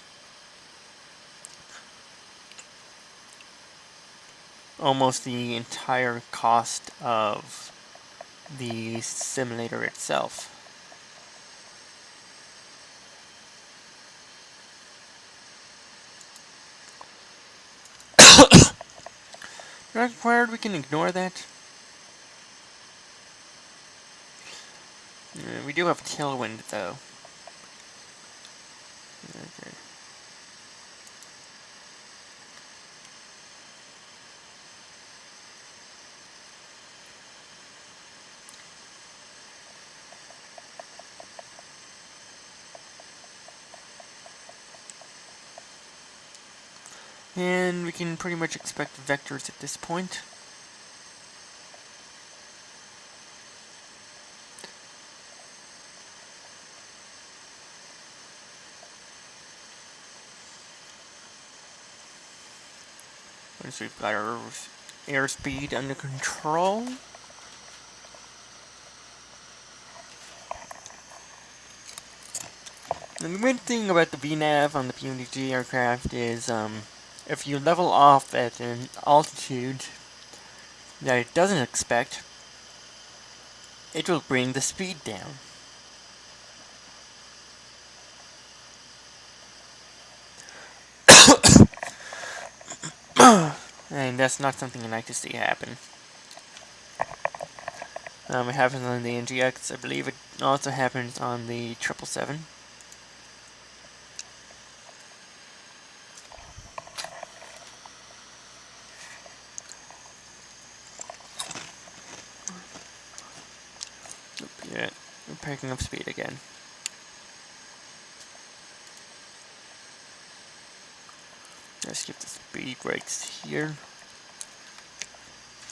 Almost the entire cost of the simulator itself. Not required, we can ignore that. We do have a tailwind, though. Okay. And we can pretty much expect vectors at this point. Once we've got our airspeed under control. And the main thing about the VNAV on the PMDG aircraft is if you level off at an altitude that it doesn't expect, it will bring the speed down. And that's not something I like to see happen. It happens on the NGX. I believe it also happens on the 777. Yeah, we're picking up speed again. Let's keep the speed rates here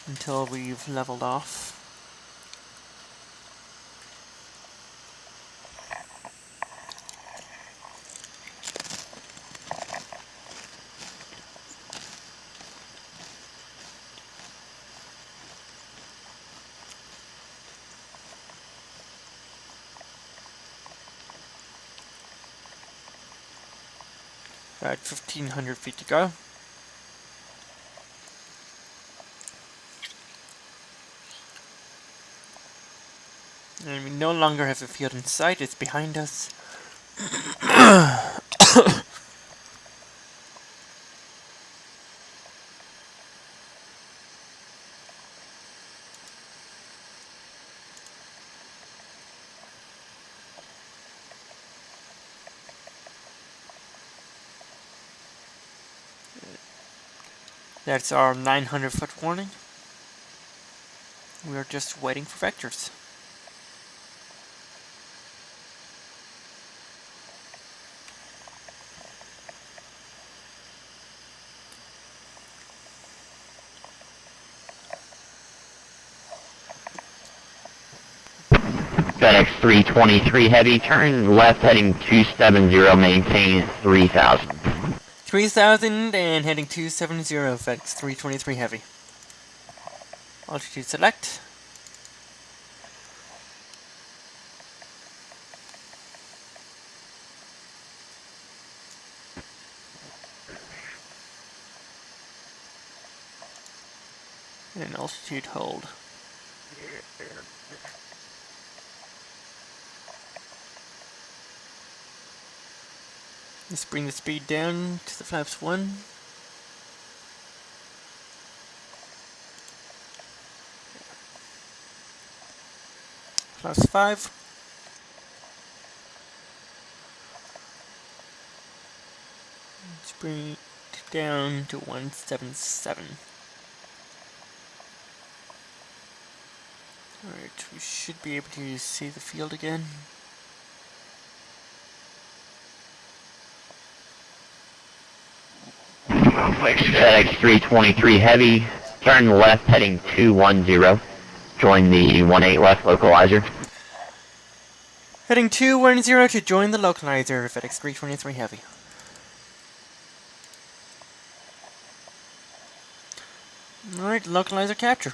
until we've leveled off. About 1,500 feet to go. And we no longer have a field in sight, it's behind us. That's our 900-foot warning. We are just waiting for vectors. FedEx 323 Heavy, turn left heading 270, maintain 3000. 3,000 and heading 270, FedEx 323 Heavy. Altitude select. And altitude hold. Let's bring the speed down to the flaps 1. Flaps 5. Let's bring it down to 177. Alright, we should be able to see the field again. FedEx 323 Heavy, turn left heading 210, join the 18 left localizer. Heading 210 to join the localizer, FedEx 323 Heavy. Alright, localizer capture.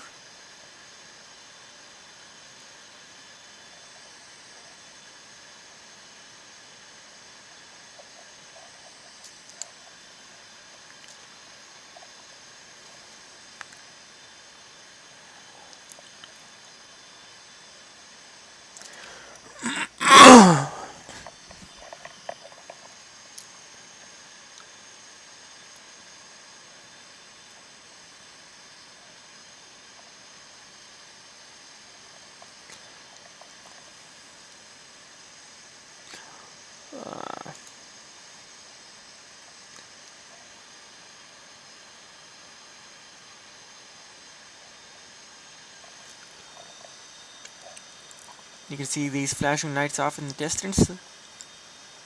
You can see these flashing lights off in the distance.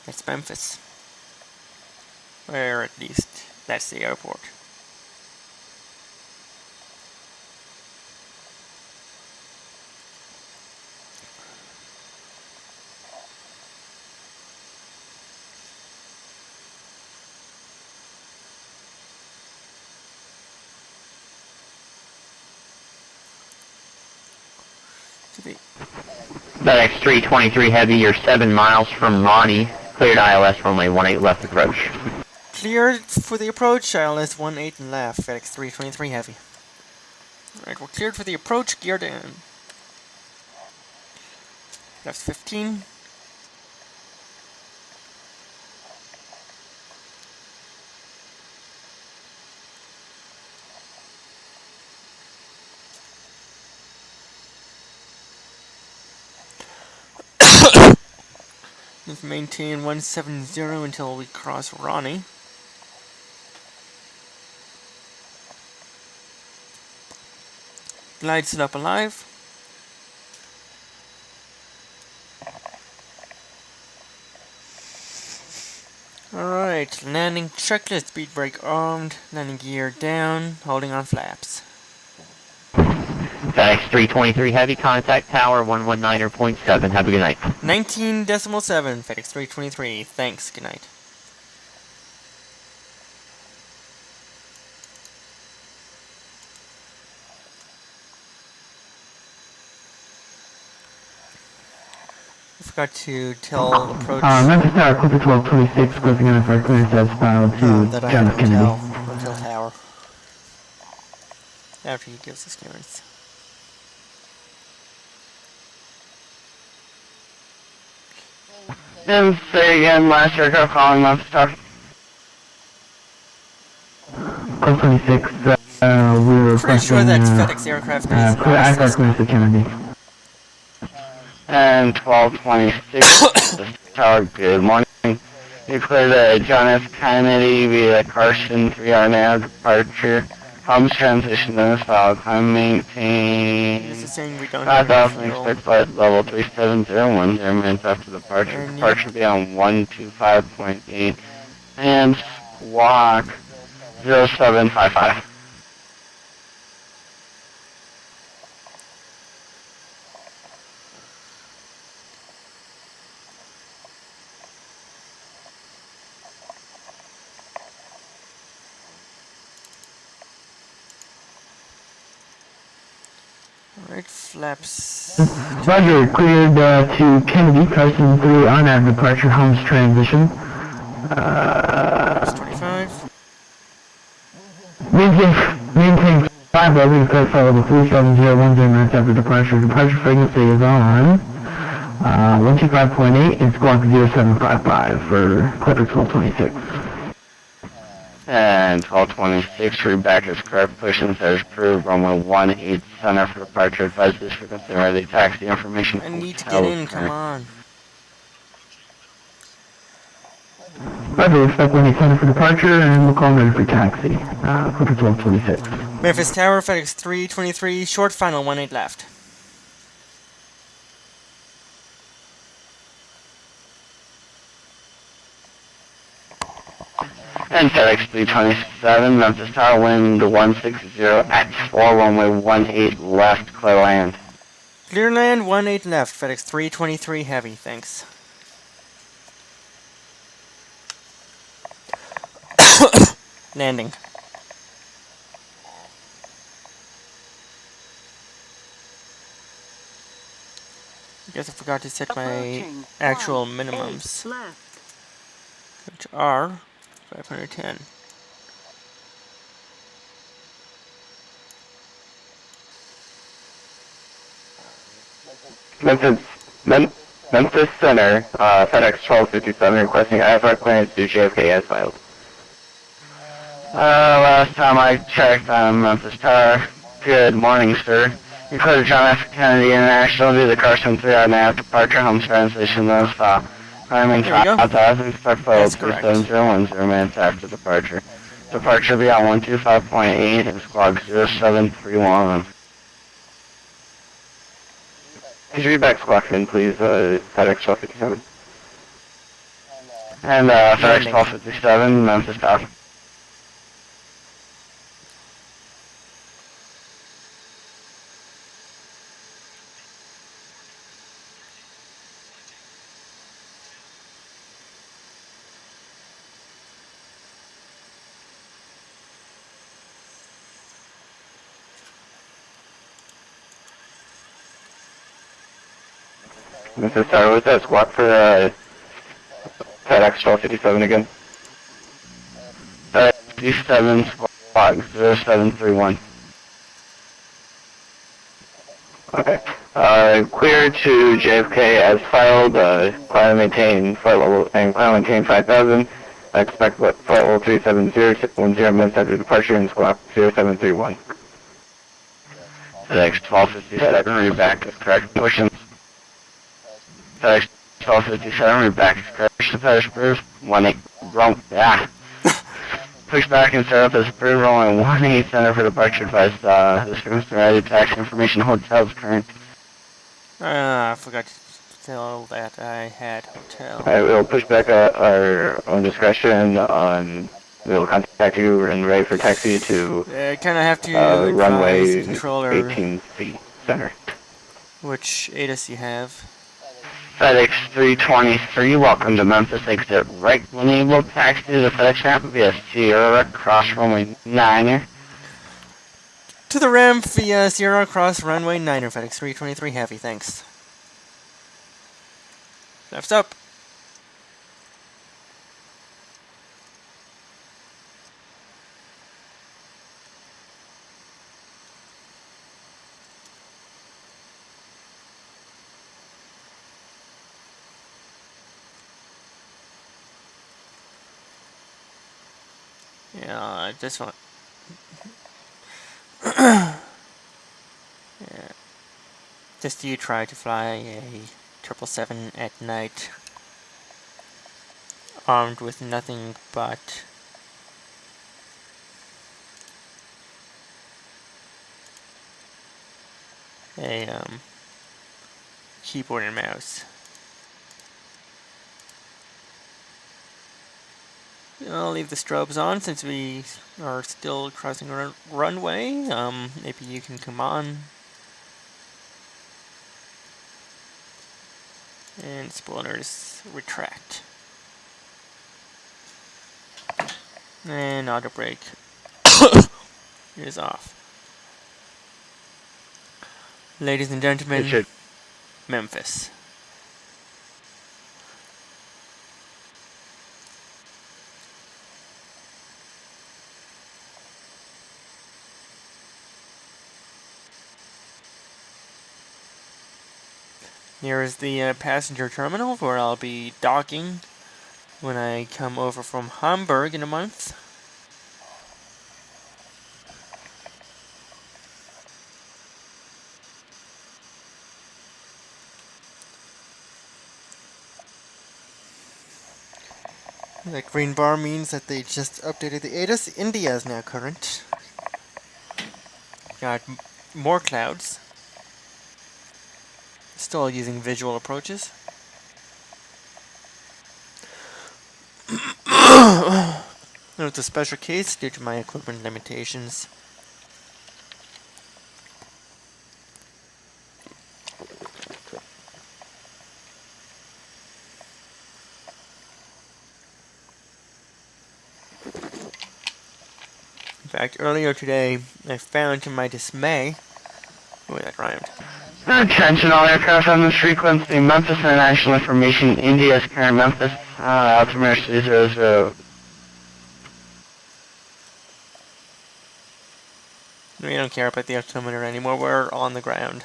That's Memphis. Or at least, that's the airport. FedEx 323 Heavy, you're 7 miles from Monty. Cleared ILS runway 18 left approach. Cleared for the approach, ILS 18 left, FedEx 323 Heavy. Alright, we're cleared for the approach, geared in. Left 15. Let's maintain 170 until we cross Ronnie. Glide it up alive. Alright, landing checklist, speed brake armed, landing gear down, holding on flaps. FedEx 323 Heavy, contact tower 119.7. Have a good night. 19.7, FedEx 323. Thanks, good night. I forgot to tell approach. Memphis Tower, Cockpit 1226, closing in for clearance as final to that I John have Kennedy. Hotel Tower. After he gives us clearance. Then say again, last aircraft calling Memphis Tower. Code 26, we're Pretty sure that's FedEx aircraft is clear IFR clearance to Kennedy. And 1226 Tower, good morning. You clear the John F. Kennedy via Carson 3R nav departure. Comms transition to this file. Climb maintain. This is saying we don't have 5,000 expect flight level 37010 minutes after departure. Departure will be on 125.8 and squawk 0755. Alright, flaps. Roger, cleared to Kennedy, Carson 3 on nav departure, Holmes transition. Flaps 25. Maintain 5 level, clear flight level 37010 minutes after departure. Departure frequency is on 125.8 and squawk 0755 for Clipper 1226. And 1226, read back as correct, pushing says approved, runway 18 center for departure, advise this frequency ready, taxi information. I need to get in, come on. Roger, expect 18 center for departure and we'll call ready for taxi. Clipper 1226. Memphis Tower, FedEx 323, short final, 18 left. And FedEx 327, Memphis Tower, wind 160 at 4, runway 18 left, clear land. Clear land, 18 left, FedEx 323 heavy, thanks. Landing. I guess I forgot to set my actual minimums, which are 510. Memphis Center, FedEx 1257, requesting IFR clearance to JFK as filed. Last time I checked on Memphis Tower. Good morning, sir. You cleared John F. Kennedy International via the Carson 3R nav departure, home transition, those climbing 5,000, expect flight 37010 minutes after departure. Departure will be on 125.8 and squawk 0731. Could you read back squawk in, please, FedEx 1257? And FedEx 1257, Memphis Tower. Memphis Tower, what's that squawk for FedEx 1257 again? FedEx 57 squawk 0731. Okay. Clear to JFK as filed, plan to maintain flight level, and plan to maintain 5000. I expect flight level 370, 10 minutes after departure and squawk 0731. FedEx 1257, read back as correct pushing. FedEx 1257, read back as correct pushing FedEx approved. 18, wrong, Push back and set up as approved, rolling 18 center for departure advice, the circumstantial tax information hotels current. I forgot to tell that I had hotel. Alright, we'll push back at our own discretion on, we'll contact you and ready for taxi to Kind of have to runway advise controller 18C center. which ADAS you have. FedEx 323, welcome to Memphis, exit right when you will taxi to the FedEx ramp via Sierra cross runway 9er. To the ramp via Sierra Cross Runway 9er, FedEx 323 Heavy, thanks. Left up. Yeah, this one. Yeah. Just you try to fly a 777 at night, armed with nothing but a keyboard and mouse. I'll leave the strobes on since we are still crossing a runway. Maybe you can come on. And spoilers retract. And auto brake is off. Ladies and gentlemen, Memphis. Here is the passenger terminal where I'll be docking when I come over from Hamburg in a month. That green bar means that they just updated the ADAS. India is now current. Got more clouds. Still using visual approaches. It's a special case due to my equipment limitations. In fact, earlier today, I found to my dismay, that rhymed. Attention all aircraft on this frequency, Memphis International Information, India's current Memphis, altimeter 300. We don't care about the altimeter anymore, we're on the ground.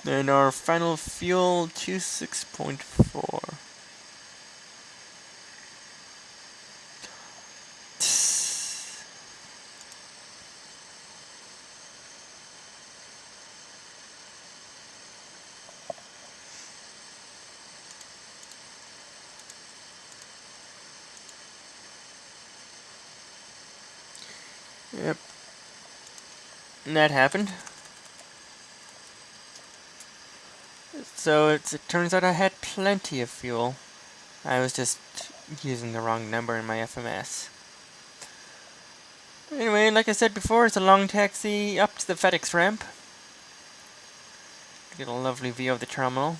And our final fuel, 26.4. Yep. And that happened. So it turns out I had plenty of fuel. I was just using the wrong number in my FMS. Anyway, like I said before, it's a long taxi up to the FedEx ramp. Get a lovely view of the terminal.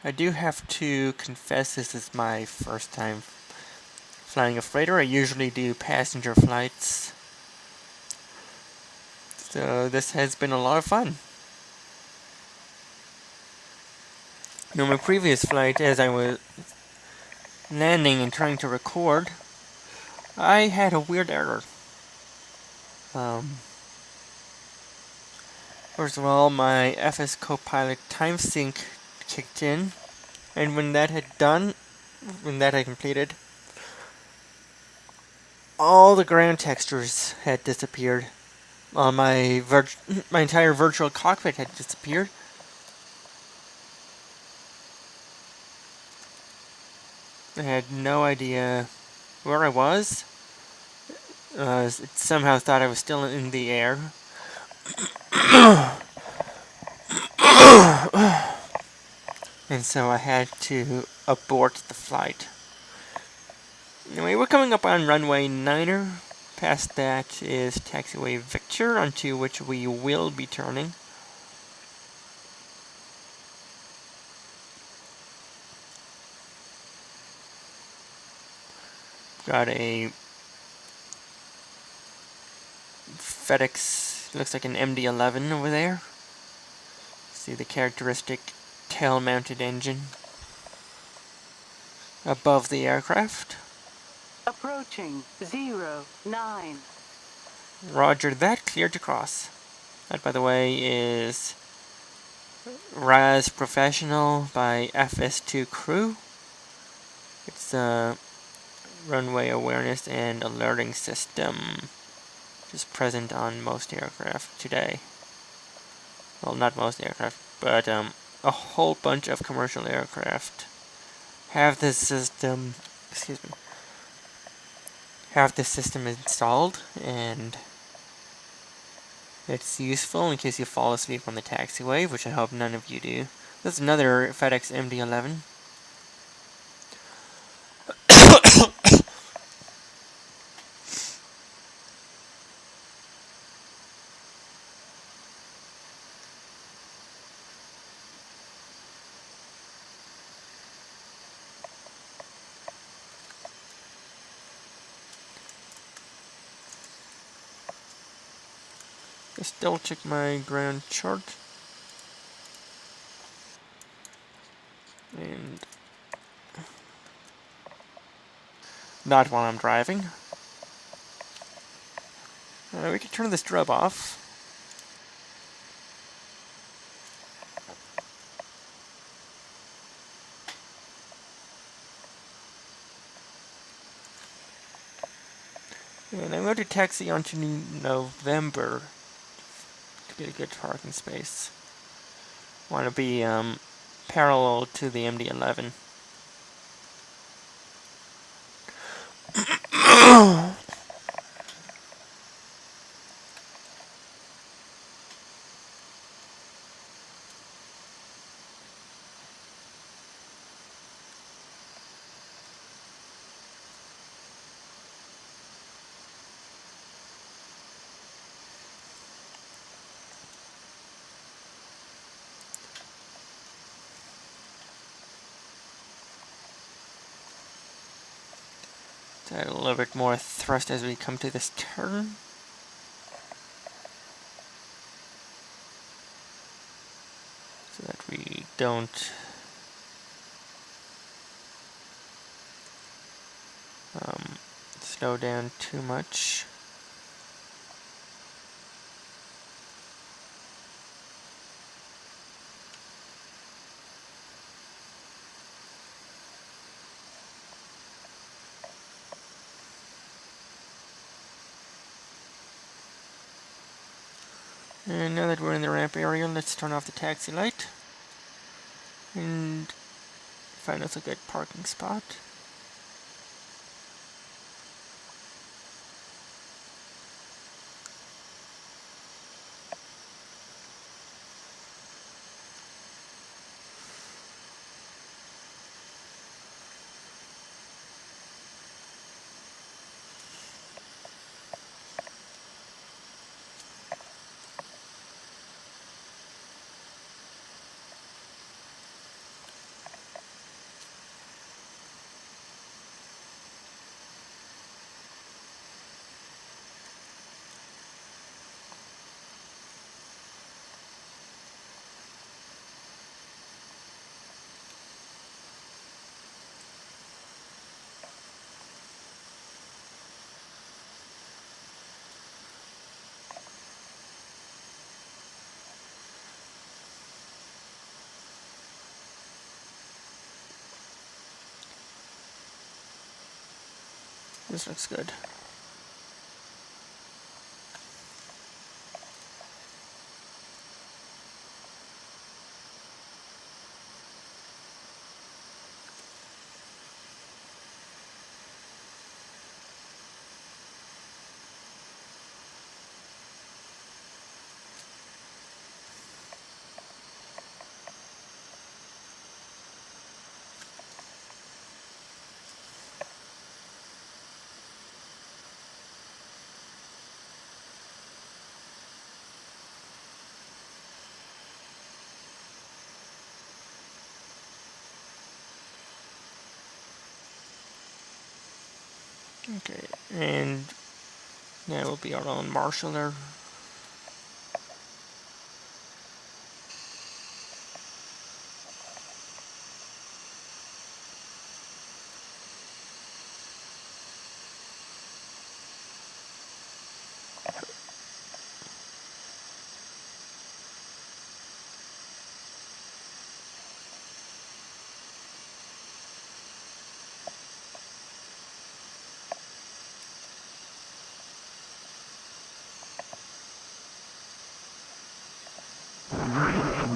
I do have to confess this is my first time flying a freighter. I usually do passenger flights. So this has been a lot of fun. You know, my previous flight, as I was landing and trying to record, I had a weird error. First of all, my FS Copilot time sync kicked in, and when that had completed, all the ground textures had disappeared. My entire virtual cockpit had disappeared. I had no idea where I was. It somehow thought I was still in the air. And so I had to abort the flight. Anyway, we're coming up on runway 9er. Past that is taxiway Victor, onto which we will be turning. Got a FedEx, looks like an MD-11 over there. See the characteristic tail-mounted engine above the aircraft. Approaching 09. Roger that, cleared to cross. That, by the way, is RAS Professional by FS2 Crew. It's a runway awareness and alerting system, which is present on most aircraft today. Well, not most aircraft, but a whole bunch of commercial aircraft have this system, installed, and it's useful in case you fall asleep on the taxiway, which I hope none of you do. This is another FedEx MD-11. Just double check my ground chart. And not while I'm driving. We can turn this strub off. And I'm going to taxi onto November to get a good parking space. Want to be parallel to the MD-11. Add a little bit more thrust as we come to this turn. So that we don't slow down too much. And now that we're in the ramp area, let's turn off the taxi light and find us a good parking spot. This looks good. Okay, and that will be our own marshaller.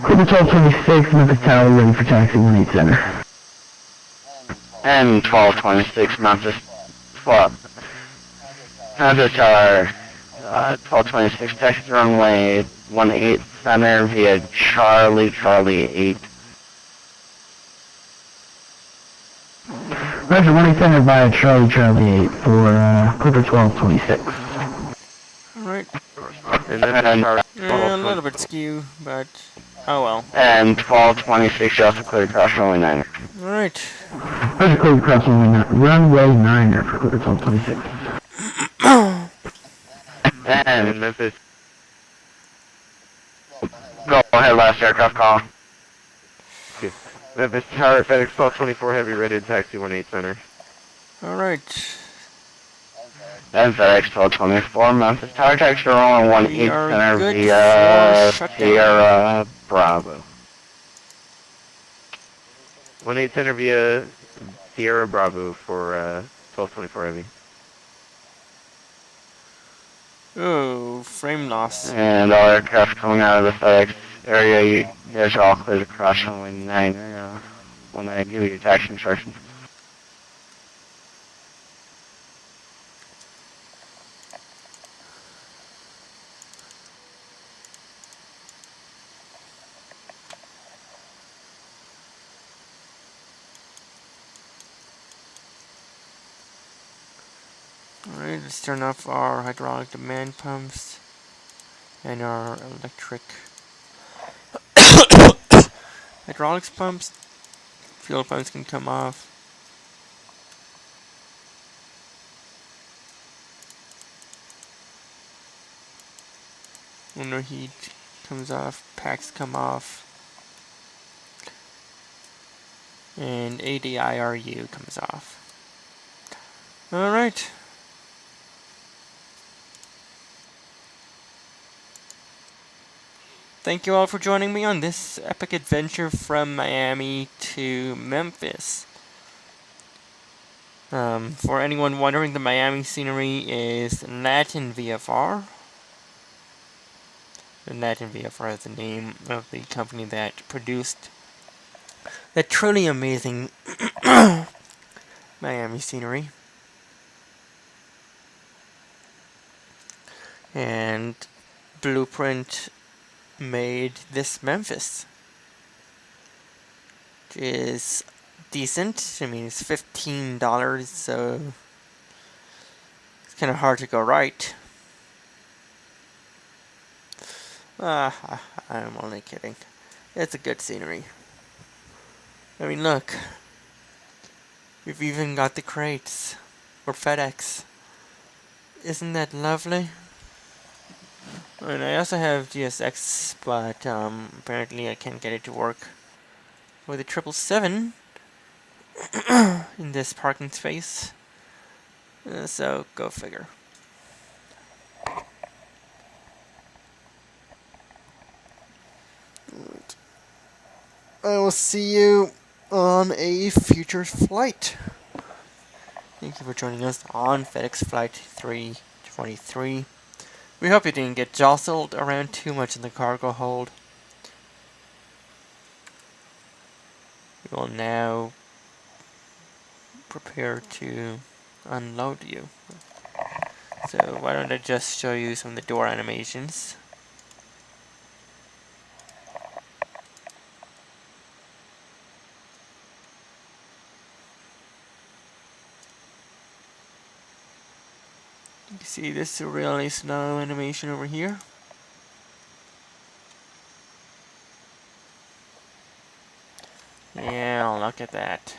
Quarter 1226, Memphis Tower, ready for taxi, ZME Center. And 1226 Memphis, well, Memphis Tower, 1226, taxi runway 18 Center via Charlie 8. Roger, 18 Center via Charlie 8 for quarter 1226. Alright. And then A little bit skew, but oh well. And 1226, you also cleared across runway 9. Alright. Roger, clear across runway 9 for quarter 1226. And Memphis. go ahead, last aircraft call. Okay. Memphis Tower, FedEx 1224 Heavy, ready to taxi 18 Center. Alright. And FedEx 1224 Memphis Tower, taxi runway 18 are Center good via for shutdown. Sierra Bravo. 18 Center via Sierra Bravo for 1224 Heavy. Oh, frame loss. And all aircraft coming out of the FedEx area, you guys are all cleared across runway 9 when I give you your taxi instructions. Alright, let's turn off our hydraulic demand pumps and our electric hydraulics pumps. Fuel pumps can come off. Window heat comes off, packs come off, and ADIRU comes off. Alright. Thank you all for joining me on this epic adventure from Miami to Memphis. For anyone wondering, the Miami scenery is LatinVFR. LatinVFR is the name of the company that produced the truly amazing Miami scenery. And Blueprint made this Memphis, which is decent. I mean, it's $15, so it's kind of hard to go right. I'm only kidding. It's a good scenery. I mean, look. We've even got the crates for FedEx. Isn't that lovely? And I also have GSX, but apparently I can't get it to work with the 777 in this parking space. So go figure. I will see you on a future flight. Thank you for joining us on FedEx Flight 323. We hope you didn't get jostled around too much in the cargo hold. We will now prepare to unload you. So why don't I just show you some of the door animations. You can see this really slow animation over here. Yeah, look at that.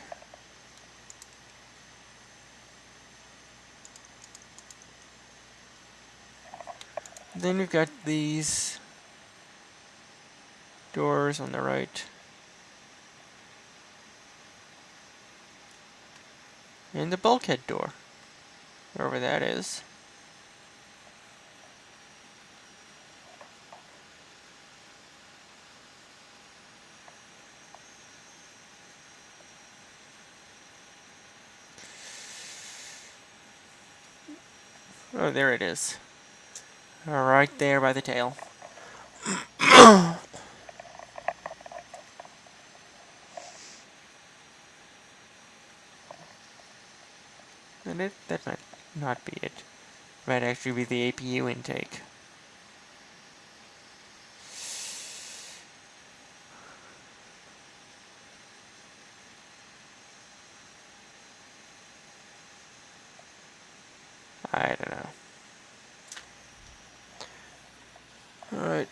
Then we've got these doors on the right. And the bulkhead door, wherever that is. Oh, there it is. Right there by the tail. And that might not be it. It might actually be the APU intake. I don't know. Alright.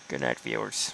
Good night, viewers.